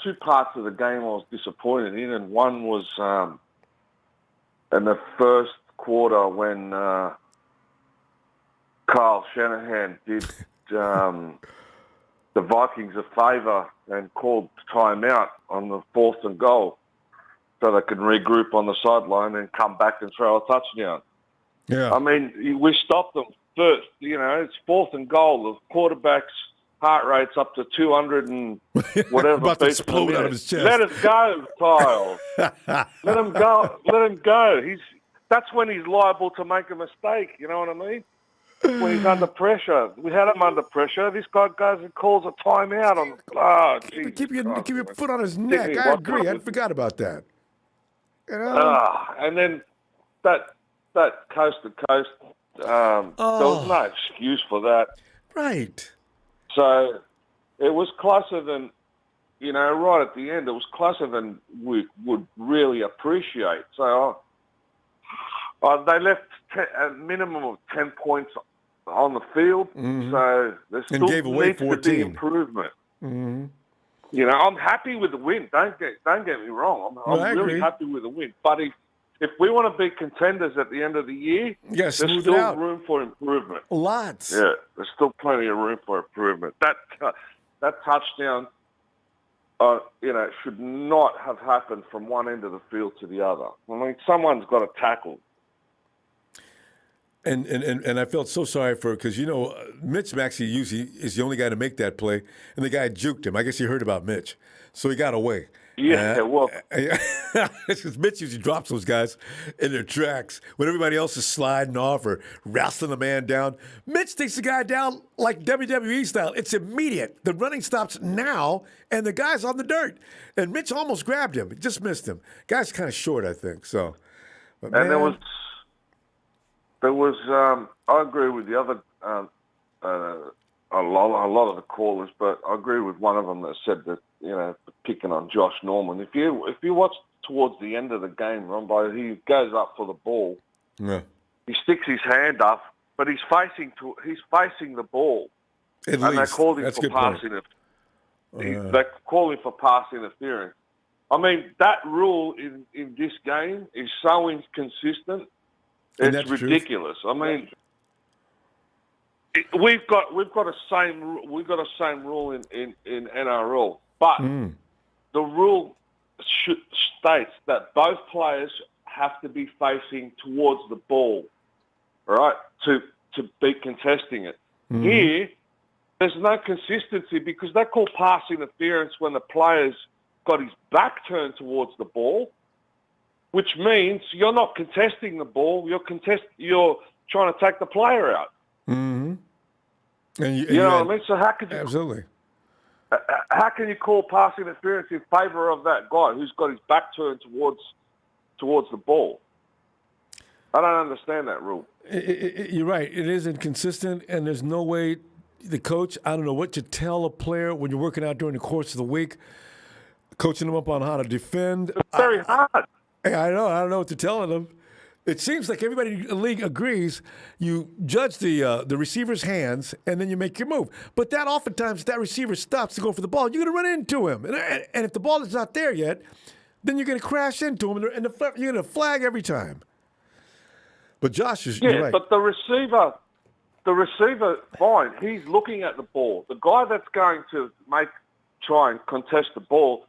two parts of the game I was disappointed in, and one was in the first quarter when Kyle Shanahan did the Vikings a favor and called timeout on the 4th and goal so they could regroup on the sideline and come back and throw a touchdown.
Yeah.
I mean, we stopped them first. You know, it's 4th and goal. The quarterback's heart rate's up to 200 and whatever.
About to explode out of his chest.
Let us go, Kyle. Let him go. Let him go. That's when he's liable to make a mistake. You know what I mean? When he's under pressure. We had him under pressure. This guy goes and calls a timeout on. Oh,
keep your foot on his neck. I agree. I forgot about that. You know?
And then that coast to coast. There was no excuse for that.
Right.
So it was closer than, right at the end, it was closer than we would really appreciate. So they left a minimum of 10 points on the field. Mm-hmm. So there still needs 14. To be improvement.
Mm-hmm.
I'm happy with the win. Don't get me wrong. I'm really happy with the win. But if we want to be contenders at the end of the year, there's still room for improvement.
Lots.
Yeah, there's still plenty of room for improvement. That touchdown, should not have happened from one end of the field to the other. I mean, someone's got to tackle.
And I felt so sorry for because Mitch Maxey usually is the only guy to make that play, and the guy juked him. I guess you heard about Mitch, so he got away.
Yeah, well,
it's because Mitch usually drops those guys in their tracks when everybody else is sliding off or wrestling the man down. Mitch takes the guy down like WWE style. It's immediate. The running stops now, and the guy's on the dirt. And Mitch almost grabbed him. He just missed him. Guy's kind of short, I think. So, but
and there was. I agree with the other a lot of the callers, but I agree with one of them that said that, picking on Josh Norman. If you watch towards the end of the game, Ronbo, he goes up for the ball.
Yeah.
He sticks his hand up, but he's facing the ball.
At
and
least.
They're calling
That's
for
a good point.
They're calling for pass interference. I mean, that rule in this game is so inconsistent. It's ridiculous. I mean, we've got a same rule in NRL, but the rule states that both players have to be facing towards the ball, right, to be contesting it. Here, there's no consistency because they call pass interference when the player's got his back turned towards the ball, which means you're not contesting the ball. You're trying to take the player out.
Mm-hmm. And
you know what I mean? So how could you
absolutely?
How can you call pass interference in favour of that guy who's got his back turned towards the ball? I don't understand that rule.
You're right. It is inconsistent, and there's no way the coach, I don't know what you tell a player when you're working out during the course of the week, coaching them up on how to defend.
It's very hard.
I know. I don't know what to tell them. It seems like everybody in the league agrees. You judge the receiver's hands, and then you make your move. But that oftentimes, that receiver stops to go for the ball, you're going to run into him. And if the ball is not there yet, then you're going to crash into him, and you're going to flag every time. But Josh is you're right.
But the receiver, fine. He's looking at the ball. The guy that's going to try and contest the ball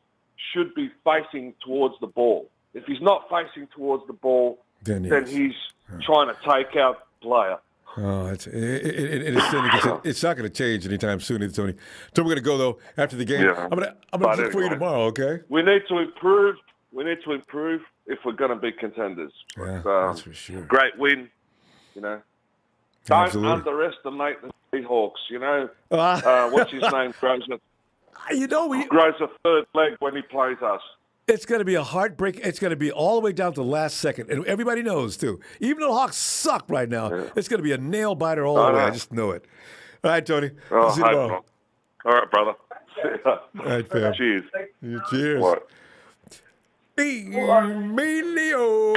should be facing towards the ball. If he's not facing towards the ball, then he's trying to take out the player.
Oh, it's not going to change anytime soon, Tony. So we're going to go though after the game.
Yeah.
I'm going to look for you tomorrow. Okay.
We need to improve. If we're going to be contenders.
Yeah, that's for sure.
Great win. Don't underestimate the Seahawks. What's his name? Grows a third leg when he plays us.
It's going to be a heartbreak. It's going to be all the way down to the last second. And everybody knows, too. Even though the Hawks suck right now, it's going to be a nail-biter all the way. I just know it. All right, Tony.
Oh,
See you tomorrow.
All right, brother.
All right, fam.
Cheers.
Cheers.
What?
Emilio.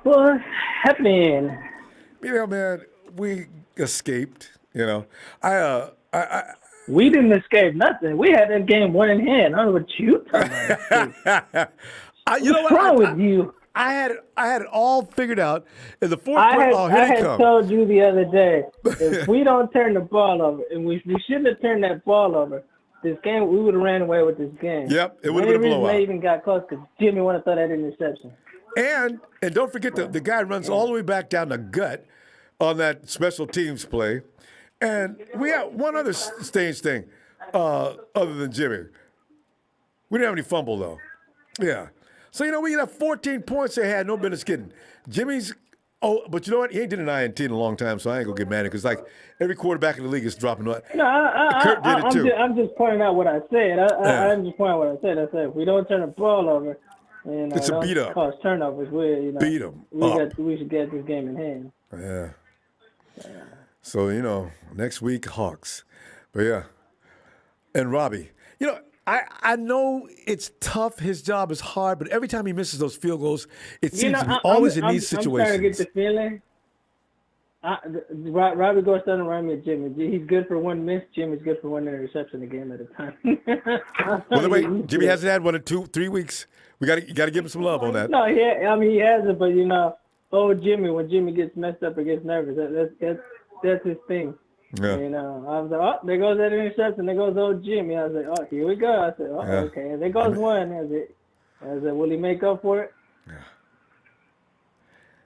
What's happening?
Man, we escaped.
We didn't escape nothing. We had that game one in hand. I don't know what you talking about. What's wrong with you?
I had it all figured out. In the fourth
I
quarter,
had told you the other day, if we don't turn the ball over, and we shouldn't have turned that ball over, this game, we would have ran away with this game.
Yep, it would have been a blowout.
They even got close because Jimmy wanted to throw that interception.
And don't forget, the guy runs all the way back down the gut on that special teams play. And we have one other strange thing other than Jimmy. We didn't have any fumble, though. Yeah. So, we have 14 points they had no business getting. Jimmy's, but you know what? He ain't did an INT in a long time, so I ain't going to get mad at it because, every quarterback in the league is dropping.
No,
Kurt did it, too.
I'm just pointing out what I said. I'm just pointing out what I said. I said, if we don't turn the ball over,
it's a beat-up.
Cause turnovers,
beat them.
We should get this game in hand.
Yeah. So, next week, Hawks. But, yeah. And Robbie, I know it's tough. His job is hard, but every time he misses those field goals, it seems to be always in these situations.
I'm trying to get the feeling. Robbie Gore's doesn't remind me of Jimmy. He's good for one miss. Jimmy's good for one interception a game at a time.
Well, wait, Jimmy hasn't had one in 2-3 weeks. You got to give him some love on that.
No, he hasn't, but Jimmy, when Jimmy gets messed up or gets nervous, that's his thing.
Yeah.
I was like, there goes that interception. There goes old Jimmy. I was like, here we go. I said, okay. And there goes one. I said, will he make up for it?
Yeah.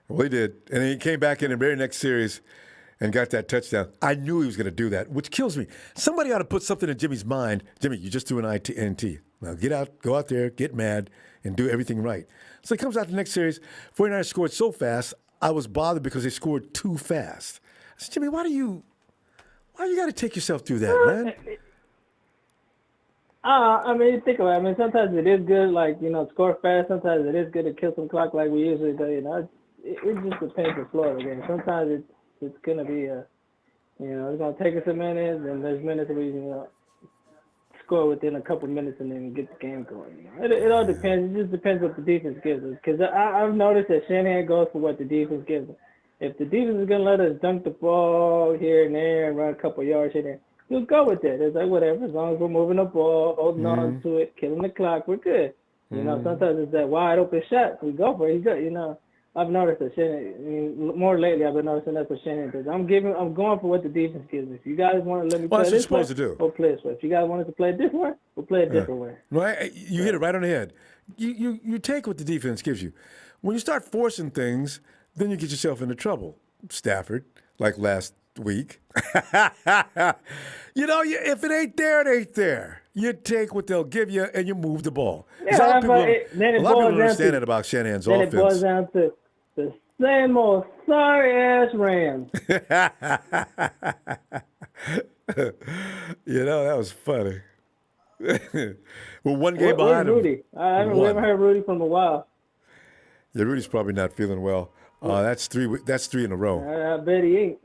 Well, he did. And he came back in the very next series and got that touchdown. I knew he was going to do that, which kills me. Somebody ought to put something in Jimmy's mind. Jimmy, you just do an INT. Now go out there, get mad, and do everything right. So he comes out the next series. 49ers scored so fast, I was bothered because they scored too fast. I said, Jimmy, why you got to take yourself through that, man?
Think about it. Sometimes it is good, score fast. Sometimes it is good to kill some clock like we usually do. It just depends on the flow of the game. Sometimes
It's gonna be it's gonna take us a minute, and there's minutes where you score within a couple minutes and then get the game going. It all depends. It just depends what the defense gives us. Because I've noticed that Shanahan goes for what the defense gives us. If the defense is gonna let us dunk the ball here and there and run a couple yards here and there, we'll go with it. It's like whatever, as long as we're moving the ball, holding on to it, killing the clock, we're good. Sometimes it's that wide open shot. We go for it. He's good. I've noticed that Shanahan. More lately, I've been noticing that's what Shanahan does. I'm going for what the defense gives me. If you guys want to let me play this way, we'll play this way. If you guys want us to play a different way, we'll play a different way.
Right? You hit it right on the head. You take what the defense gives you. When you start forcing things, then you get yourself into trouble. Stafford, like last week. If it ain't there, it ain't there. You take what they'll give you and you move the ball.
Yeah,
a lot of people
then
don't understand that about Shanahan's offense.
Then it boils down to the same old sorry-ass Rams.
That was funny. Well, one game
Where's
behind him.
Rudy? We haven't heard Rudy from a while.
Yeah, Rudy's probably not feeling well. That's three in a row.
I bet he ain't.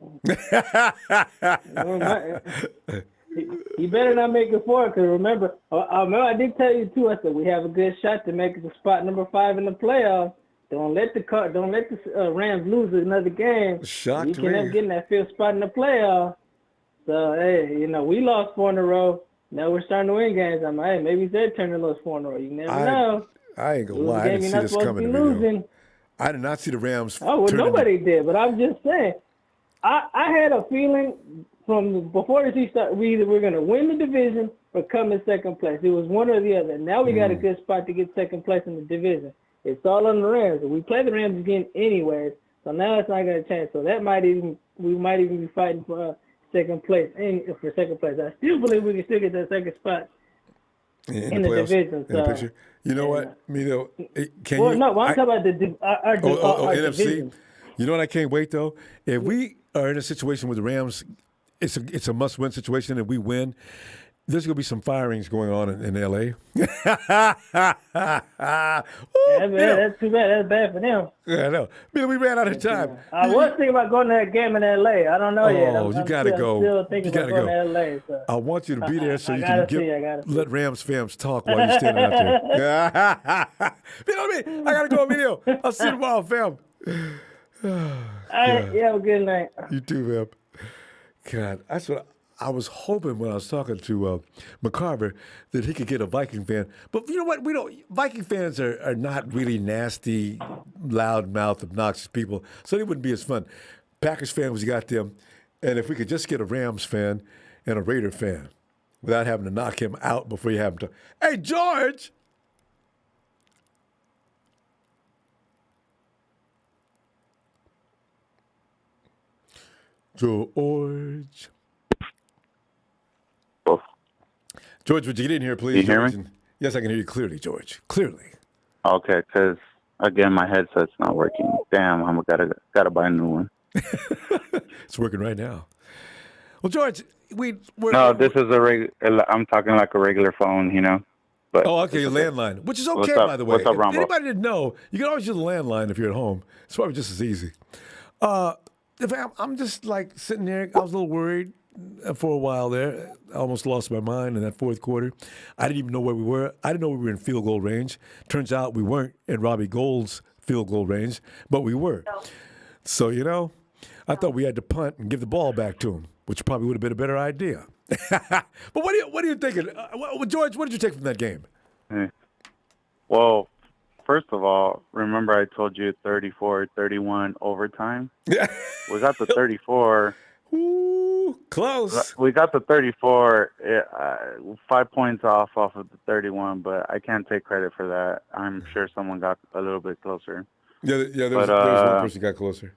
He better not make it forward, because remember, I did tell you too. I said we have a good shot to make it to spot number 5 in the playoffs. Don't let the Rams lose another game.
Shocked
you can end up getting that 5th spot in the playoffs. So hey, we lost 4 in a row. Now we're starting to win games. I'm like, hey, maybe it's their turn to lose 4 in a row. You never know.
I ain't gonna lie. I didn't see this coming in the video. I did not see the Rams.
Oh, well, nobody did, but I'm just saying. I had a feeling from before the season started, we're going to win the division or come in second place. It was one or the other. Now we got a good spot to get second place in the division. It's all on the Rams. We play the Rams again anyways, so now it's not going to change. So we might even be fighting for second place. I still believe we can still get that second spot in the division.
In the picture. You know what, Mito?
I'm talking about our
NFC.
division.
You know what? I can't wait though. If we are in a situation with the Rams, it's a must-win situation, and we win. There's going to be some firings going on in L.A.
That's too bad. That's bad for them.
Yeah, I know. We ran out of time.
I was thinking about going to that game in L.A. I don't know yet.
You got to go.
I'm still thinking about going to L.A. So.
I want you to be there so you can let Rams fans talk while you're standing out there. You know what I mean? I got to go, Emilio. I'll see you tomorrow, fam.
Have a good night.
You too, man. God, that's what I was hoping when I was talking to McCarver that he could get a Viking fan. But you know what? Viking fans are not really nasty, loud-mouthed, obnoxious people, so they wouldn't be as fun. Packers fans, we got them. And if we could just get a Rams fan and a Raider fan without having to knock him out before you have him to, hey, George! George. George, would you get in here, please?
You hear me?
Yes, I can hear you clearly, George. Clearly.
Okay, because, again, my headset's not working. Damn, I'm gotta buy a new one.
It's working right now. Well, George,
No, this is I'm talking like a regular phone, But
okay, a landline, which is okay, by the way.
What's up,
if
Ronbo?
anybody didn't know, you can always use a landline if you're at home. It's probably just as easy. I'm just like sitting there. I was a little worried for a while there. I almost lost my mind in that fourth quarter. I didn't even know where we were. I didn't know we were in field goal range. Turns out we weren't in Robbie Gould's field goal range, but we were. So, I thought we had to punt and give the ball back to him, which probably would have been a better idea. But what are you thinking? George, what did you take from that game?
Well, first of all, remember I told you 34-31 overtime?
Yeah.
We got the 34.
Ooh, close.
We got the 34, 5 points off of the 31, but I can't take credit for that. I'm sure someone got a little bit closer.
Yeah, there was one person who got closer.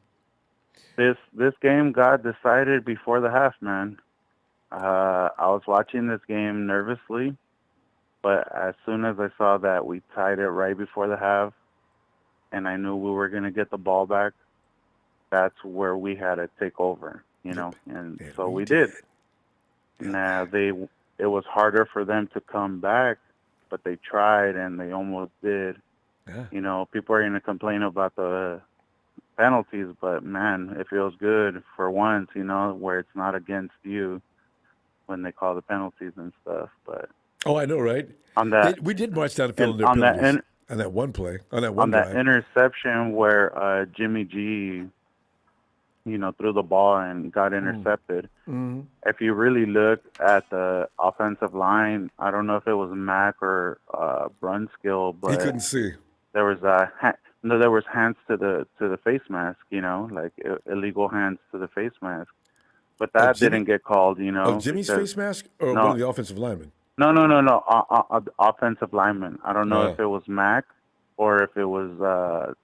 This game got decided before the half, man. I was watching this game nervously, but as soon as I saw that we tied it right before the half, and I knew we were going to get the ball back, that's where we had to take over, and so we did. Now, it was harder for them to come back, but they tried, and they almost did.
Yeah.
People are going to complain about the penalties, but man, it feels good for once, where it's not against you when they call the penalties and stuff. But
oh, I know, right?
on that,
We did march down the field in their
on
penalties
that,
on that one play, on that one
on
drive.
that interception where Jimmy G, threw the ball and got intercepted.
Mm-hmm.
If you really look at the offensive line, I don't know if it was Mack or Brunskill, but
He couldn't see.
there was there was hands to the face mask, like illegal hands to the face mask, but that didn't get called,
Of Jimmy's
because,
face mask or
no,
one of the offensive linemen?
No, offensive lineman. I don't know if it was Mack or if it was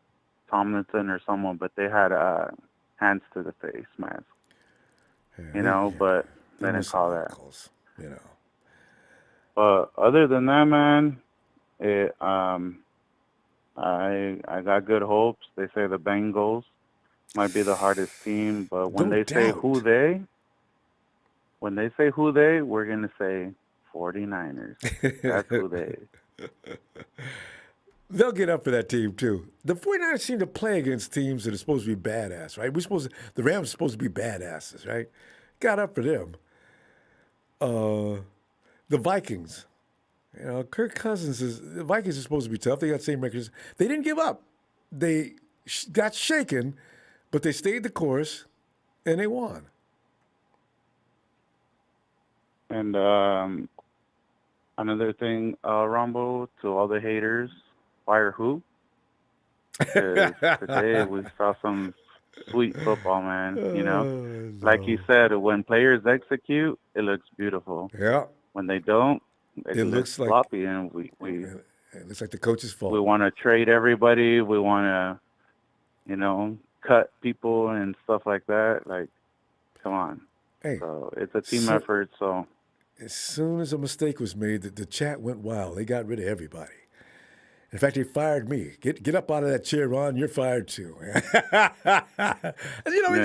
Tomlinson or someone, but they had hands to the face mask, but they didn't call that. But other than that, man, I got good hopes. They say the Bengals might be the hardest team, but when they say who they, we're gonna say 49ers. That's who they.
They'll get up for that team too. The 49ers seem to play against teams that are supposed to be badass, right? The Rams are supposed to be badasses, right? Got up for them. The Vikings. Kirk Cousins the Vikings are supposed to be tough. They got the same records. They didn't give up. They got shaken, but they stayed the course, and they won.
And another thing, Ronbo, to all the haters, fire who? 'Cause today we saw some sweet football, man. Like you said, when players execute, it looks beautiful.
Yeah.
When they don't, it
looks like
sloppy, and
it looks like the coach's fault.
we want to trade everybody. We want to, cut people and stuff like that. Like, come on.
Hey,
so it's a team effort. So
as soon as a mistake was made, the chat went wild. They got rid of everybody. In fact, they fired me. Get up out of that chair, Ron. You're fired too. You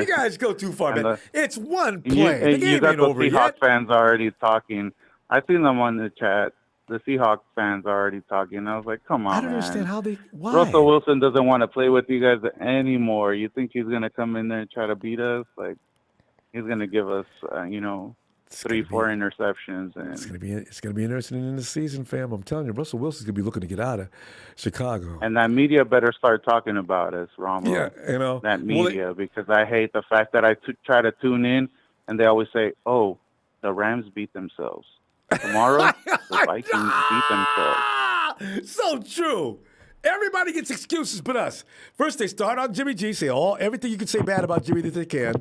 guys go too far, man. It's one play. The game ain't over yet.
Seahawks fans already talking. I seen them on the chat. The Seahawks fans already talking. I was like, come on,
I don't
man.
understand why.
Russell Wilson doesn't want to play with you guys anymore. You think he's going to come in there and try to beat us? Like, he's going to give us, 3-4 interceptions. And
it's gonna be interesting in the season, fam. I'm telling you, Russell Wilson's gonna be looking to get out of Chicago.
And that media better start talking about us, Ronbo.
Yeah,
that media, because I hate the fact that I try to tune in and they always say, "Oh, the Rams beat themselves." Tomorrow, the Vikings beat themselves.
So true. Everybody gets excuses but us. First, they start on Jimmy G, say everything you can say bad about Jimmy that they can.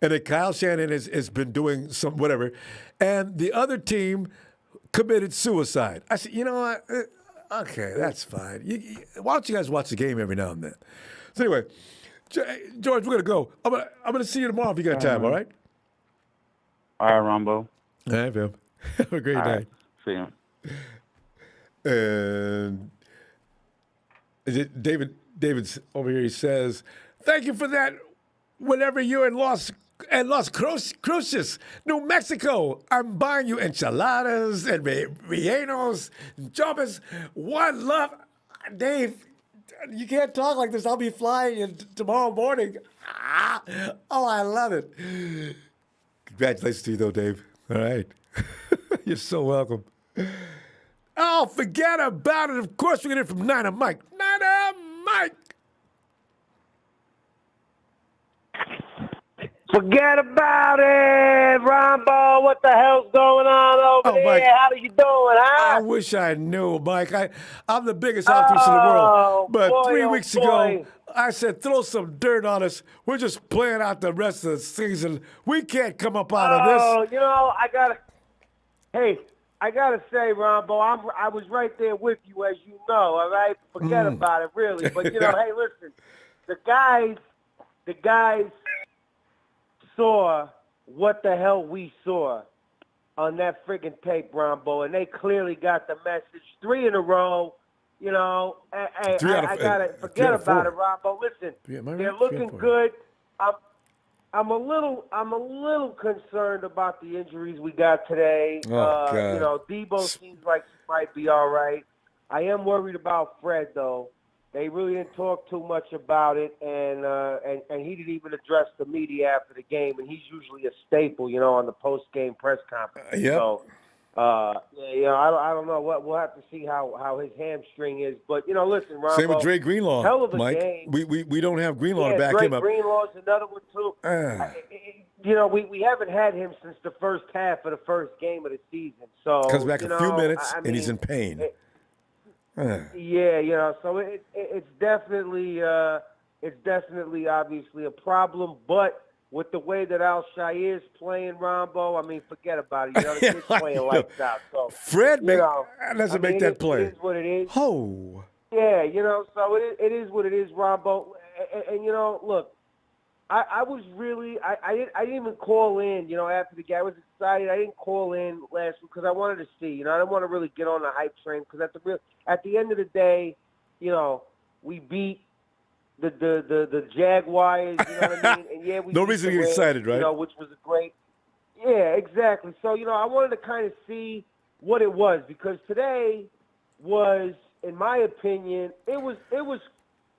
And then Kyle Shanahan has been doing some whatever. And the other team committed suicide. I said, you know what? Okay, that's fine. Why don't you guys watch the game every now and then? So anyway, George, we're going to go. I'm gonna see you tomorrow if you got time, all right?
All right, Ronbo.
All right, fam. Have a great night.
Right. See you.
And is it David's over here? He says, "Thank you for that. Whenever you're in Las Cruces, New Mexico, I'm buying you enchiladas and rellenos, choppers. One love, Dave. You can't talk like this. I'll be flying in tomorrow morning. Oh, I love it. Congratulations to you, though, Dave. All right, you're so welcome." Oh, forget about it. Of course, we're going to hear from Niner Mike. Niner Mike!
Forget about it, Ronbo. What the hell's going on over there?
Mike,
How are you doing, huh?
I wish I knew, Mike. I'm the biggest outfielder in the world. But 3 weeks ago, I said, throw some dirt on us. We're just playing out the rest of the season. We can't come up out of this.
I gotta say, Ronbo, I was right there with you, as you know. All right, forget about it, really. But hey, listen, the guys saw what the hell we saw on that friggin' tape, Ronbo, and they clearly got the message. 3 in a row, Hey, I gotta forget about it, Ronbo. Listen, they're looking good. I'm a little concerned about the injuries we got today.
God.
Deebo seems like he might be all right. I am worried about Fred, though. They really didn't talk too much about it, and he didn't even address the media after the game. And he's usually a staple, on the post-game press conference.
Yep.
So, I don't know. We'll have to see how his hamstring is. But listen, Ronbo.
Same with Dre Greenlaw,
hell of a
Mike.
game.
We don't have Greenlaw to back
Dre
him up.
Greenlaw's another one too. We haven't had him since the first half of the first game of the season. So
comes back a few minutes and he's in pain.
So it's definitely obviously a problem, but with the way that Al-Shair's playing, Ronbo, I mean, forget about it. The kid's playing lights out. So
Fred doesn't make that play.
It is what it is.
Oh.
Yeah, so it is what it is, Ronbo. And look, I was really I didn't even call in, after the game. I was excited. I didn't call in last week because I wanted to see. I didn't want to really get on the hype train because at the end of the day, we beat the Jaguars. You know what I mean? And we
no reason to get excited, right?
Which was a great. Yeah, exactly. So I wanted to kind of see what it was because today was, in my opinion, it was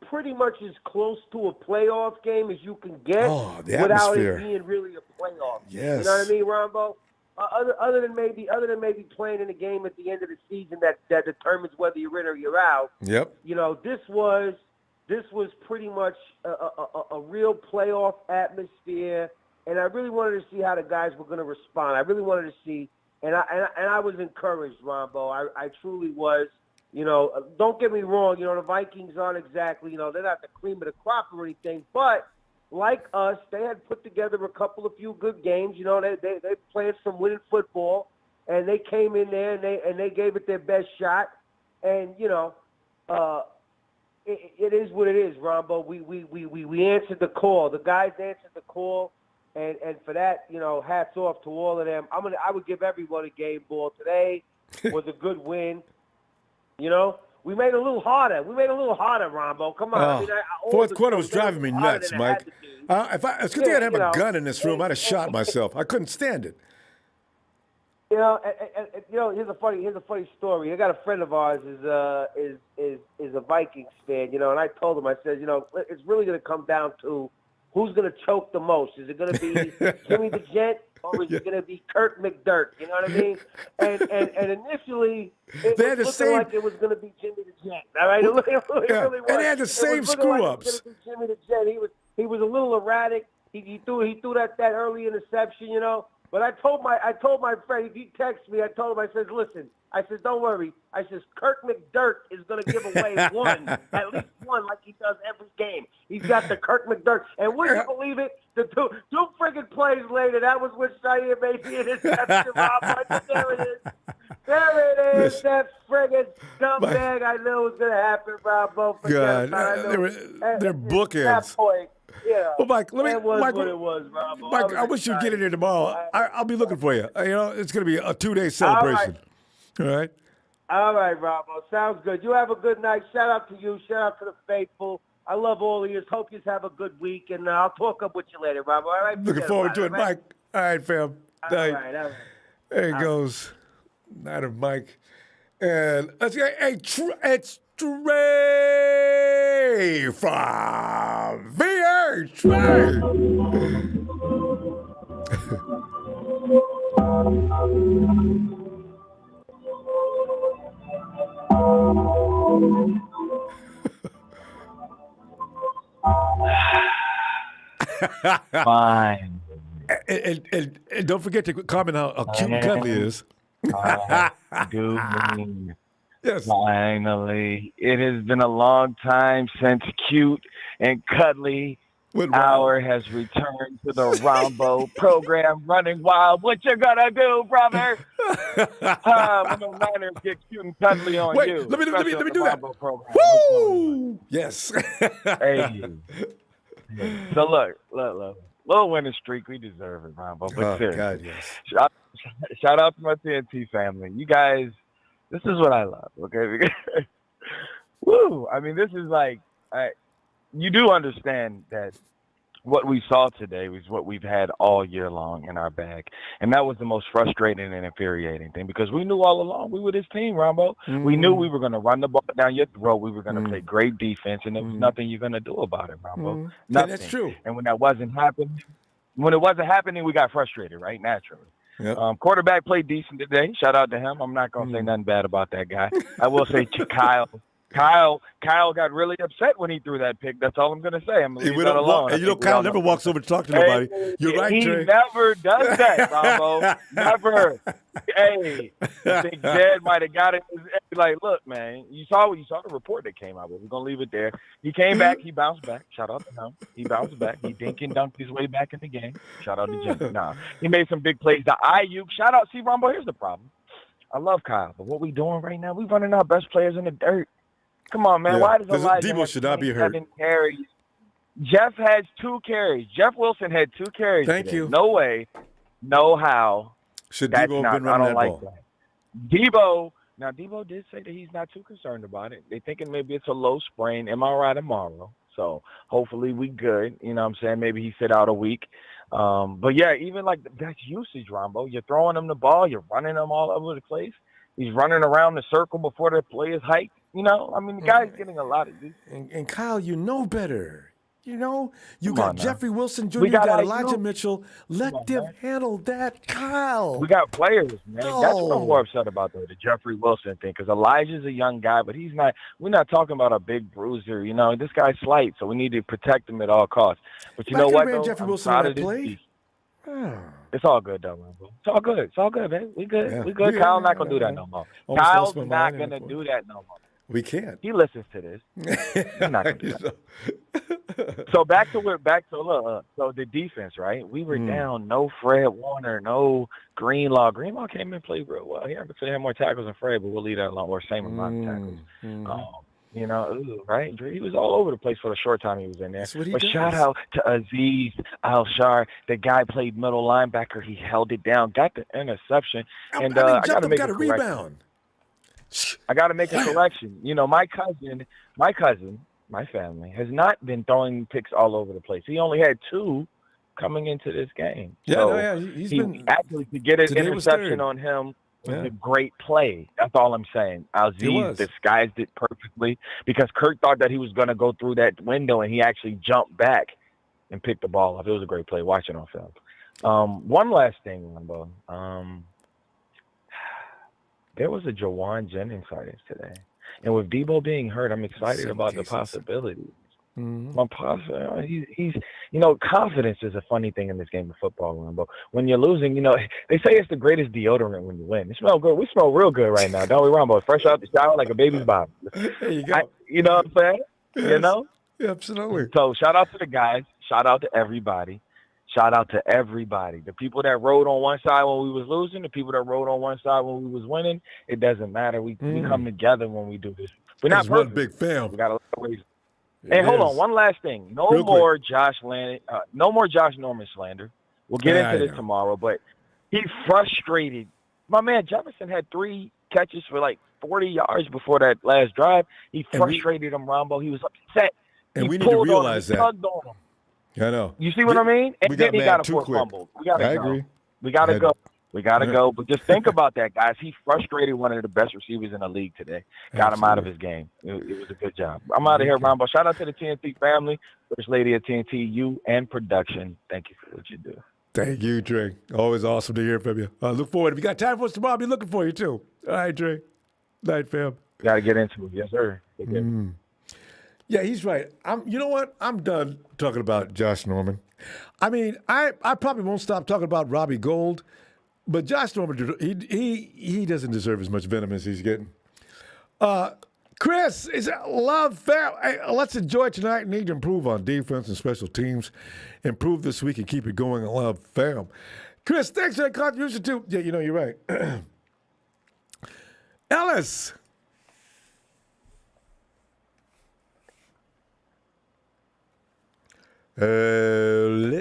pretty much as close to a playoff game as you can get without it being really a playoff game.
Yes.
You know what I mean, Ronbo? Other than maybe playing in a game at the end of the season that determines whether you're in or you're out.
Yep.
This was pretty much a real playoff atmosphere, and I really wanted to see how the guys were going to respond. I really wanted to see, and I was encouraged, Ronbo. I truly was. Don't get me wrong. The Vikings aren't exactly, they're not the cream of the crop or anything. But like us, they had put together a few good games. They played some winning football, and they came in there and they gave it their best shot. And it is what it is, Ronbo. We answered the call. The guys answered the call, and for that, hats off to all of them. I would give everyone a game ball. Today was a good win. We made it a little harder. Ronbo. Come on.
Fourth quarter was driving me nuts, Mike. It's good thing I didn't have a gun in this room. I'd have shot myself. I couldn't stand it.
Here's a funny story. I got a friend of ours is a Vikings fan, and I told him, I said, it's really going to come down to who's going to choke the most. Is it going to be Jimmy the Gent or is it going to be Kurt McDirt? You know what I mean? And initially, it was looking like it was going to be Jimmy the Gent. All right, it really was.
And they had the same screw-ups.
Jimmy the Gent. He was a little erratic. He threw that early interception, But I told my friend, if he texts me, I told him, I said, listen, don't worry. I said, Kurt McDirt is going to give away at least one, like he does every game. He's got the Kurt McDirt. And would you believe it? The two friggin' plays later, that was when Shair made the interception. There it is. There it is. That friggin' scumbag I knew was going to happen, Ronbo.
God, they're bookends.
That point. Yeah.
Well, Mike,
what it was, Ronbo.
Mike, I wish you'd get in here tomorrow. I'll be looking for you. It's going to be a 2-day celebration. All right.
All right, Ronbo. Sounds good. You have a good night. Shout out to you. Shout out to the faithful. I love all of you. Hope you have a good week, and I'll talk up with you later, Ronbo. All right.
Looking forward to it, Mike. All right, fam.
All right.
There he goes. Night of Mike. And let's get it's Dre from VH.
Fine.
And don't forget to comment how cute and cuddly is.
Yes. Finally. It has been a long time since cute and cuddly Hour has returned to the Ronbo program, running wild. What you gonna do, brother? When the Niners get cute and cuddly on you.
Let me do that.
Program.
Woo! Yes.
Hey. So look. Little winning streak, we deserve it, Ronbo. But seriously,
God, yes.
Shout out to my TNT family. You guys, this is what I love, okay? Woo! I mean, this is like, you do understand that
what we saw today was what we've had all year long in our bag. And that was the most frustrating and infuriating thing because we knew all along we were this team, Ronbo. We knew we were going to run the ball down your throat. We were going to play great defense, and there was nothing you're going to do about it, Ronbo. Nothing.
Yeah, that's true.
And when that wasn't happening, we got frustrated, right? Naturally.
Yep.
Quarterback played decent today. Shout out to him. I'm not going to say nothing bad about that guy. I will say Kyle. Kyle got really upset when he threw that pick. That's all I'm going to say. I'm going to leave that alone.
And Kyle never walks over to talk to nobody. You're right, Trey.
He never does that, Ronbo. Never. Hey, I think Jed might have got it. Like, look, man, you saw the report that came out, but we're going to leave it there. He came back. He bounced back. Shout out to him. He bounced back. He dink and dunked his way back in the game. Shout out to Jim. Nah, he made some big plays. The Ayuk, shout out. See, Ronbo, here's the problem. I love Kyle, but what we doing right now, we running our best players in the dirt. Come on, man.
Yeah.
Why does Elijah
Deebo
have
should not be hurt.
27 carries? Jeff has 2 carries. Jeff Wilson had 2 carries.
Thank
today.
you.
No way, no how.
Should
That's
Deebo
not,
have been running
I don't
that
like
ball?
that. Deebo did say that he's not too concerned about it. They're thinking maybe it's a low sprain, MRI tomorrow. So hopefully we good. You know what I'm saying? Maybe he sit out a week. But yeah, even like that's usage, Ronbo. You're throwing him the ball. You're running him all over the place. He's running around the circle before the play is hiked. You know, I mean, the guy's getting a lot of use.
And Kyle, you know better. You know, you
Come
got
on now.
Jeffrey Wilson Jr.,
We
you
got
got
IQ.
Elijah Mitchell. Let them handle that, Kyle.
We got players, man.
No.
That's what I'm more upset about, though, the Jeffrey Wilson thing, because Elijah's a young guy, but he's not. We're not talking about a big bruiser. You know, this guy's slight, so we need to protect him at all costs. But you know what, though?
Jeffrey
I'm
Wilson
proud
on
of
that
this
play?
beast. It's all good, though, Ronbo. It's all good. It's all good, man. We good.
Yeah.
We good.
Yeah,
Kyle's not going to do that no more.
Almost
Kyle's
lost my
not
mind
going to
in that
do that no more.
We can't.
He listens to this. He's not going to do that. So back to so the defense, right? We were down. No Fred Warner, no Greenlaw. Greenlaw came in and played real well. He had more tackles than Fred, but we'll leave that alone. Or same amount of tackles. You know, right? He was all over the place for the short time he was in there.
That's what he
but
does.
Shout out to Aziz Al-Shar. The guy played middle linebacker. He held it down, got the interception, and I got to make a
rebound.
I got to make a correction. You know, my cousin, my family has not been throwing picks all over the place. He only had 2 coming into this game.
Yeah,
so
no, yeah, he's been
actually to get an
today was
interception
third.
on him was
Yeah.
a great play. That's all I'm saying. Aziz disguised it perfectly because Kirk thought that he was going to go through that window, and he actually jumped back and picked the ball up. It was a great play. Watch it on film. One last thing, Ronbo. There was a Jawan Jennings artist today. And with Deebo being hurt, I'm excited about the possibilities. He's you know, confidence is a funny thing in this game of football, Ronbo. When you're losing, you know, they say it's the greatest deodorant when you win. It smells good. We smell real good right now, don't we, Ronbo? Fresh out the shower like a baby's bottom.
There you go.
You know what I'm saying?
Yes.
You know?
Absolutely.
So shout out to the guys. Shout out to everybody. Shout out to everybody. The people that rode on one side when we was losing, the people that rode on one side when we was winning. It doesn't matter. We come together when we do this. We're not
It's one
perfect.
big fam.
We got a lot of ways. Hey, hold on. One last thing. No
Real
more Josh Norman slander. We'll get
Yeah, I
into this
know.
tomorrow, but he's frustrated. My man Jefferson had 3 catches for like 40 yards before that last drive. He frustrated him, Ronbo. He was upset.
And
He
we need to
pulled on him.
realize
He
that.
tugged on him.
I know.
You see what I mean? And
we
then
got
he
mad
got a
too
4th
quick.
fumble. We got to
I
go.
agree.
We got to
I-
go. We got to
Yeah.
go. But just think about that, guys. He frustrated one of the best receivers in the league today. Got him out of his game. It was a good job. I'm out of here, Ronbo. Shout out to the TNT family, First Lady of TNT, you and production. Thank you for what you do.
Thank you, Trey. Always awesome to hear from you. Look forward. If you got time for us tomorrow, I'll be looking for you, too. All right, Trey. Night, fam.
Got to get into it. Yes, sir. Take care.
Yeah, he's right. You know what? I'm done talking about Josh Norman. I mean, I probably won't stop talking about Robbie Gould, but Josh Norman, he doesn't deserve as much venom as he's getting. Chris, love fam. Hey, let's enjoy tonight. Need to improve on defense and special teams. Improve this week and keep it going. Love fam. Chris, thanks for that contribution too. Yeah, you know, you're right. Ellis. Ellis.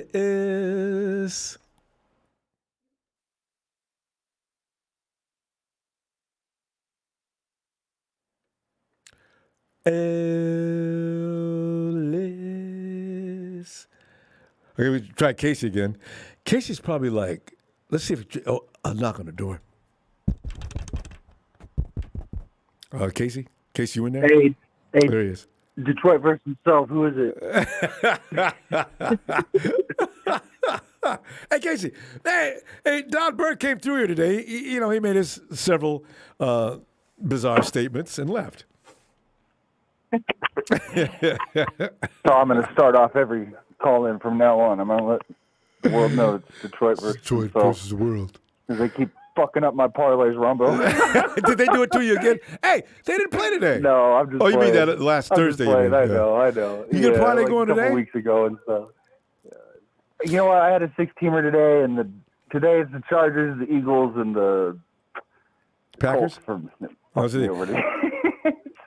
Ellis. Okay, we try Casey again. Casey's probably like, let's see if a knock on the door. Casey, you in there?
Hey,
there he is.
Detroit versus himself. Who is it?
Hey, Casey. Hey, Don Burke came through here today. He made his several bizarre statements and left.
So I'm going to start off every call in from now on. I'm going to let the world know it's Detroit versus
the world.
Because they keep fucking up my parlays, Ronbo.
Did they do it to you again? Hey, they didn't play today.
No, I'm just
Oh, you
playing.
mean that last
I'm
Thursday?
Just playing. I
Yeah.
know.
You get a parlay
like
going
a couple
today?
weeks ago and stuff. You know what? I had a 6-teamer today, and today it's the Chargers, the Eagles, and the
Packers.
Colts
Over there.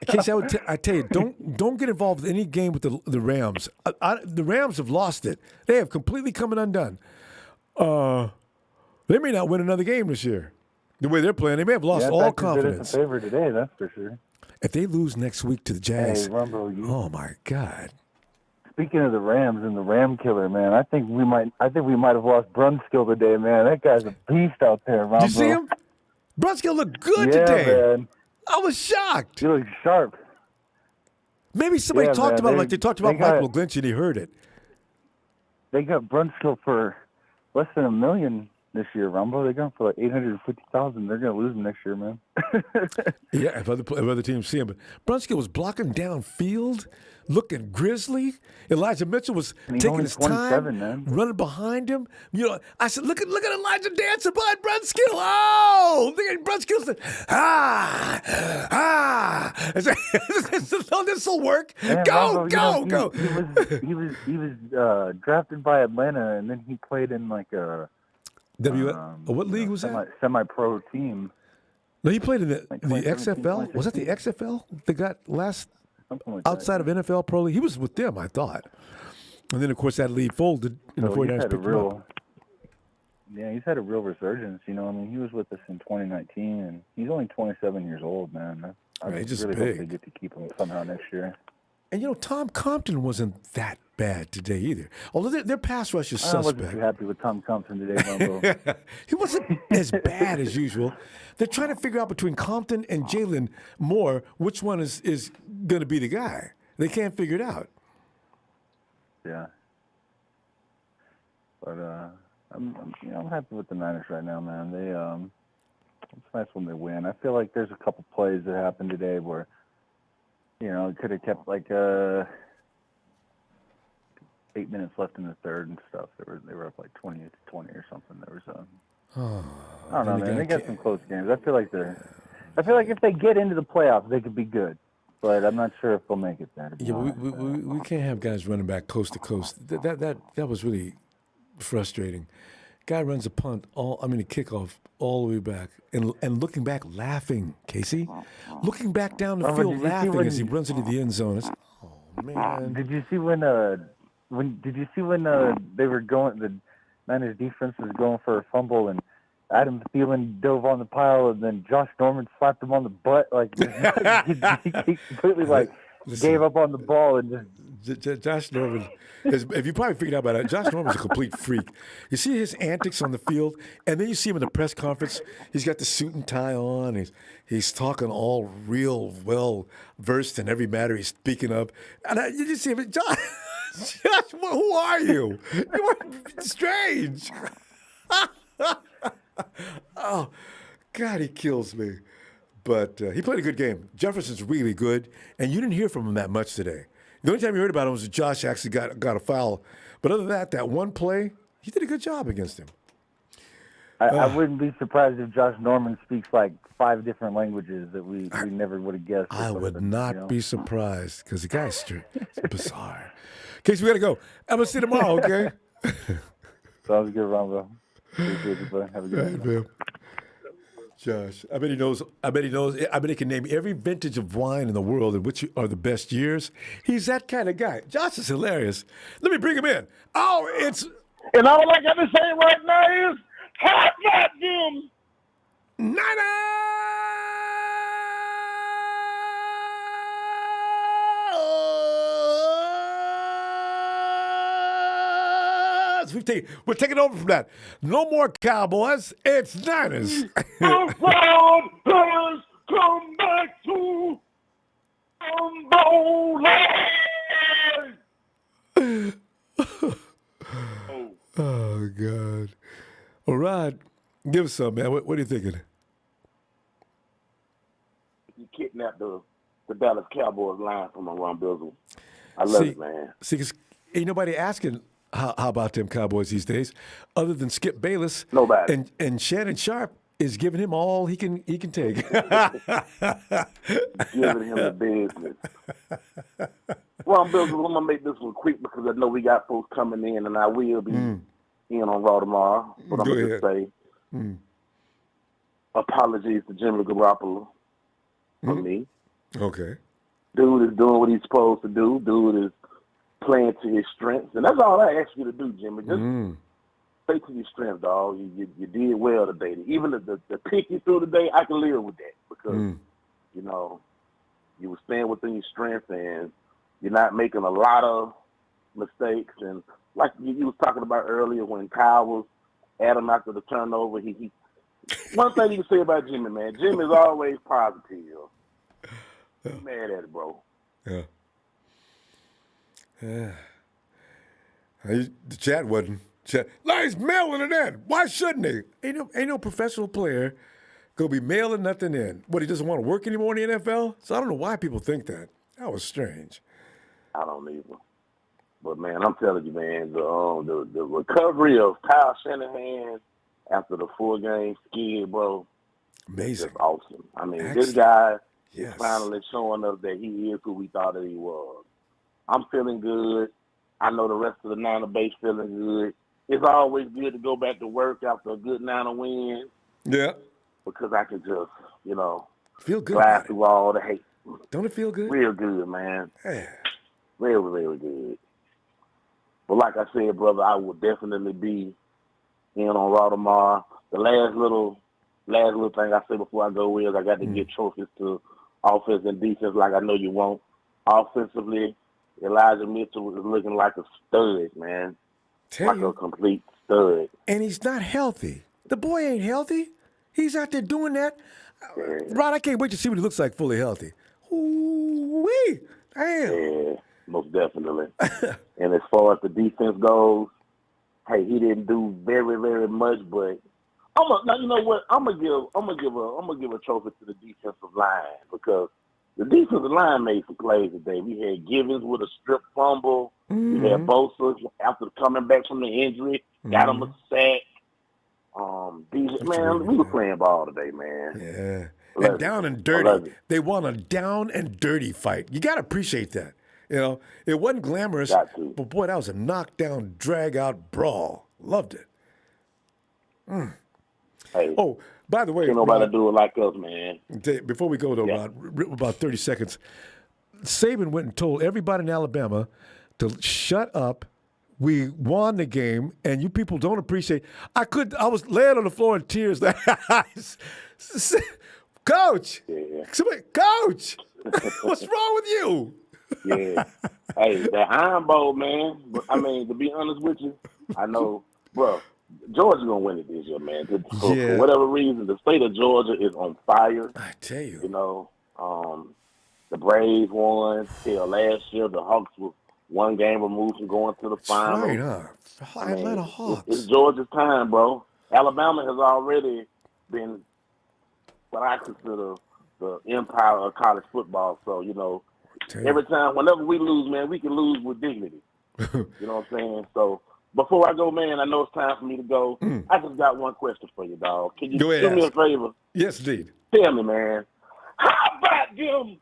Casey, I tell you, don't get involved with any game with the Rams. The Rams have lost it. They have completely come undone. They may not win another game this year. The way they're playing, they may have lost all confidence.
It's a favor today, that's for sure.
If they lose next week to the Jags,
Hey, Ronbo,
oh my God!
Speaking of the Rams and the Ram killer, man, I think we might have lost Brunskill today, man. That guy's a beast out there, Ronbo.
Did you see him? Brunskill looked good today.
Man.
I was shocked.
He looks sharp.
Maybe somebody talked about it like they talked about
got-
Michael Glinch and he heard it.
They got Brunskill for less than $1 million this year, Ronbo. They got him for like $850,000. They're gonna lose him next year, man.
Yeah, if other teams see him. But Brunskill was blocking downfield, looking grisly. Elijah Mitchell was
And he's
taking
only
his time,
27, man.
running behind him. I said, look at Elijah dancing behind Brunskill. Oh, look at Brunskill. I said, this will work.
Man,
Go,
Ronbo,
go.
He was drafted by Atlanta, and then he played in like a
what league was that?
Semi-pro team.
No, he played in the
2017,
XFL. Was that the XFL? They got last
Something like
outside of NFL Pro League. He was with them, I thought. And then, of course, that league folded, and the
So
49ers picked him up.
Yeah, he's had a real resurgence. I mean, he was with us in 2019, and he's only 27 years old, man. I
Right, he's just
really
big.
hope they get to keep him somehow next year.
And, Tom Compton wasn't that bad today either. Although their pass rush is
I wasn't
suspect.
too happy with Tom Compton today, Ronbo.
He wasn't as bad as usual. They're trying to figure out between Compton and Jalen Moore which one is going to be the guy. They can't figure it out.
Yeah. But I'm happy with the Niners right now, man. It's nice when they win. I feel like there's a couple plays that happened today where, it could have kept like 8 minutes left in the third and stuff. They were up like 20 or something. There was I don't know, man. They got some close games. I feel like if they get into the playoffs, they could be good. But I'm not sure if they'll make it there.
Yeah, but we can't have guys running back coast to coast. That was really frustrating. Guy runs a kickoff all the way back, and looking back, laughing. Casey, looking back down the field, laughing as he runs into the end zone. Oh man!
Did you see when they were going? The Niners defense was going for a fumble, and Adam Thielen dove on the pile, and then Josh Norman slapped him on the butt. He completely gave up on the ball and just.
Josh Norman, if you probably figured out by that, Josh Norman's a complete freak. You see his antics on the field, and then you see him in the press conference. He's got the suit and tie on. He's talking all real well versed in every matter he's speaking of. And you just see him, Josh, who are you? You are strange. Oh, God, he kills me. But he played a good game. Jefferson's really good, and you didn't hear from him that much today. The only time you heard about him was that Josh actually got a foul. But other than that one play, he did a good job against him.
I wouldn't be surprised if Josh Norman speaks like 5 different languages that we never would have guessed.
I would not be surprised because the guy's bizarre. Casey, we got to go. I'm going to see you tomorrow, okay?
Sounds good, Ronbo. Appreciate you, bud. Have a good
night. Man. Josh, I bet he knows. I bet he can name every vintage of wine in the world and which are the best years. He's that kind of guy. Josh is hilarious. Let me bring him in. Oh, it's...
And all I got to say right now is, hot vacuum!
We're taking over from that. No more Cowboys. It's Niners.
The crowd has come back to Ronbo Land.
Oh, God. All right. Give us some, man. What are you thinking?
You kidnapped the Dallas Cowboys line from a Ron Bizzle. I love it, man.
See, because ain't nobody asking how about them Cowboys these days, other than Skip Bayless.
Nobody.
And Shannon Sharp is giving him all he can take.
Giving him the business. Ron Bizzle, I'm gonna make this one quick because I know we got folks coming in, and I will be in on Raw tomorrow. But I'm gonna just say, apologies to Jimmy Garoppolo from me.
Okay.
Dude is doing what he's supposed to do. Dude is playing to his strengths. And that's all I ask you to do, Jimmy. Just play to your strengths, dog. You did well today. Even the pick you threw today, I can live with that because, you know, you were staying within your strengths and you're not making a lot of mistakes. And like you was talking about earlier when Kyle was at him after the turnover, he one thing you can say about Jimmy, man, Jimmy is always positive. I'm mad at it, bro.
Yeah. The chat wasn't. He's mailing it in. Why shouldn't he? Ain't no professional player gonna be mailing nothing in. What, he doesn't want to work anymore in the NFL? So I don't know why people think that. That was strange.
I don't either. But man, I'm telling you, man, the recovery of Kyle Shanahan after the 4-game skid, bro,
amazing,
is awesome. I mean, this guy is finally showing us that he is who we thought that he was. I'm feeling good. I know the rest of the Niner base feeling good. It's always good to go back to work after a good Niner win.
Yeah.
Because I can just, you know,
feel good.
Glide through all the hate.
Don't it feel good?
Real good, man.
Yeah.
Real, real good. But like I said, brother, I will definitely be in on Raw tomorrow. The last little thing I say before I go is I got to get trophies to offense and defense like I know you won't. Offensively, Elijah Mitchell is looking like a stud, man. A complete stud.
And he's not healthy. The boy ain't healthy. He's out there doing that. Rod, I can't wait to see what he looks like fully healthy. Ooh-wee. Damn.
Yeah, most definitely. And as far as the defense goes, hey, he didn't do very, very much, but now you know what? I'm gonna give a trophy to the defensive line because the defensive line made some plays today. We had Givens with a strip fumble. We had Bosa after coming back from the injury, got him a sack. Man, we were playing ball today, man.
Yeah. And down and dirty. They won a down and dirty fight. You got to appreciate that. You know, it wasn't glamorous, but boy, that was a knockdown, drag-out brawl. Loved it.
Hey,
oh, by the way,
can't nobody do it like us, man.
Before we go, though, Rod, about 30 seconds, Saban went and told everybody in Alabama to shut up. We won the game, and you people don't appreciate. I was laying on the floor in tears. Coach, Coach, what's wrong with you?
Yeah. Hey, that Iron Bowl, man. I mean, to be honest with you, I know, bro, Georgia's going to win it this year, man. For whatever reason, the state of Georgia is on fire.
I tell you.
You know, the Braves won. Hell, last year, the Hawks were one game removed from going to the final.
That's right, Atlanta Hawks.
It's Georgia's time, bro. Alabama has already been what I consider the empire of college football. So, you know, every time, whenever we lose, man, we can lose with dignity. You know what I'm saying? So, before I go, man, I know it's time for me to go. I just got one question for you, dog. Can you do me a favor?
Yes, indeed.
Tell me, man. How about them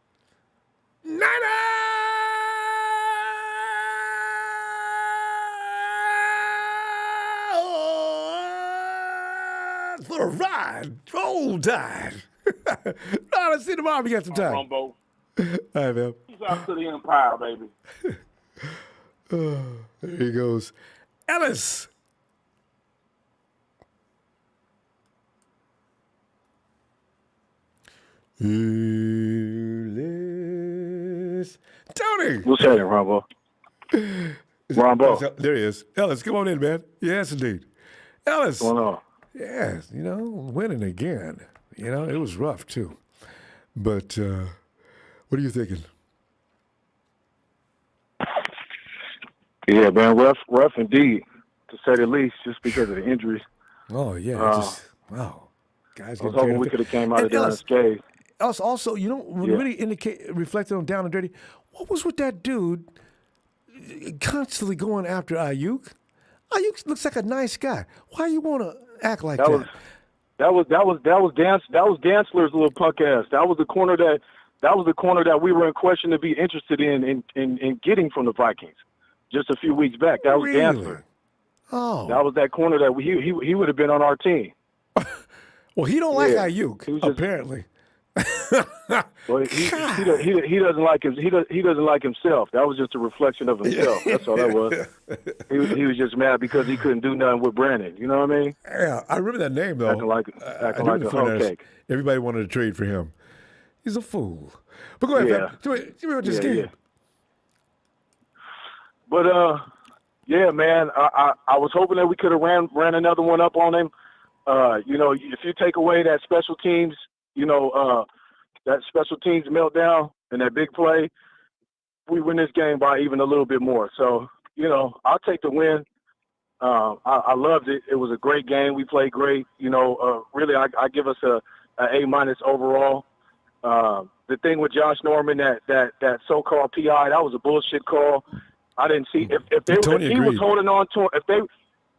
for a ride. Roll Tide. Let's see you tomorrow if you got some time.
Ronbo.
All right, man.
Peace out to the empire, baby.
There he goes. Ellis. Ellis. Tony.
What's happening, Ronbo?
Ronbo.
There he is. Ellis, come on in, man. Yes, indeed. Ellis.
What's going on?
Yes, winning again. It was rough, too. But what are you thinking?
Yeah, man, rough indeed, to say the least, just because of the injuries.
Oh, yeah. Wow. Guys,
I was hoping we could have came out of there unscathed.
Also, really reflecting on down and dirty, what was with that dude constantly going after Ayuk? Ayuk looks like a nice guy. Why you want to act like that?
That was Gansler's little punk ass. That was the corner that we were in question to be interested in getting from the Vikings just a few weeks back. That was Gansler.
Oh,
that was that corner that he would have been on our team.
Well, he don't like Ayuk, apparently.
Well, he doesn't like him. He doesn't like himself. That was just a reflection of himself. That's all that was. He was just mad because he couldn't do nothing with Brandon. You know what I mean?
Yeah, I remember that name though.
Acting like a hoe cake.
Everybody wanted to trade for him. He's a fool. But go ahead, man. Tell me about this game.
Yeah. But yeah, man, I was hoping that we could have ran another one up on him. If you take away that special teams, that special teams meltdown and that big play, we win this game by even a little bit more. So, I'll take the win. I loved it. It was a great game. We played great. Really, I give us a A- overall. The thing with Josh Norman, that so-called PI, that was a bullshit call. I didn't see if he was holding on to him,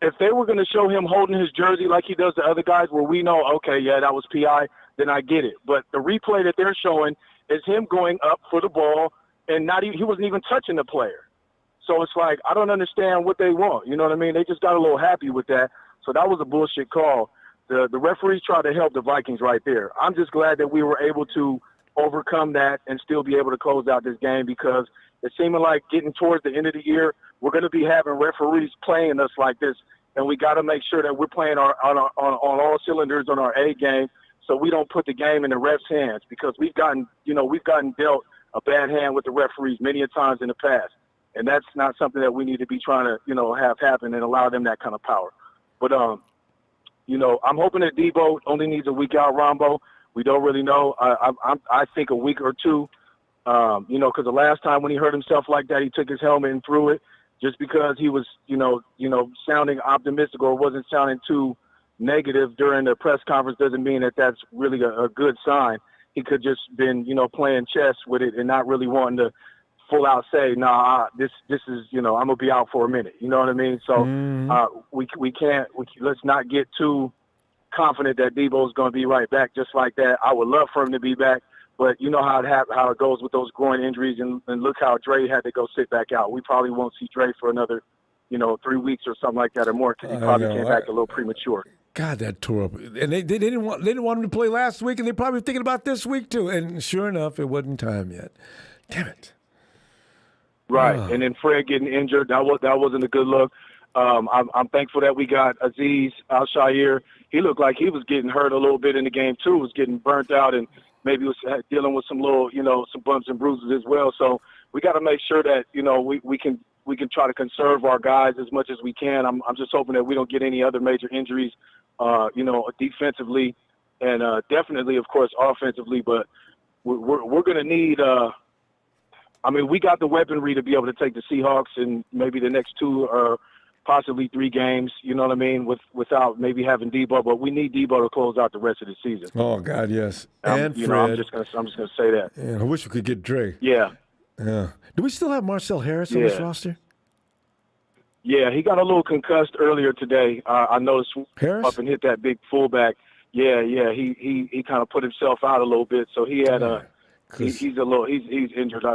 if they were going to show him holding his jersey like he does the other guys where we know, okay, yeah, that was PI, then I get it. But the replay that they're showing is him going up for the ball and he wasn't even touching the player. So it's like, I don't understand what they want. You know what I mean? They just got a little happy with that. So that was a bullshit call. The referees tried to help the Vikings right there. I'm just glad that we were able to overcome that and still be able to close out this game because it's seeming like getting towards the end of the year, we're going to be having referees playing us like this, and we got to make sure that we're playing on all cylinders on our A game, so we don't put the game in the refs' hands because we've gotten dealt a bad hand with the referees many a times in the past, and that's not something that we need to be trying to have happen and allow them that kind of power. But I'm hoping that Deebo only needs a week out, Ronbo. We don't really know. I think a week or two. Because the last time when he hurt himself like that, he took his helmet and threw it just because he was, sounding optimistic or wasn't sounding too negative during the press conference doesn't mean that that's really a good sign. He could just been, playing chess with it and not really wanting to full out say, nah, this is, I'm going to be out for a minute. You know what I mean? So let's not get too confident that Deebo is going to be right back just like that. I would love for him to be back. But you know how it goes with those groin injuries, and look how Dre had to go sit back out. We probably won't see Dre for another, 3 weeks or something like that or more because he probably came back a little premature.
God, that tore up. And they didn't want him to play last week, and they're probably thinking about this week too. And sure enough, it wasn't time yet. Damn it.
Right, and then Fred getting injured, that wasn't a good look. I'm thankful that we got Azeez Al-Shaair. He looked like he was getting hurt a little bit in the game too, was getting burnt out and maybe was dealing with some little, some bumps and bruises as well. So we got to make sure that, we can try to conserve our guys as much as we can. I'm just hoping that we don't get any other major injuries, defensively and definitely, of course, offensively. But we're going to need we got the weaponry to be able to take the Seahawks in maybe the next 2 or possibly 3 games, you know what I mean, without maybe having Deebo, but we need Deebo to close out the rest of the season.
Oh God, yes. And Fred.
I'm just gonna say that.
Yeah, I wish we could get Dre.
Yeah.
Yeah. Do we still have Marcel Harris on this roster?
Yeah, he got a little concussed earlier today. I noticed
Harris
up and hit that big fullback. Yeah. He kind of put himself out a little bit, so he had he's injured.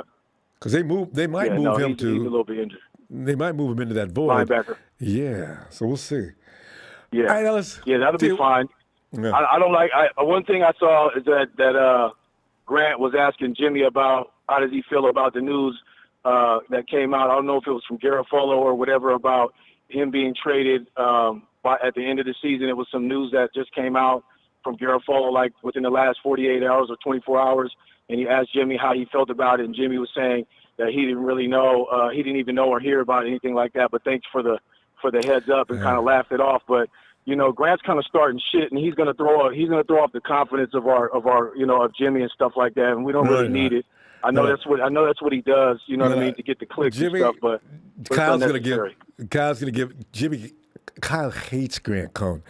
Because they might move him to.
He's a little bit injured.
They might move him into that void.
Linebacker.
Yeah, so we'll see.
Yeah.
All right, Ellis.
Yeah, that'll be fine.
Yeah.
I don't like. One thing I saw is that Grant was asking Jimmy about how does he feel about the news that came out. I don't know if it was from Garofalo or whatever about him being traded at the end of the season. It was some news that just came out from Garofalo like within the last 48 hours or 24 hours, and he asked Jimmy how he felt about it, and Jimmy was saying
that he didn't really know. He didn't even know or hear about anything like that. But thanks for the heads up and kind of laughed it off. But Grant's kind of starting shit, and he's gonna throw off the confidence of our of Jimmy and stuff like that. And we don't really need it. I know that's what he does. You know what I mean, to get the clicks
Jimmy,
and stuff. But
Kyle's gonna give Jimmy. Kyle hates Grant Cohn,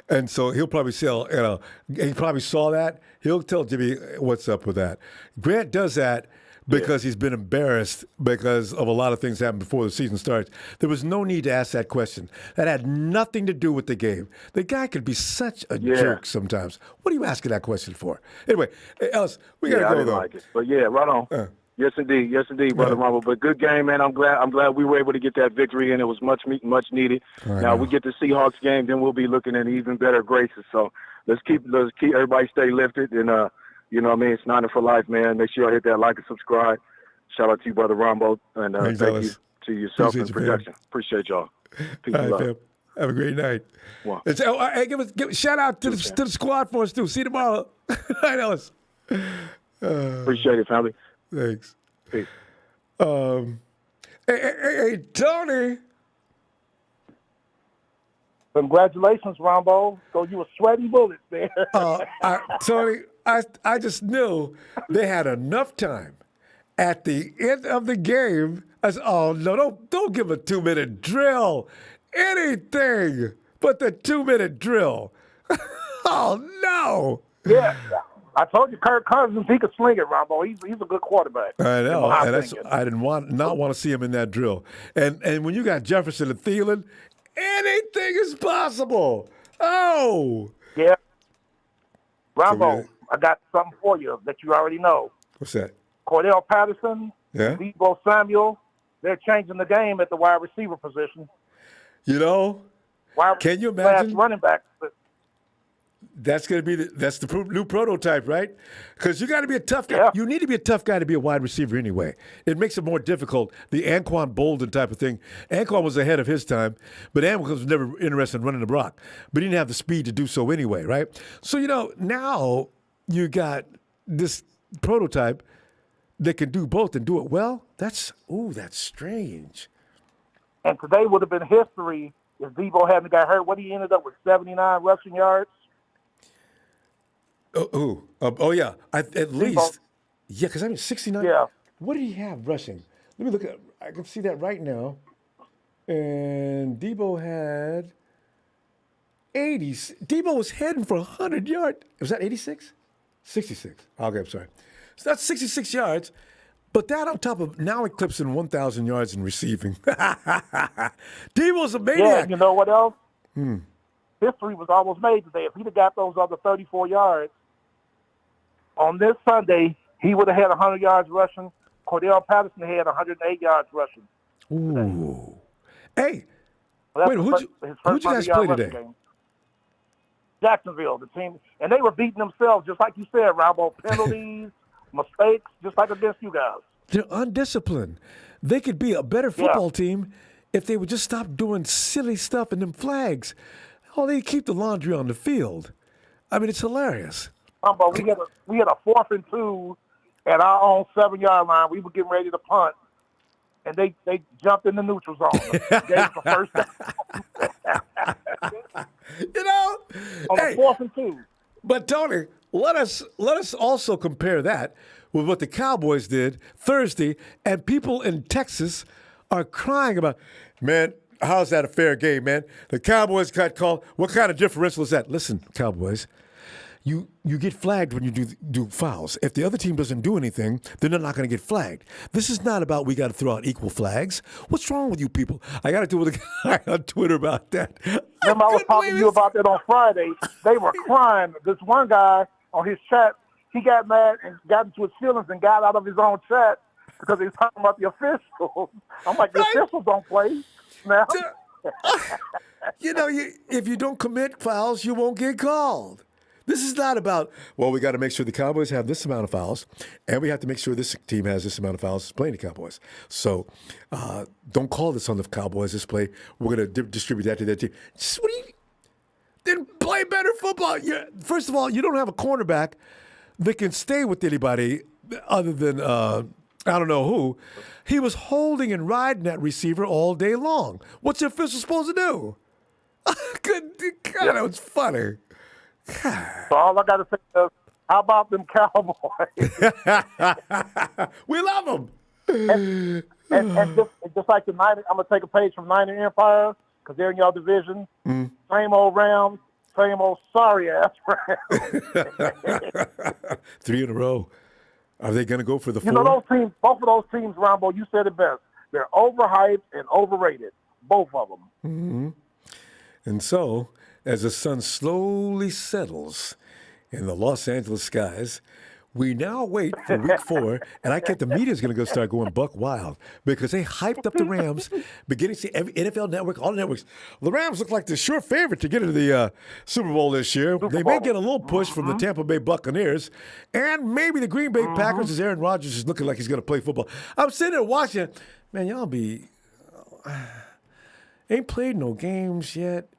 and so he'll probably say, he probably saw that. He'll tell Jimmy what's up with that. Grant does that because he's been embarrassed because of a lot of things that happened before the season starts. There was no need to ask that question. That had nothing to do with the game. The guy could be such a jerk sometimes. What are you asking that question for? Anyway, Ellis, we gotta go
I didn't
though.
like it. But yeah, right on. Yes, indeed, brother Ronbo. But good game, man. I'm glad we were able to get that victory, and it was much needed. Now we get the Seahawks game, then we'll be looking at even better graces. So let's keep everybody stay lifted, and you know what I mean. It's Niner for life, man. Make sure you hit that like and subscribe. Shout out to you, brother Ronbo, and
Thanks,
thank
Ellis.
you to yourself
Appreciate
and
you,
production.
fam.
Appreciate y'all. Peace
All
and
right,
love.
fam. Have a great night.
Wow.
Hey, give a shout out to the squad for us too. See you tomorrow. All right, Ellis.
Appreciate it, family.
Thanks.
Peace.
Hey, Tony.
Congratulations, Ronbo. So you were sweaty bullets there.
Tony, I just knew they had enough time at the end of the game. I said, oh, no, don't give a 2-minute drill. Anything but the 2-minute drill. Oh, no.
Yeah. I told you, Kirk Cousins, he could sling it, Ronbo. He's a good quarterback.
I know,
in my
and
opinion.
I didn't not want to see him in that drill. And when you got Jefferson and Thielen, anything is possible. Oh.
Yeah. Ronbo, I got something for you that you already know.
What's that?
Cordell Patterson,
Yeah.
Deebo Samuel, they're changing the game at the wide receiver position.
Can you imagine?
Running back.
That's going to be the new prototype, right? Because you got to be a tough guy.
Yeah.
You need to be a tough guy to be a wide receiver anyway. It makes it more difficult. The Anquan Bolden type of thing. Anquan was ahead of his time, but Anquan was never interested in running the block. But he didn't have the speed to do so anyway, right? So, now you got this prototype that can do both and do it well. That's strange.
And today would have been history if Deebo hadn't got hurt. What he ended up with 79 rushing yards.
Yeah. At least. Yeah, because 69.
Yeah.
What did he have rushing? Let me look at. I can see that right now. And Deebo had 80. Deebo was heading for 100 yards. Was that 86? 66. Okay, I'm sorry. So that's 66 yards. But that on top of now eclipsing 1,000 yards in receiving. Deebo's a maniac.
Yeah, you know what else? History was almost made today. If he'd have got those other 34 yards, on this Sunday, he would have had 100 yards rushing. Cordell Patterson had 108 yards rushing.
Ooh. Hey,
Well,
wait, who'd you guys play today?
Game. Jacksonville, the team. And they were beating themselves, just like you said, Ronbo. Penalties, mistakes, just like against you guys.
They're undisciplined. They could be a better football team if they would just stop doing silly stuff and them flags. Oh, they keep the laundry on the field. I mean, it's hilarious.
But we had a 4th and 2 at our own 7-yard line. We were getting ready to punt, and they jumped in the neutral zone. Gave us the first down. On the 4th and 2.
But Tony, let us also compare that with what the Cowboys did Thursday, and people in Texas are crying about, man, how's that a fair game, man? The Cowboys got called. What kind of differential is that? Listen, Cowboys, you get flagged when you do fouls. If the other team doesn't do anything, then they're not going to get flagged. This is not about we got to throw out equal flags. What's wrong with you people? I got to deal with a guy on Twitter about that.
Remember, I was talking to you about that on Friday. They were crying. This one guy on his chat, he got mad and got into his feelings and got out of his own chat because he was talking about the officials. I'm like, the officials don't play now.
If you don't commit fouls, you won't get called. This is not about, well, we got to make sure the Cowboys have this amount of fouls, and we have to make sure this team has this amount of fouls playing the Cowboys. So don't call this on the Cowboys, this play. We're going to distribute that to their team. Then play better football. First of all, you don't have a cornerback that can stay with anybody other than I don't know who. He was holding and riding that receiver all day long. What's the official supposed to do? Good God, that was funny.
So all I got to say is, how about them Cowboys?
We love them.
And just like the Niners, I'm going to take a page from Niner Empire because they're in your division. Same old Rams, same old sorry-ass Rams.
3 in a row. Are they going to go for the 4?
You know, those teams, both of those teams, Ronbo, you said it best. They're overhyped and overrated, both of them.
Mm-hmm. And so, as the sun slowly settles in the Los Angeles skies, we now wait for week 4, and I think the media's going to start going buck wild because they hyped up the Rams, beginning to see every NFL network, all the networks. The Rams look like the sure favorite to get into the Super Bowl this year. They may get a little push from the Tampa Bay Buccaneers, and maybe the Green Bay Packers, as Aaron Rodgers is looking like he's going to play football. I'm sitting there watching. Man, y'all ain't played no games yet.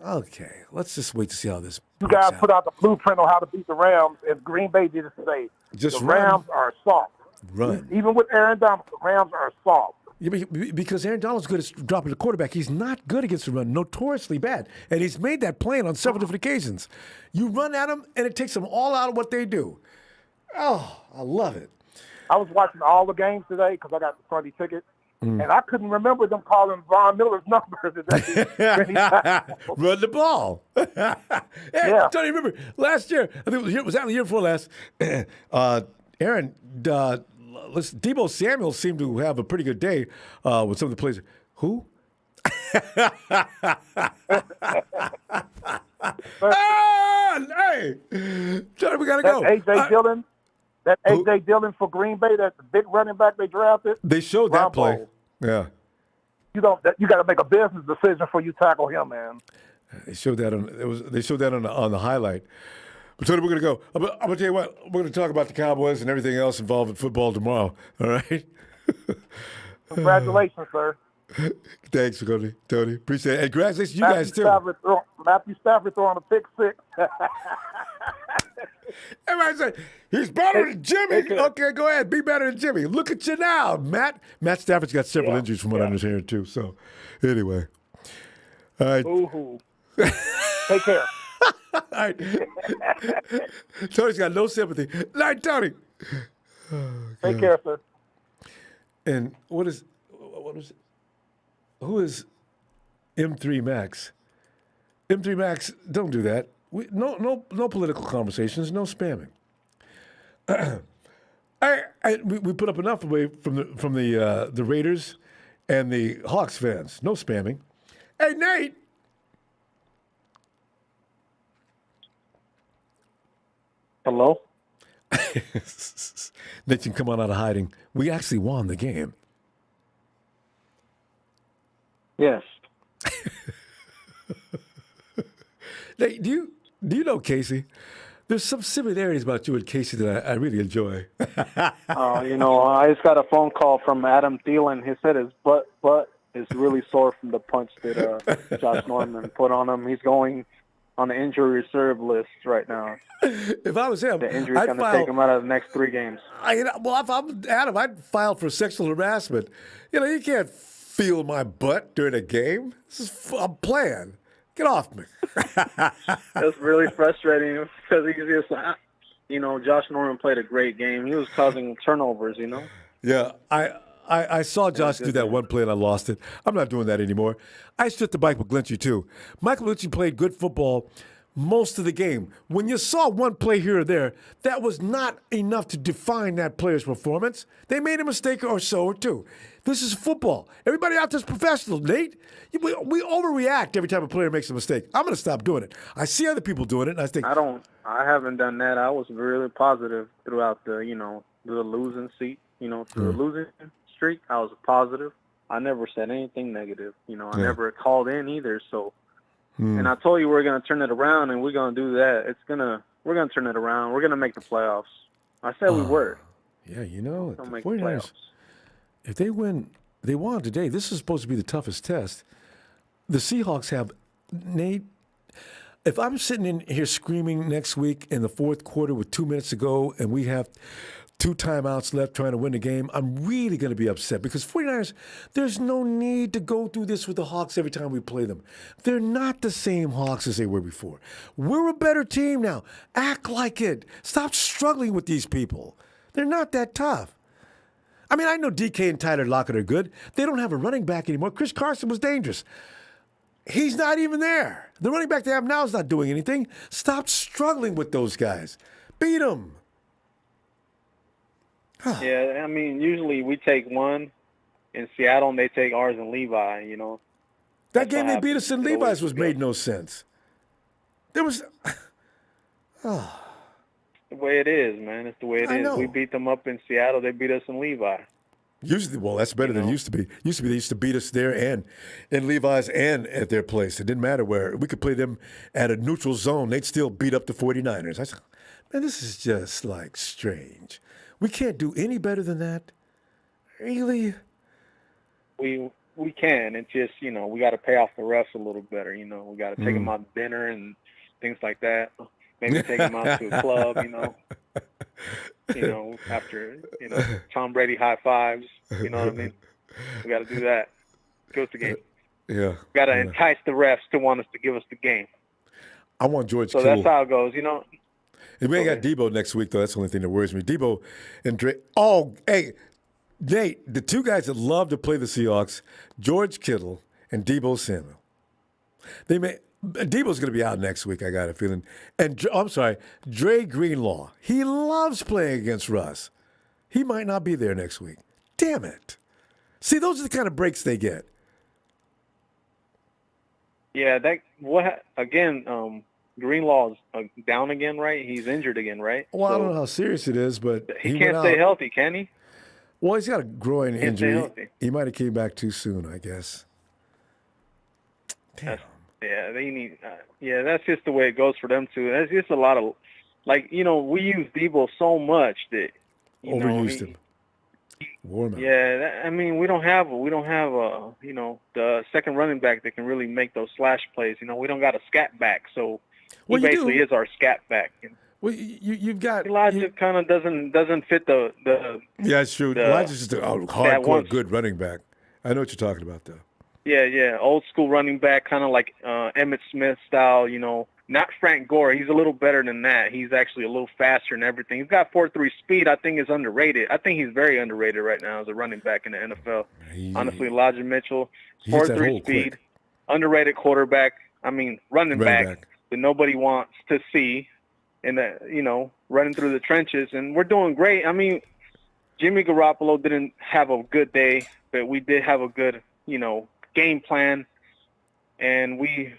Okay, let's just wait to see how this.
You guys put out the blueprint on how to beat the Rams, and Green Bay did it today.
Just
the
run.
Rams are soft.
Run.
Even with Aaron Donald, the Rams are soft.
Yeah, because Aaron Donald's good at dropping the quarterback. He's not good against the run, notoriously bad. And he's made that plain on several different occasions. You run at them, and it takes them all out of what they do. Oh, I love it.
I was watching all the games today because I got the Sunday ticket. And I couldn't remember them calling Von Miller's number today.
Run the ball.
Yeah.
Tony, remember last year, I think it was that the year before last, Aaron, Deebo Samuel seemed to have a pretty good day with some of the plays. Who? Hey, Tony, we got to go.
A.J. Dillon. That A.J. Dillon for Green Bay, that big running back they drafted.
They showed that play. Yeah.
You got to make a business decision before you tackle him, man.
They showed that on the highlight. But Tony, we're gonna go. I'm gonna tell you what. We're gonna talk about the Cowboys and everything else involved in football tomorrow. All right.
Congratulations, sir.
Thanks, Tony. Appreciate it. And congratulations, you guys too.
Matthew Stafford throwing a pick 6.
Everybody say, he's better than Jimmy. Okay, go ahead. Be better than Jimmy. Look at you now, Matt. Matt Stafford's got several injuries from what I understand, too. So, anyway. All right.
Ooh. Take care.
All right. Tony's got no sympathy. Night, Tony. Oh,
take care, sir.
And what is it? Who is M3 Max? M3 Max, don't do that. No political conversations, no spamming. We put up enough away from the Raiders and the Hawks fans. No spamming. Hey, Nate.
Hello?
Nate can come on out of hiding. We actually won the game.
Yes.
Nate, do you know Casey? There's some similarities about you and Casey that I really enjoy.
I just got a phone call from Adam Thielen. He said his butt is really sore from the punch that Josh Norman put on him. He's going on the injury reserve list right now.
If I was him,
the injury's going to take him out of the next 3 games.
If I'm Adam, I'd file for sexual harassment. You can't feel my butt during a game. I'm playing. Get off me.
It's really frustrating because he's just, Josh Norman played a great game. He was causing turnovers,
Yeah, I saw Josh do that one play and I lost it. I'm not doing that anymore. I stood to Mike McGlinchey too. Mike McGlinchey played good football most of the game. When you saw one play here or there, that was not enough to define that player's performance. They made a mistake or so or two. This is football. Everybody out there's professional, Nate. We overreact every time a player makes a mistake. I'm going to stop doing it. I see other people doing it, and I think
I haven't done that. I was really positive throughout the losing streak. Through the losing streak, I was positive. I never said anything negative. I never called in either. So, and I told you we're going to turn it around, and we're going to do that. We're going to turn it around. We're going to make the playoffs. I said we were.
Yeah, the
make
49ers, if they win, they won today. This is supposed to be the toughest test. The Seahawks have, Nate, if I'm sitting in here screaming next week in the fourth quarter with 2 minutes to go and we have 2 timeouts left trying to win the game, I'm really going to be upset because 49ers, there's no need to go through this with the Hawks every time we play them. They're not the same Hawks as they were before. We're a better team now. Act like it. Stop struggling with these people. They're not that tough. I mean, I know DK and Tyler Lockett are good. They don't have a running back anymore. Chris Carson was dangerous. He's not even there. The running back they have now is not doing anything. Stop struggling with those guys. Beat them.
Yeah, I mean, usually we take one in Seattle and they take ours in Levi, you know.
That game they beat us in Levi's made no sense. There was... Oh.
The way it is, man. It's the way it
I
is.
know.
We beat them up in Seattle. They beat us in Levi.
Usually, well, that's better than it used to be. Used to be they used to beat us there and in Levi's and at their place. It didn't matter where. We could play them at a neutral zone. They'd still beat up the 49ers. I said, man, this is just like strange. We can't do any better than that. Really?
We can. It's just, you know, we got to pay off the refs a little better. You know, we got to take them out to dinner and things like that. Maybe take them out to a club, you know. You know, after, you know, Tom Brady high fives. You know what I mean? We got to do that. Goes the game.
Yeah.
We got to entice the refs to want us to give us the game.
I want George
So
Kittle.
that's how it goes, you know.
And we ain't got Deebo next week, though. That's the only thing that worries me. Deebo and Dre. Oh, hey, Nate, the 2 guys that love to play the Seahawks, George Kittle and Deebo Samuel. Deebo's going to be out next week, I got a feeling. And I'm sorry, Dre Greenlaw. He loves playing against Russ. He might not be there next week. Damn it. See, those are the kind of breaks they get.
Yeah, Greenlaw's down again, right? He's injured again, right?
Well, I don't know how serious it is, but
He can't stay healthy, can he?
Well, he's got a groin
Can't stay
injury.
healthy.
He might have came back too soon, I guess. Damn.
Yeah, they need. That's just the way it goes for them too. That's just a lot of, like, you know, we use Deebo so much that
Overused him. Warm up.
Yeah, I mean, we don't have you know, the second running back that can really make those slash plays. You know, we don't got a scat back, so he basically is our scat back.
Well, you've got
Elijah kind of doesn't fit the.
Yeah, it's true. Elijah's just a hardcore good running back. I know what you're talking about, though.
Yeah, old school running back, kind of like Emmitt Smith style. You know, not Frank Gore. He's a little better than that. He's actually a little faster and everything. He's got 4.3 speed. I think is underrated. I think he's very underrated right now as a running back in the NFL. Honestly, Elijah Mitchell, 4.3 speed,
quick.
Underrated quarterback. I mean, running back that nobody wants to see, and you know, running through the trenches. And we're doing great. I mean, Jimmy Garoppolo didn't have a good day, but we did have a good, you know, game plan, and we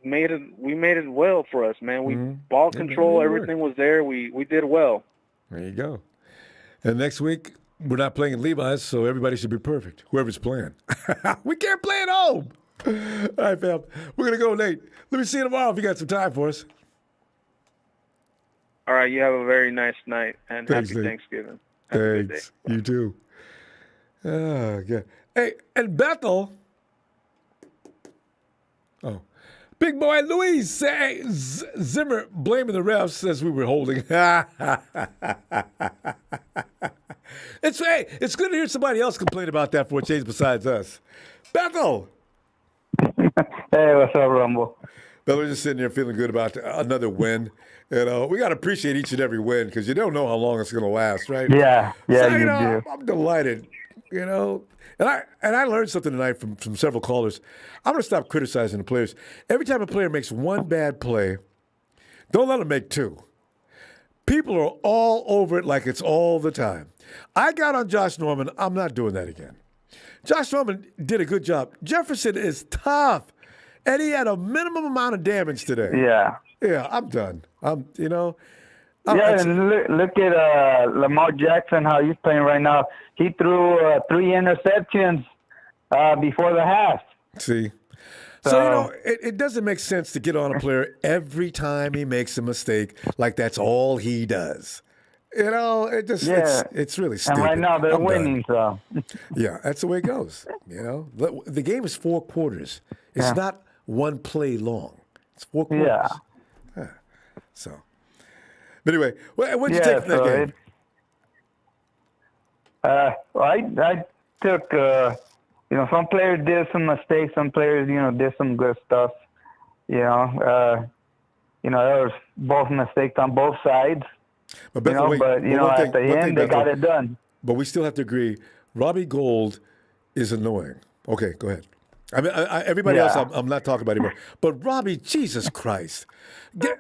made it well for us, man. We ball control, everything was there. We did well.
There you go. And next week we're not playing in Levi's, so everybody should be perfect. Whoever's playing, we can't play at home. All right, fam. We're gonna go, Nate. Let me see you tomorrow if you got some time for us.
All right, you have a very nice night and
Thanks,
happy
Nate.
Thanksgiving. Have a good day.
Thanks. You too. Oh, God. Hey, and Bethel. Oh, big boy Luis Zimmer blaming the refs says we were holding. It's good to hear somebody else complain about that for a change besides us. Bethel.
Hey, what's up, Ronbo?
Bethel, we're just sitting here feeling good about another win. You know, we got to appreciate each and every win because you don't know how long it's going to last, right?
Yeah,
So,
you
know,
do.
I'm delighted. You know, and I learned something tonight from several callers. I'm going to stop criticizing the players. Every time a player makes one bad play, don't let them make 2. People are all over it like it's all the time. I got on Josh Norman. I'm not doing that again. Josh Norman did a good job. Jefferson is tough, and he had a minimum amount of damage today.
Yeah.
Yeah, I'm done. And
look at Lamar Jackson, how he's playing right now. He threw 3 interceptions before the half.
See? So, you know, it doesn't make sense to get on a player every time he makes a mistake like that's all he does. You know, it's really stupid.
And right now they're
I'm
winning,
done.
so.
Yeah, that's the way it goes. You know, the game is 4 quarters. It's not one play long. It's 4 quarters.
Yeah.
So, but anyway, what'd you take from that game?
I took, some players did some mistakes. Some players, did some good stuff. There was both mistakes on both sides.
But Bethel,
at the end, they got it done.
But we still have to agree, Robbie Gould is annoying. Okay, go ahead. I mean, everybody else, I'm not talking about anymore. But Robbie, Jesus Christ, let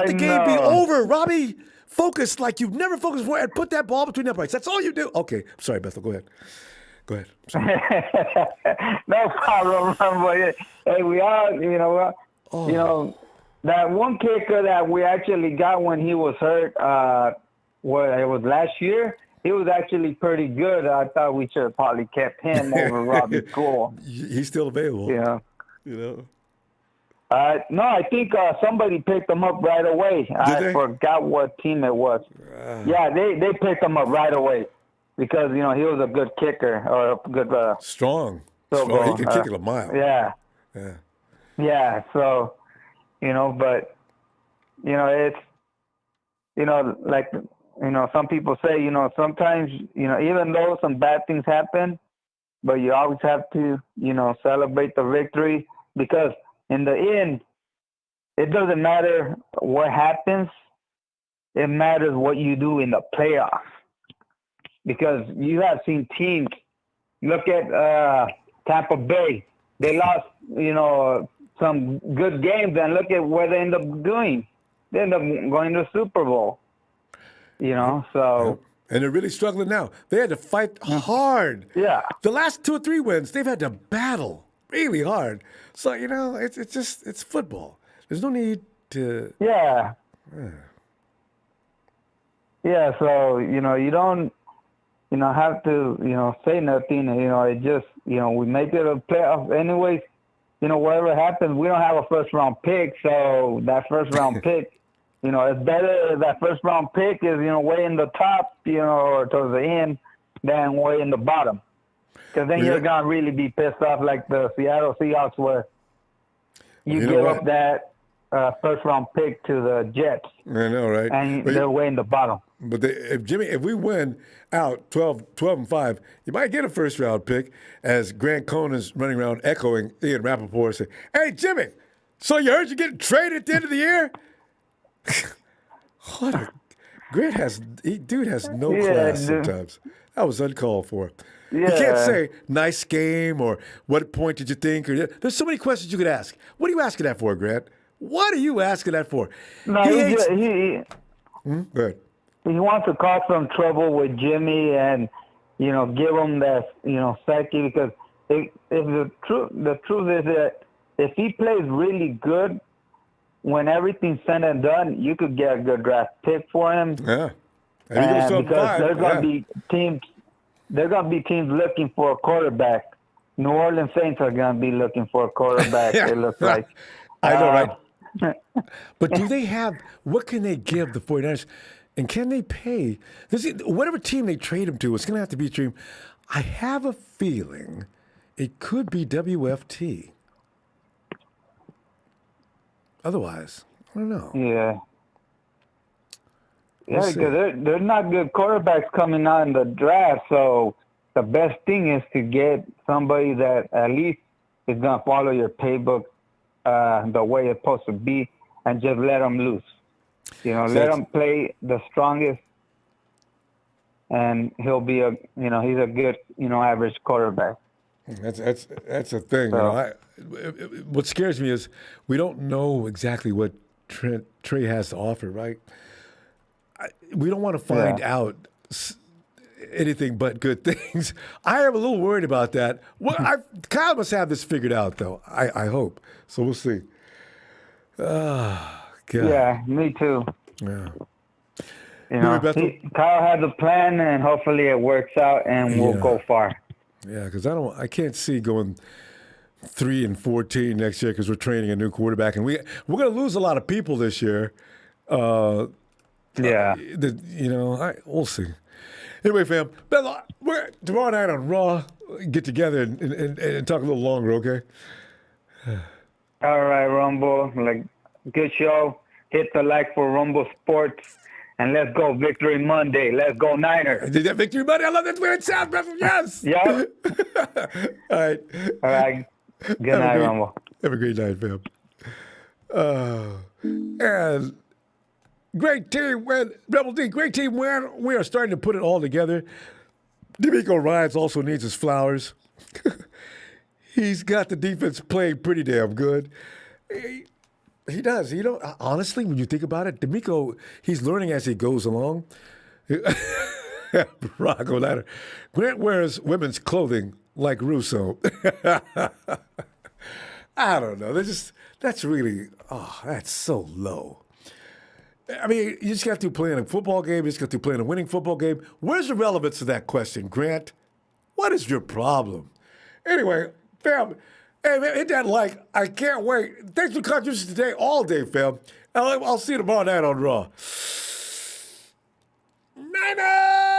the game be over, Robbie. Focus like you've never focused before, and put that ball between the uprights. That's all you do. Okay, I'm sorry, Bethel. Go ahead. Go ahead.
No problem, Ronbo. Hey, we all, that one kicker that we actually got when he was hurt, it was last year. He was actually pretty good. I thought we should have probably kept him over Robbie Gould.
He's still available.
Yeah. No, I think somebody picked him up right away. I forgot what team it was. Yeah, they picked him up right away because, he was a good kicker or a good...
Strong. He can kick it a mile.
Yeah. Yeah, so, but, it's, like... some people say, sometimes, even though some bad things happen, but you always have to, celebrate the victory because in the end, it doesn't matter what happens. It matters what you do in the playoffs because you have seen teams. Look at Tampa Bay. They lost, some good games and look at what they end up doing. They end up going to the Super Bowl. So.
And they're really struggling now. They had to fight hard.
Yeah.
The last 2 or 3 wins, they've had to battle really hard. So, it's football. There's no need to.
Yeah. Yeah, so, you don't, have to, say nothing. It just, we make it a playoff anyways. Whatever happens, we don't have a first-round pick. So that first-round pick, it's better that first-round pick is, way in the top, or towards the end than way in the bottom. Because then you're going to really be pissed off like the Seattle Seahawks were. You give up that first-round pick to the Jets.
I know, right?
And they're way in the bottom.
But if we win out 12-5, you might get a first-round pick as Grant Conan's running around echoing Ian Rappaport saying, "Hey, Jimmy, so you heard you're getting traded at the end of the year?" Grant has no class sometimes. That was uncalled for.
Yeah.
You can't say nice game or what point did you think? Or there's so many questions you could ask. What are you asking that for, Grant? What are you asking that for?
No,
Go ahead.
He wants to cause some trouble with Jimmy and give him that psyche because if the truth is that if he plays really good. When everything's said and done, you could get a good draft pick for him.
Yeah,
and because there's gonna be teams looking for a quarterback. New Orleans Saints are gonna be looking for a quarterback. It looks like.
I know, right? But do they have? What can they give the 49ers? And can they pay? Whatever team they trade him to, it's gonna have to be a team. I have a feeling it could be WFT. Otherwise, I don't know.
Yeah. Yeah, because they're not good quarterbacks coming out in the draft. So the best thing is to get somebody that at least is going to follow your playbook the way it's supposed to be and just let them loose. Let him play the strongest and he'll be he's a good, average quarterback.
That's a thing. So, what scares me is we don't know exactly what Trey has to offer, right? We don't want to find out anything but good things. I am a little worried about that. Kyle must have this figured out, though. I hope. So we'll see. God.
Yeah, me too.
Yeah.
Kyle has a plan, and hopefully it works out, and we'll go far.
Yeah, because I can't see going 3-14 next year because we're training a new quarterback, and we're going to lose a lot of people this year.
Yeah.
We'll see. Anyway, fam, we're tomorrow night on Raw. Get together and talk a little longer, okay?
All right, Ronbo. Good show. Hit the like for Ronbo Sports. And let's go Victory Monday. Let's go Niners.
Did that Victory Monday? I love that way it sounds, brother. Yes.
Yep.
All right.
All right. Good night, Ronbo.
Have a great night, fam. And great team win. Rebel D, great team win. We are starting to put it all together. D'Amico Ryans also needs his flowers. He's got the defense playing pretty damn good. He does. You know, honestly, when you think about it, D'Amico, he's learning as he goes along. Bronco Ladder. Grant wears women's clothing like Russo. I don't know. That's really, that's so low. I mean, you just got to play in a football game. You just got to play in a winning football game. Where's the relevance of that question, Grant? What is your problem? Anyway, fam, hey, man, hit that like. I can't wait. Thanks for contributions today, all day, fam. I'll see you tomorrow night on Raw. Niners!